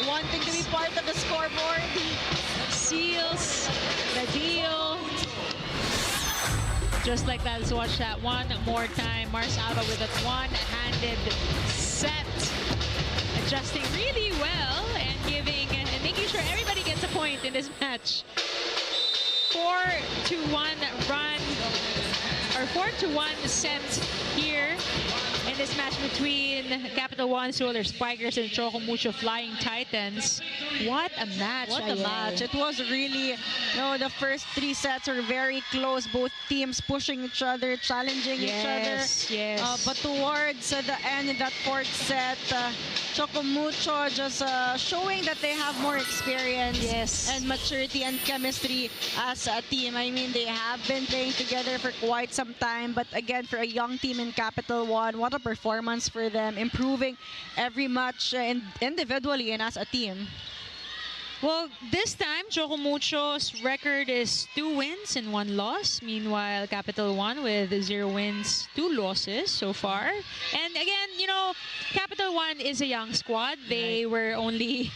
Wanting to be part of the scoreboard. Seals the deal. Just like that, let's watch that one more time. Mars Alba with a one-handed set. Adjusting really well and making sure everybody gets a point in this match. 4-1 run, or 4-1 set here in this match between Capital1 Solar Spikers and Choco Mucho Flying Titans. What a match! What a match. It was really, the first 3 sets were very close. Both teams pushing each other, challenging each other. Yes. But towards the end in that 4th set, Choco Mucho just showing that they have more experience and maturity and chemistry as a team. I mean, they have been playing together for quite some time. But again, for a young team in Capital1, what a performance for them, improving every match individually and as a team. Well, this time, Choco Mucho's record is 2 wins and 1 loss. Meanwhile, Capital1 with 0 wins, 2 losses so far. And again, Capital1 is a young squad. They were only,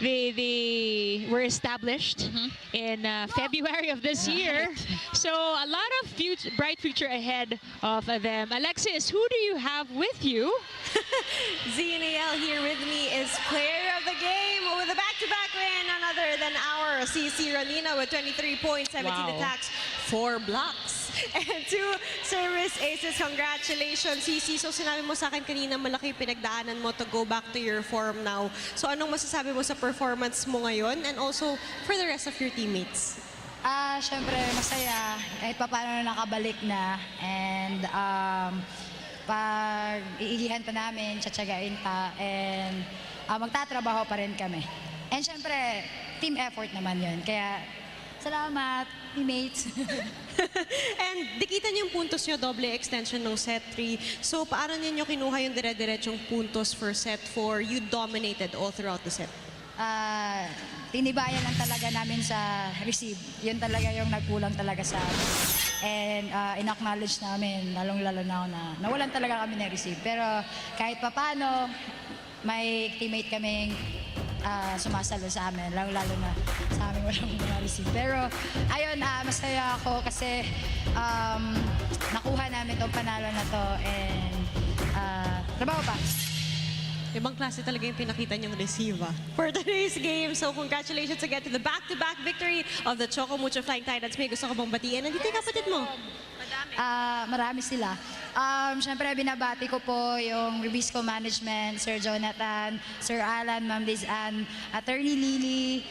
they were established in February of this year. So a lot of bright future ahead of them. Alexis, who do you have with you? Zinael here with me is player of the game with a back-to-back win, none other than our CC Rolina with 23 points, 17 attacks, 4 blocks, and 2 service aces. Congratulations, CC. So sinabi mo sa akin kanina malaki pinagdaanan mo to go back to your form now. So anong masasabi mo sa performance mo ngayon and also for the rest of your teammates? Syempre masaya kahit paano nakabalik na, and pag iigihan pa namin, tsatsagain pa, and magtatrabaho pa rin kami. And syempre, team effort naman yun. Kaya, salamat, teammates. And dikita niyo yung puntos niyo, doble extension ng set 3. So, paano niyo kinuha yung dire-diretsong puntos for set 4? You dominated all throughout the set. Tinibayan lang talaga namin sa receive. Yun talaga yung nagkulang talaga sa amin. And in-acknowledge namin, lalong-lalo na ako na nawalan talaga kami ng receive. Pero kahit papano, may teammate kaming sumasalo sa amin, lalo na sa amin walang mga receive. Pero ayun, masaya ako kasi nakuha namin itong panalo na to, and trabaho pa. Ibang klase talaga yung pinakita niyong receive for today's game. So congratulations again to the back-to-back victory of the Choco Mucho Flying Titans. May gusto ka bang batiin? Nandito yung kapatid mo. Marami sila. Siyempre, binabati ko po yung Ribisco Management, Sir Jonathan, Sir Alan, Ma'am Liz Ann, Attorney Lily,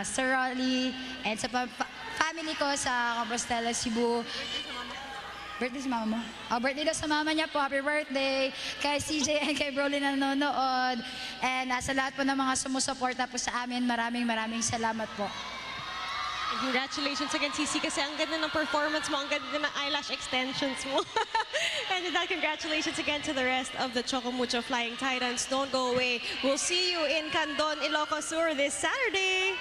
Sir Rolly, and sa family ko sa Compostela, Cebu. Birthday si mama mo? Birthday daw sa mama niya po. Happy birthday kay CJ and kay Broly na nanonood. And sa lahat po ng mga sumusuporta po sa amin, maraming salamat po. congratulations again, Cici, kasi ang ganda ng performance mo, ang ganda ng eyelash extensions mo. And with that, congratulations again to the rest of the Choco Mucho Flying Titans. Don't go away. We'll see you in Candon, Ilocos Sur this Saturday.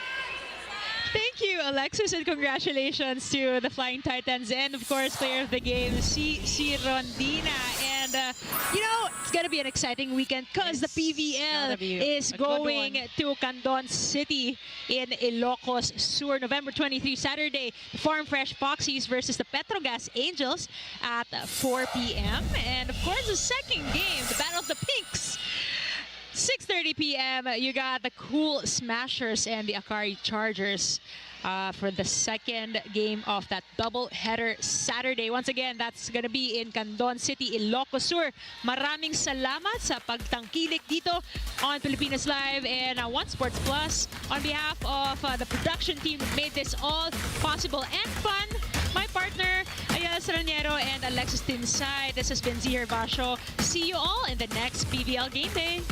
Thank you, Alexis, and congratulations to the Flying Titans and, of course, player of the game, si Rondina. And, you know, it's going to be an exciting weekend because the PVL is going to Candon City in Ilocos Sur, November 23, Saturday. The Farm Fresh Foxies versus the Petrogas Angels at 4 p.m. And, of course, the second game, the Battle of the Pinks. 6:30 p.m. You got the Cool Smashers and the Akari Chargers for the second game of that double-header Saturday. Once again, that's gonna be in Candon City, Ilocos Sur. Maraming salamat sa pagtangkilik dito on Filipinas Live and One Sports Plus. On behalf of the production team that made this all possible and fun, my partner, Ayala Saraniero and Alexis Tinsay. This has been Zihir Basho. See you all in the next PVL Game Day.